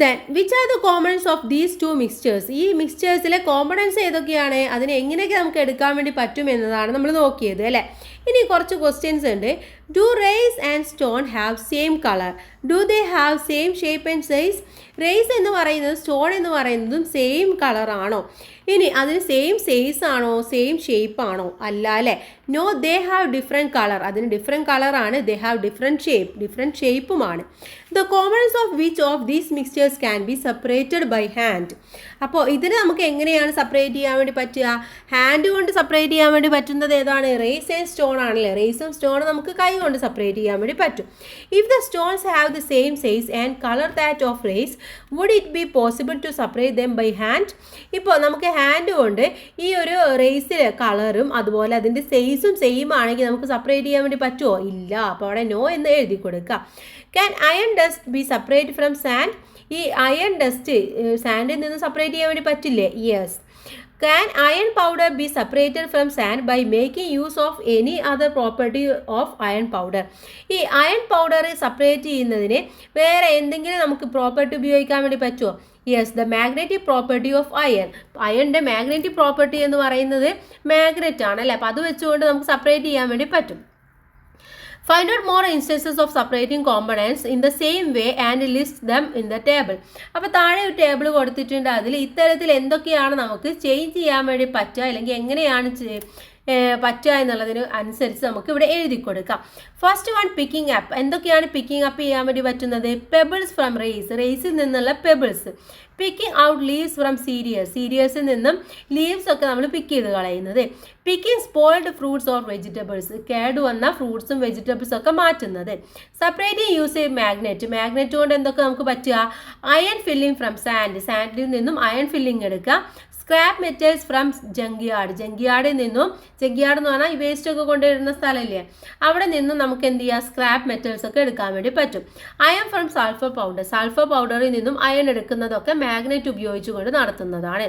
Then, which are the components of these two mixtures? ഈ മിക്സ്ചേഴ്സിലെ കോമ്പണൻസ് ഏതൊക്കെയാണ്? അതിനെ എങ്ങനെയൊക്കെ നമുക്ക് എടുക്കാൻ വേണ്ടി പറ്റും എന്നതാണ് നമ്മൾ നോക്കിയത് അല്ലേ? ഇനി കുറച്ച് ക്വസ്റ്റ്യൻസ് ഉണ്ട്. Do rice and stone have same colour? Do they have same shape and size? Rice എന്ന് പറയുന്നത് സ്റ്റോൺ എന്ന് പറയുന്നതും സെയിം കളറാണോ? ഇനി അതിന് സെയിം സൈസ് ആണോ, സെയിം ഷേപ്പ് ആണോ? അല്ല അല്ലേ? No, they have different colour. അതിന് ഡിഫറെൻറ്റ് കളറാണ്. ദേ ഹാവ് ഡിഫറെൻറ്റ് ഷേപ്പുമാണ്. The components of which of these mixtures can be separated by hand. അപ്പോൾ ഇതിന് നമുക്ക് എങ്ങനെയാണ് സെപ്പറേറ്റ് ചെയ്യാൻ വേണ്ടി പറ്റുക? ഹാൻഡ് കൊണ്ട് സെപ്പറേറ്റ് ചെയ്യാൻ വേണ്ടി പറ്റുന്നത് ഏതാണ്? റൈസ് ആൻഡ് സ്റ്റോൺ ആണല്ലേ? റൈസും സ്റ്റോണും നമുക്ക് കൈ കൊണ്ട് സെപ്പറേറ്റ് ചെയ്യാൻ വേണ്ടി പറ്റും. If the stones have the same size and colour that of rice, would it be possible to separate them by hand? ഇപ്പോൾ നമുക്ക് ഹാൻഡ് കൊണ്ട് ഈ ഒരു റൈസിലെ കളറും അതുപോലെ അതിൻ്റെ സൈസും സെയിം ആണെങ്കിൽ നമുക്ക് സെപ്പറേറ്റ് ചെയ്യാൻ വേണ്ടി പറ്റുമോ? ഇല്ല. അപ്പോൾ അവിടെ നോ എന്ന് എഴുതി കൊടുക്കുക. Can iron dust B separate from sand? ഈ അയൺ ഡസ്റ്റ് സാൻഡിൽ നിന്ന് സെപ്പറേറ്റ് ചെയ്യാൻ വേണ്ടി പറ്റില്ലേ? Yes. Can iron powder be separated from sand by making use of any other property of iron powder? ഈ അയൺ പൗഡർ സെപ്പറേറ്റ് ചെയ്യുന്നതിന് വേറെ എന്തെങ്കിലും നമുക്ക് പ്രോപ്പർട്ടി ഉപയോഗിക്കാൻ വേണ്ടി പറ്റുമോ? Yes, the magnetic property of iron. അയണിൻ്റെ മാഗ്നറ്റിക് പ്രോപ്പർട്ടി എന്ന് പറയുന്നത് മാഗ്നറ്റ് ആണല്ലേ? അപ്പോൾ അത് വെച്ചുകൊണ്ട് നമുക്ക് സെപ്പറേറ്റ് ചെയ്യാൻ വേണ്ടി പറ്റും. Find out more instances of separating components in the same way and list them in the table. അപ്പോൾ താഴെ ഒരു ടേബിൾ കൊടുത്തിട്ടുണ്ട്. അതിൽ ഇത്തരത്തിൽ എന്തൊക്കെയാണ് നമുക്ക് ചേഞ്ച് ചെയ്യാൻ വേണ്ടി പറ്റുക, അല്ലെങ്കിൽ എങ്ങനെയാണ് പറ്റുക എന്നുള്ളതിന് അനുസരിച്ച് നമുക്ക് ഇവിടെ എഴുതി കൊടുക്കാം. First one, picking up. എന്തൊക്കെയാണ് പിക്കിംഗ് അപ്പ് ചെയ്യാൻ വേണ്ടി പറ്റുന്നത്? പെബിൾസ് ഫ്രം റൈസിൽ നിന്നുള്ള pebbles. Picking out leaves from സീരിയൽസിൽ നിന്നും ലീവ്സ് ഒക്കെ നമ്മൾ പിക്ക് ചെയ്ത് കളയുന്നത്. Picking spoiled fruits or vegetables, കേട് വന്ന ഫ്രൂട്ട്സും വെജിറ്റബിൾസും ഒക്കെ മാറ്റുന്നത്. സെപ്പറേറ്റിംഗ് യൂസ് മാഗ്നറ്റ് കൊണ്ട് എന്തൊക്കെ നമുക്ക് പറ്റുക? അയൺ ഫില്ലിംഗ് ഫ്രം സാൻഡിൽ നിന്നും അയൺ ഫില്ലിംഗ് എടുക്കുക. സ്ക്രാപ്പ് മെറ്റൽസ് ഫ്രം ജങ്കിയാർഡിൽ നിന്നും, ജങ്കിയാർഡ് എന്ന് പറഞ്ഞാൽ ഈ വേസ്റ്റ് ഒക്കെ കൊണ്ടുവരുന്ന സ്ഥലമില്ലേ, അവിടെ നിന്നും നമുക്ക് എന്ത് ചെയ്യുക? സ്ക്രാപ്പ് മെറ്റൽസ് ഒക്കെ എടുക്കാൻ വേണ്ടി പറ്റും. അയൺ ഫ്രം സൾഫർ പൗഡറിൽ നിന്നും അയൺ എടുക്കുന്നതൊക്കെ മാഗ്നറ്റ് ഉപയോഗിച്ചുകൊണ്ട് നടത്തുന്നതാണ്.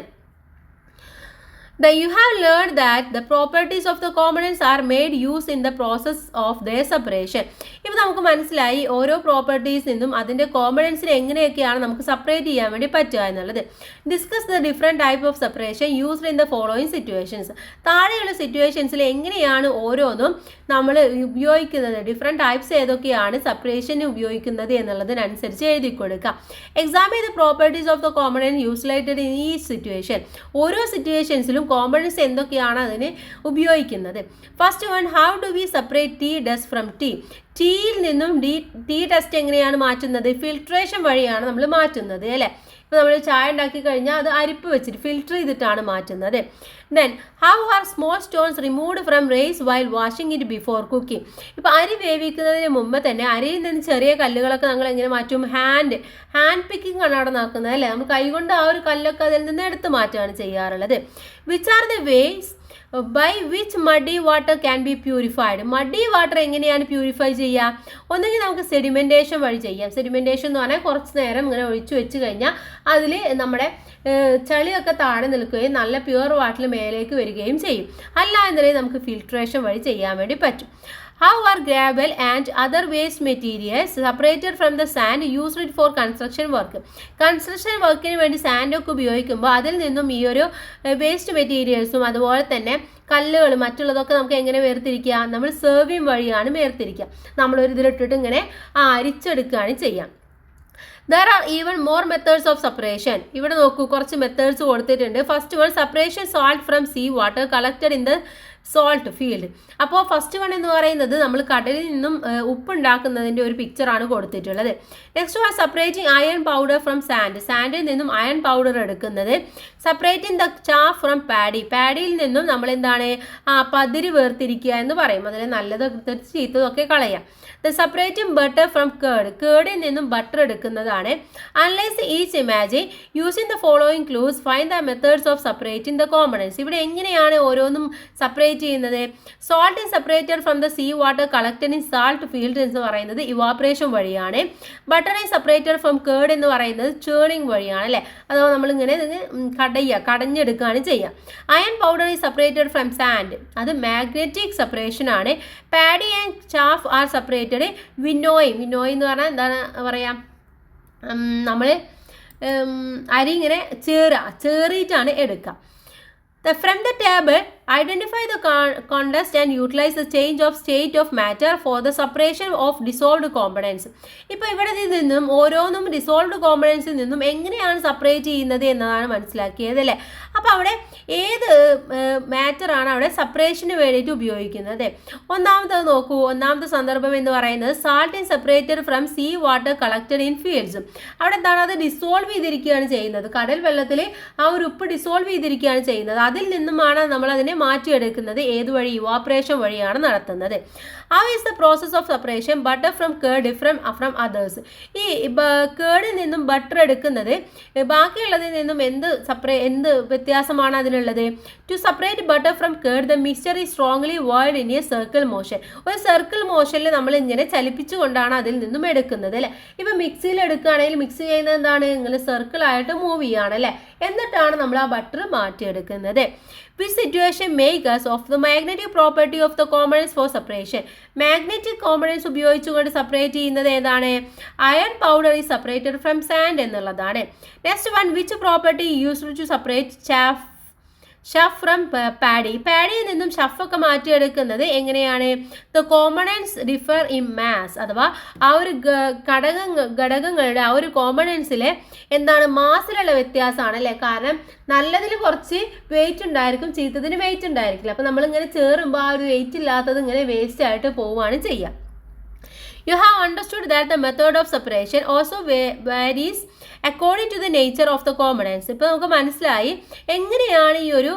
You have learned that the properties of the components are made use in the process of their separation. ഇപ്പോൾ നമുക്ക് മനസ്സിലായി ഓരോ പ്രോപ്പർട്ടീസ് നിന്നും അതിൻ്റെ കോമ്പണൻസിനെ എങ്ങനെയൊക്കെയാണ് നമുക്ക് സെപ്പറേറ്റ് ചെയ്യാൻ വേണ്ടി പറ്റുക എന്നുള്ളത്. Discuss the different type of separation used in the following situations. താഴെയുള്ള സിറ്റുവേഷൻസിൽ എങ്ങനെയാണ് ഓരോന്നും നമ്മൾ ഉപയോഗിക്കുന്നത്, ഡിഫറെൻറ്റ് ടൈപ്സ് ഏതൊക്കെയാണ് സെപ്പറേഷന് ഉപയോഗിക്കുന്നത് എന്നുള്ളതിനനുസരിച്ച് എഴുതി കൊടുക്കുക. Examine the properties of the component used in ഈ സിറ്റുവേഷൻ. ഓരോ സിറ്റുവേഷൻസിലും കോമ്പണൻസ് എന്തൊക്കെയാണ് അതിന് ഉപയോഗിക്കുന്നത്. First one, how do we separate tea dust from ടീയിൽ നിന്നും ടീ ഡസ്റ്റ് എങ്ങനെയാണ് മാറ്റുന്നത്? ഫിൽട്രേഷൻ വഴിയാണ് നമ്മൾ മാറ്റുന്നത് അല്ലേ? ഇപ്പോൾ നമ്മൾ ചായ ഉണ്ടാക്കി കഴിഞ്ഞാൽ അത് അരിപ്പ് വെച്ചിട്ട് ഫിൽറ്റർ ചെയ്തിട്ടാണ് മാറ്റുന്നത്. Then how are small stones removed from rice while washing it before cooking. ഇപ്പോൾ അരി വേവിക്കുന്നതിന് മുമ്പ് തന്നെ അരിയിൽ നിന്ന് ചെറിയ കല്ലുകളൊക്കെ നമ്മൾ എങ്ങനെ മാറ്റും? ഹാൻഡ് പിക്കിംഗ് ആണ് അവിടെ നടക്കുന്നത് അല്ലേ. നമ്മൾ കൈകൊണ്ട് ആ ഒരു കല്ലൊക്കെ അതിൽ നിന്ന് എടുത്ത് മാറ്റുകയാണ് ചെയ്യാറുള്ളത്. Which are the ways by which muddy water can be purified. Muddy water എങ്ങനെയാണ് പ്യൂരിഫൈ ചെയ്യുക? ഒന്നുകിൽ നമുക്ക് സെഡിമെൻറ്റേഷൻ വഴി ചെയ്യാം. സെഡിമെൻറ്റേഷൻ എന്ന് പറഞ്ഞാൽ കുറച്ച് നേരം ഇങ്ങനെ ഒഴിച്ചു വെച്ച് കഴിഞ്ഞാൽ അതിൽ നമ്മുടെ ചളിയൊക്കെ താഴെ നിൽക്കുകയും നല്ല പ്യുവർ വാട്ടർ മേലേക്ക് വരികയും ചെയ്യും. അല്ല എന്നുണ്ടെങ്കിൽ നമുക്ക് ഫിൽട്രേഷൻ വഴി ചെയ്യാൻ വേണ്ടി പറ്റും. How are gravel and other waste materials separated from the sand used for construction work? Construction വർക്കിന് വേണ്ടി സാൻഡൊക്കെ ഉപയോഗിക്കുമ്പോൾ അതിൽ നിന്നും ഈ ഒരു വേസ്റ്റ് മെറ്റീരിയൽസും അതുപോലെ തന്നെ കല്ലുകൾ മറ്റുള്ളതൊക്കെ നമുക്ക് എങ്ങനെ വേർതിരിക്കുക? നമ്മൾ സെർവിങ് വഴിയാണ് വേർതിരിക്കുക. നമ്മളൊരു ഇതിലിട്ടിട്ട് ഇങ്ങനെ അരിച്ചെടുക്കുകയാണ് ചെയ്യുക. There are even more methods of separation. ഇവിടെ നോക്കൂ, കുറച്ച് മെത്തേഡ്സ് കൊടുത്തിട്ടുണ്ട്. First one, separation salt from sea water collected in the salt field. അപ്പോൾ ഫസ്റ്റ് വൺ എന്ന് പറയുന്നത് നമ്മൾ കടലിൽ നിന്നും ഉപ്പുണ്ടാക്കുന്നതിൻ്റെ ഒരു പിക്ചറാണ് കൊടുത്തിട്ടുള്ളത്. Next one, separating iron powder from sandal നിന്നും അയൺ പൗഡർ എടുക്കുന്നത്. സെപ്പറേറ്റിംഗ് ദ ചാഫ് ഫ്രം പാഡിയിൽ നിന്നും നമ്മൾ എന്താണ് പതിര് വേർതിരിക്കുക എന്ന് പറയും. അതിൽ നല്ലത് ചീത്തതൊക്കെ കളയാം. ദ സെപ്പറേറ്റിംഗ് ബട്ടർ ഫ്രം കേർഡിൽ നിന്നും ബട്ടർ എടുക്കുന്നതാണ്. Analyse each imagine using the following clues find the methods of separating the components. ഇവിടെ എങ്ങനെയാണ് ഓരോന്നും സെപ്പറേറ്റ് ചെയ്യുന്നത്? Salt is separated from the sea water collected in salt field എന്ന് പറയുന്നത് evaporation വഴിയാണ്. Butter is separated from curd എന്ന് പറയുന്നത് churning വഴിയാണ് അല്ലേ. അഥവാ നമ്മളിങ്ങനെ കടഞ്ഞെടുക്കുകയാണ് ചെയ്യുക. Iron powder is separated from sand, അത് മാഗ്നറ്റിക് സെപ്പറേഷൻ ആണ്. Paddy and chaff are separated winnow എന്ന് പറഞ്ഞാൽ എന്താണ് പറയുക? നമ്മൾ അരി ഇങ്ങനെ ചേറിയിട്ടാണ് എടുക്കുക. From the table, identify the condensed and utilize the change of state of matter for the separation of dissolved components. ഇപ്പോൾ ഇവിടെ നിന്നും ഓരോന്നും ഡിസോൾവ്ഡ് കോമ്പണൻസിൽ നിന്നും എങ്ങനെയാണ് സെപ്പറേറ്റ് ചെയ്യുന്നത് എന്നതാണ് മനസ്സിലാക്കിയത് അല്ലേ. അപ്പോൾ അവിടെ ഏത് മാറ്ററാണ് അവിടെ സെപ്പറേഷന് വേണ്ടിയിട്ട് ഉപയോഗിക്കുന്നത്? ഒന്നാമത്തെ നോക്കൂ, ഒന്നാമത്തെ സന്ദർഭം എന്ന് പറയുന്നത് salt is separated from sea water collected in fields. അവിടെ എന്താണ്? അത് ഡിസോൾവ് ചെയ്തിരിക്കുകയാണ് ചെയ്യുന്നത്. കടൽ വെള്ളത്തിൽ ആ ഒരു ഉപ്പ് ഡിസോൾവ് ചെയ്തിരിക്കുകയാണ് ചെയ്യുന്നത്. അതിൽ നിന്നുമാണ് നമ്മൾ അതിനെ മാറ്റിയെടുക്കുന്നത്. ഏത് വഴി? ഇവാപറേഷൻ വഴിയാണ് നടത്തുന്നത്. How is the process of separation butter from curd different from others? ഈ കേർഡിൽ നിന്നും ബട്ടർ എടുക്കുന്നത് ബാക്കിയുള്ളതിൽ നിന്നും എന്ത് വ്യത്യാസമാണ് അതിനുള്ളത്? To separate butter from curd the mixture is strongly void in a circle motion. ഒരു സർക്കിൾ മോഷനിൽ നമ്മൾ ഇങ്ങനെ ചലിപ്പിച്ചുകൊണ്ടാണ് അതിൽ നിന്നും എടുക്കുന്നത് അല്ലേ. ഇപ്പം മിക്സിയിൽ എടുക്കുകയാണെങ്കിൽ മിക്സ് ചെയ്യുന്നത് എന്താണ്? ഇങ്ങനെ സർക്കിളായിട്ട് മൂവ് ചെയ്യുകയാണ് അല്ലേ. എന്നിട്ടാണ് നമ്മൾ ആ butter മാറ്റിയെടുക്കുന്നത്. Which situation make us of the magnetic property of the components for separation? Magnetic components ഉപയോഗിച്ചുകൊണ്ട് സെപ്പറേറ്റ് ചെയ്യുന്നത് ഏതാണ്? Iron powder is separated from sand എന്നുള്ളതാണ്. Next one, which property used to separate chaff from പാഡിയിൽ നിന്നും ഷഫൊക്കെ മാറ്റിയെടുക്കുന്നത് എങ്ങനെയാണ്? The components differ in mass, അഥവാ ആ ഒരു ഘടകങ്ങളുടെ ആ ഒരു കോമ്പണൻസിലെ എന്താണ് മാസിലുള്ള വ്യത്യാസമാണ് അല്ലേ. കാരണം നല്ലതിൽ കുറച്ച് വെയിറ്റ് ഉണ്ടായിരിക്കും, ചീത്തതിന് വെയിറ്റ് ഉണ്ടായിരിക്കില്ല. അപ്പോൾ നമ്മളിങ്ങനെ ചേറുമ്പോൾ ആ ഒരു വെയിറ്റ് ഇല്ലാത്തത് ഇങ്ങനെ വേസ്റ്റ് ആയിട്ട് പോവുകയാണ് ചെയ്യുക. You have understood that the method of separation also varies according to the nature of the components. ഇപ്പോൾ നമുക്ക് മനസ്സിലായി എങ്ങനെയാണ് ഈ ഒരു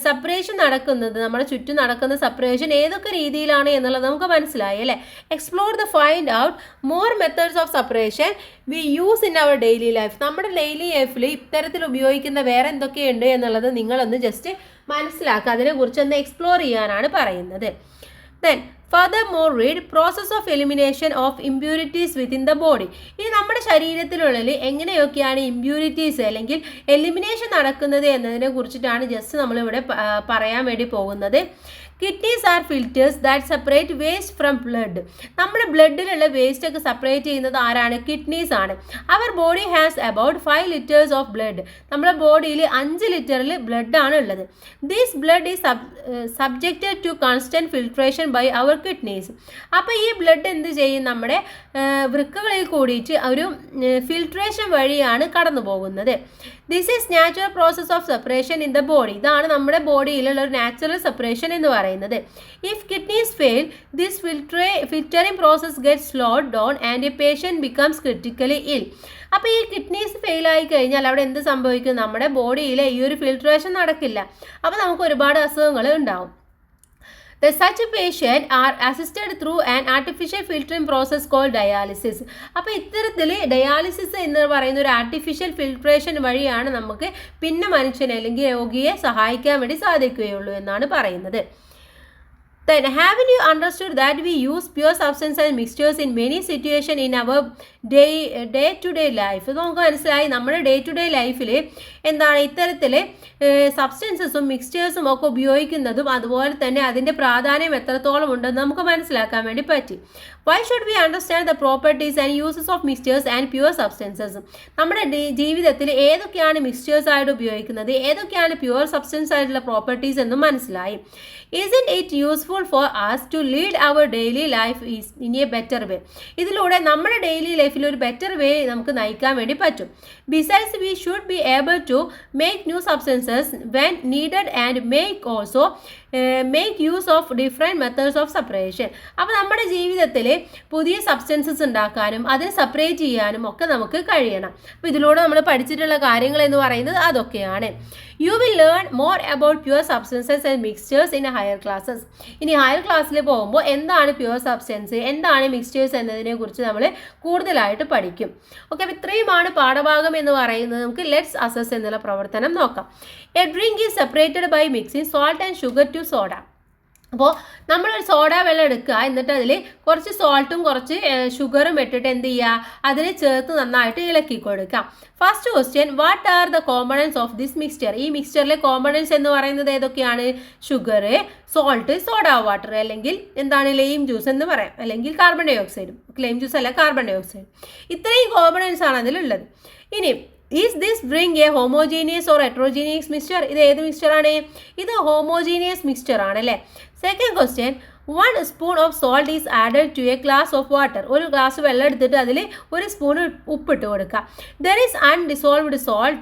സെപ്പറേഷൻ നടക്കുന്നത്, നമ്മുടെ ചുറ്റും നടക്കുന്ന സെപ്പറേഷൻ ഏതൊക്കെ രീതിയിലാണ് എന്നുള്ളത് നമുക്ക് മനസ്സിലായി അല്ലേ. Explore the find out more methods of separation we use in our daily life. നമ്മുടെ ഡെയിലി ലൈഫിൽ ഇത്തരത്തിൽ ഉപയോഗിക്കുന്ന വേറെ എന്തൊക്കെയുണ്ട് എന്നുള്ളത് നിങ്ങളൊന്ന് ജസ്റ്റ് മനസ്സിലാക്കുക, അതിനെക്കുറിച്ച് ഒന്ന് എക്സ്പ്ലോർ ചെയ്യാനാണ് പറയുന്നത്. Then furthermore read process of elimination of impurities within the body. ഇനി നമ്മുടെ ശരീരത്തിനുള്ളിൽ എങ്ങനെയൊക്കെയാണ് ഇമ്പ്യൂരിറ്റീസ് അല്ലെങ്കിൽ എലിമിനേഷൻ നടക്കുന്നത് എന്നതിനെ കുറിച്ചിട്ടാണ് ജസ്റ്റ് നമ്മളിവിടെ പറയാൻ വേണ്ടി പോകുന്നത്. Kidneys are filters that separate waste from blood. നമ്മുടെ ബ്ലഡിലുള്ള വേസ്റ്റ് ഒക്കെ സെപ്പറേറ്റ് ചെയ്യുന്നത് ആരാണ്? കിഡ്നീസ് ആണ്. Our body has about 5 liters of blood. നമ്മുടെ ബോഡിയിൽ 5 ലിറ്ററിൽ ബ്ലഡാണ് ഉള്ളത്. This blood is subjected to constant filtration by our kidneys. അപ്പോൾ ഈ ബ്ലഡ് എന്ത് ചെയ്യും? നമ്മുടെ വൃക്കകളിൽ കൂടിയിട്ട് ഒരു ഫിൽട്രേഷൻ വഴിയാണ് കടന്നു പോകുന്നത്. This is natural process of separation in the body. ഇതാണ് നമ്മുടെ ബോഡിയിലുള്ള ഒരു നാച്ചുറൽ സെപ്പറേഷൻ എന്ന് പറയുന്നത്. പറയുന്നത്. If kidneys fail this filtering process get slowed down and a patient becomes critically ill. അപ്പോൾ ഈ കിഡ്നീസ് ഫെയിൽ ആയി കഴിഞ്ഞാൽ അവിടെ എന്ത് സംഭവിക്കും? നമ്മുടെ ബോഡിയിൽ ഈ ഒരു ഫിൽട്രേഷൻ നടക്കില്ല. അപ്പോൾ നമുക്ക് ഒരുപാട് അസുഖങ്ങൾ ഉണ്ടാവും. Such patient are assisted through an artificial filtering process called dialysis. അപ്പോൾ ഇത്തരത്തിൽ ഡയാലിസിസ് എന്ന് പറയുന്ന ഒരു ആർട്ടിഫിഷ്യൽ ഫിൽട്രേഷൻ വഴിയാണ് നമുക്ക് പിന്നെ മനുഷ്യനെ അല്ലെങ്കിൽ രോഗിയെ സഹായിക്കാൻ വേണ്ടി സാധിക്കുകയുള്ളൂ എന്നാണ് പറയുന്നത്. Then, haven't you understood that we use pure substance and mixtures in many situations in our day-to-day life? നമുക്ക് മനസ്സിലായി നമ്മുടെ ഡേ ടു ഡേ ലൈഫിൽ എന്താണ് ഇത്തരത്തിൽ സബ്സ്റ്റൻസസും മിക്സ്ചേഴ്സും ഒക്കെ ഉപയോഗിക്കുന്നതും അതുപോലെ തന്നെ അതിൻ്റെ പ്രാധാന്യം എത്രത്തോളം ഉണ്ടെന്ന് നമുക്ക് മനസ്സിലാക്കാൻ വേണ്ടി പറ്റി. Why should we understand the properties and uses of mixtures and pure substances? നമ്മുടെ ജീവിതത്തിൽ ഏതൊക്കെയാണ് മിക്സ്ചേഴ്സ് ആയിട്ട് ഉപയോഗിക്കുന്നത്, ഏതൊക്കെയാണ് പ്യുവർ സബ്സ്റ്റൻസ് ആയിട്ടുള്ള പ്രോപ്പർട്ടീസ് എന്നും മനസ്സിലായി. Isn't it useful for us to lead our daily life in a better way? ഇതിലൂടെ നമ്മുടെ ഡെയിലി ലൈഫിൽ ഒരു ബെറ്റർ വേ നമുക്ക് നയിക്കാൻ വേണ്ടി പറ്റും. Besides, we should be able to make new substances when needed and make use of different methods of separation. അപ്പോൾ നമ്മുടെ ജീവിതത്തിൽ പുതിയ സബ്സ്റ്റൻസസ് ഉണ്ടാക്കാനും അതിനെ സെപ്പറേറ്റ് ചെയ്യാനും ഒക്കെ നമുക്ക് കഴിയണം. അപ്പോൾ ഇതിലൂടെ നമ്മൾ പഠിച്ചിട്ടുള്ള കാര്യങ്ങൾ എന്ന് പറയുന്നത് അതൊക്കെയാണ്. You will learn more about pure substances and mixtures in higher classes. ഇനി ഹയർ ക്ലാസ്സിൽ പോകുമ്പോൾ എന്താണ് പ്യുവർ സബ്സ്റ്റൻസ്, എന്താണ് മിക്സ്ചേഴ്സ് എന്നതിനെ കുറിച്ച് നമ്മൾ കൂടുതലായിട്ട് പഠിക്കും. ഓക്കെ, അപ്പോൾ ഇത്രയുമാണ് പാഠഭാഗം എന്ന് പറയുന്നത്. നമുക്ക് ലെറ്റ്സ് അസസ് എന്നുള്ള പ്രവർത്തനം നോക്കാം. A drink is separated by mixing salt and sugar to soda. അപ്പോൾ നമ്മളൊരു സോഡ വെള്ളം എടുക്കുക, എന്നിട്ട് അതിൽ കുറച്ച് സോൾട്ടും കുറച്ച് ഷുഗറും ഇട്ടിട്ട് എന്ത് ചെയ്യുക, അതിനെ ചേർത്ത് നന്നായിട്ട് ഇളക്കി കൊടുക്കാം. First question, what are the components of this mixture? ഈ മിക്സ്ചറിലെ കോമ്പണൻസ് എന്ന് പറയുന്നത് ഏതൊക്കെയാണ്? ഷുഗർ, സോൾട്ട്, സോഡ വാട്ടർ, അല്ലെങ്കിൽ എന്താണ് ലൈം ജ്യൂസ് എന്ന് പറയാം, അല്ലെങ്കിൽ കാർബൺ ഡൈ ഓക്സൈഡും. ലൈം ജ്യൂസ് അല്ല, കാർബൺ ഡൈ ഓക്സൈഡ്. ഇത്രയും കോമ്പണൻസ് ആണ് അതിലുള്ളത്. ഇനി is this drink A homogeneous or heterogeneous mixture? ഇത് ഏത് മിക്സ്ചറാണ്? ഇത് ഹോമോജീനിയസ് മിക്സ്ചർ ആണ് അല്ലേ. Second question, 1 spoon of salt is added to a glass of water. ഒരു ഗ്ലാസ് വെള്ളം എടുത്തിട്ട് അതിൽ 1 സ്പൂൺ ഉപ്പിട്ട് കൊടുക്കുക. There is undissolved salt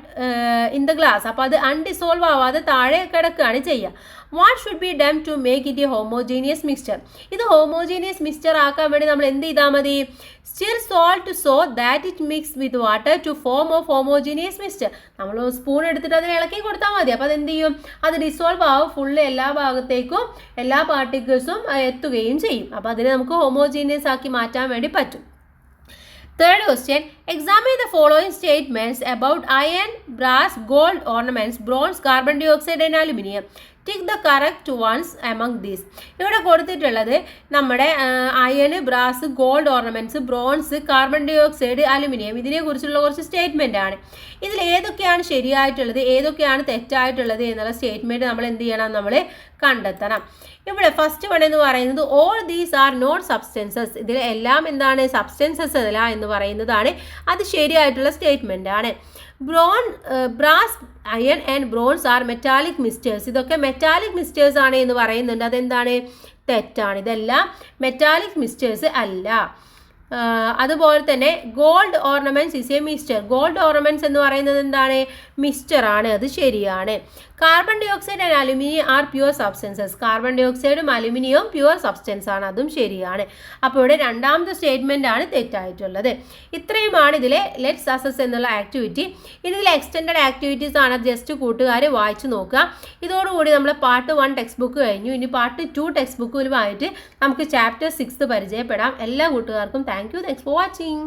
in the glass. അപ്പോൾ അത് അൺഡിസോൾവ് ആവാതെ താഴെ കിടക്കുകയാണ് ചെയ്യുക. What should be done to make it a homogeneous mixture? ഇത് ഹോമോജീനിയസ് മിക്സ്ചർ ആക്കാൻ വേണ്ടി നമ്മൾ എന്ത് ചെയ്താൽ മതി? Stir salt so that it mix with water to form of homogeneous mixture. നമ്മൾ സ്പൂൺ എടുത്തിട്ട് അതിനെ ഇളക്കി കൊടുത്താൽ മതി. അപ്പോൾ അതെന്ത് ചെയ്യും? അത് ഡിസോൾവ് ആവും, ഫുള്ള് എല്ലാ ഭാഗത്തേക്കും എല്ലാ പാർട്ടിക്കിൾസും എത്തുകയും ചെയ്യും. അപ്പോൾ അതിനെ നമുക്ക് ഹോമോജീനിയസ് ആക്കി മാറ്റാൻ വേണ്ടി പറ്റും. Third question, examine the following statements about iron, brass, gold ornaments, bronze, carbon dioxide and aluminium. Tick the correct ones among these. ഇവിടെ കൊടുത്തിട്ടുള്ളത് നമ്മുടെ iron, brass, gold ornaments, bronze, carbon dioxide, aluminium, ഇതിനെ കുറിച്ചുള്ള കുറച്ച് statement ആണ്. ഇതിൽ ഏതൊക്കെയാണ് ശരിയായിട്ടുള്ളത്, ഏതൊക്കെയാണ് തെറ്റായിട്ടുള്ളത് എന്നുള്ള സ്റ്റേറ്റ്മെന്റ് നമ്മൾ എന്ത് ചെയ്യണം? നമ്മൾ കണ്ടെത്തണം. ഇവിടെ ഫസ്റ്റ് വൺ എന്ന് പറയുന്നത് all these are not substances. ഇതിൽ എല്ലാം എന്താണ്? സബ്സ്റ്റൻസസ് അല്ല എന്ന് പറയുന്നതാണ്. അത് ശരിയായിട്ടുള്ള സ്റ്റേറ്റ്മെന്റ് ആണ്. Brass, iron and bronze are metallic mixtures. ഇതൊക്കെ മെറ്റാലിക് മിക്സ്ചേഴ്സ് ആണ് എന്ന് പറയുന്നുണ്ട്. അതെന്താണ്? തെറ്റാണ്. ഇതെല്ലാം മെറ്റാലിക് മിക്സ്ചേഴ്സ് അല്ല. അതുപോലെ തന്നെ gold ornaments is a mixture. Gold ornaments എന്ന് പറയുന്നത് എന്താണ്? മിക്സ്ചർ ആണ്. അത് ശരിയാണ്. Carbon dioxide and aluminium are pure substances. Carbon ഡൈ ഓക്സൈഡും അലുമിനിയവും പ്യുവർ സബ്സ്റ്റൻസ് ആണ്. അതും ശരിയാണ്. അപ്പോൾ ഇവിടെ രണ്ടാമത്തെ സ്റ്റേറ്റ്മെന്റ് ആണ് തെറ്റായിട്ടുള്ളത്. ഇത്രയുമാണ് ഇതിലെ ലെറ്റ്സ് അസസ് എന്നുള്ള ആക്ടിവിറ്റി. ഇതിലെ എക്സ്റ്റെൻഡഡ് ആക്ടിവിറ്റീസ് ആണ്. ജസ്റ്റ് കൂട്ടുകാർ വായിച്ചു നോക്കുക. ഇതോടുകൂടി നമ്മൾ പാർട്ട് 1 ടെക്സ്റ്റ് ബുക്ക് കഴിഞ്ഞു. ഇനി പാർട്ട് 2 ടെക്സ്റ്റ് ബുക്കുമായിട്ട് നമുക്ക് ചാപ്റ്റർ 6 പരിചയപ്പെടാം. എല്ലാ കൂട്ടുകാർക്കും thank you. Thanks for watching.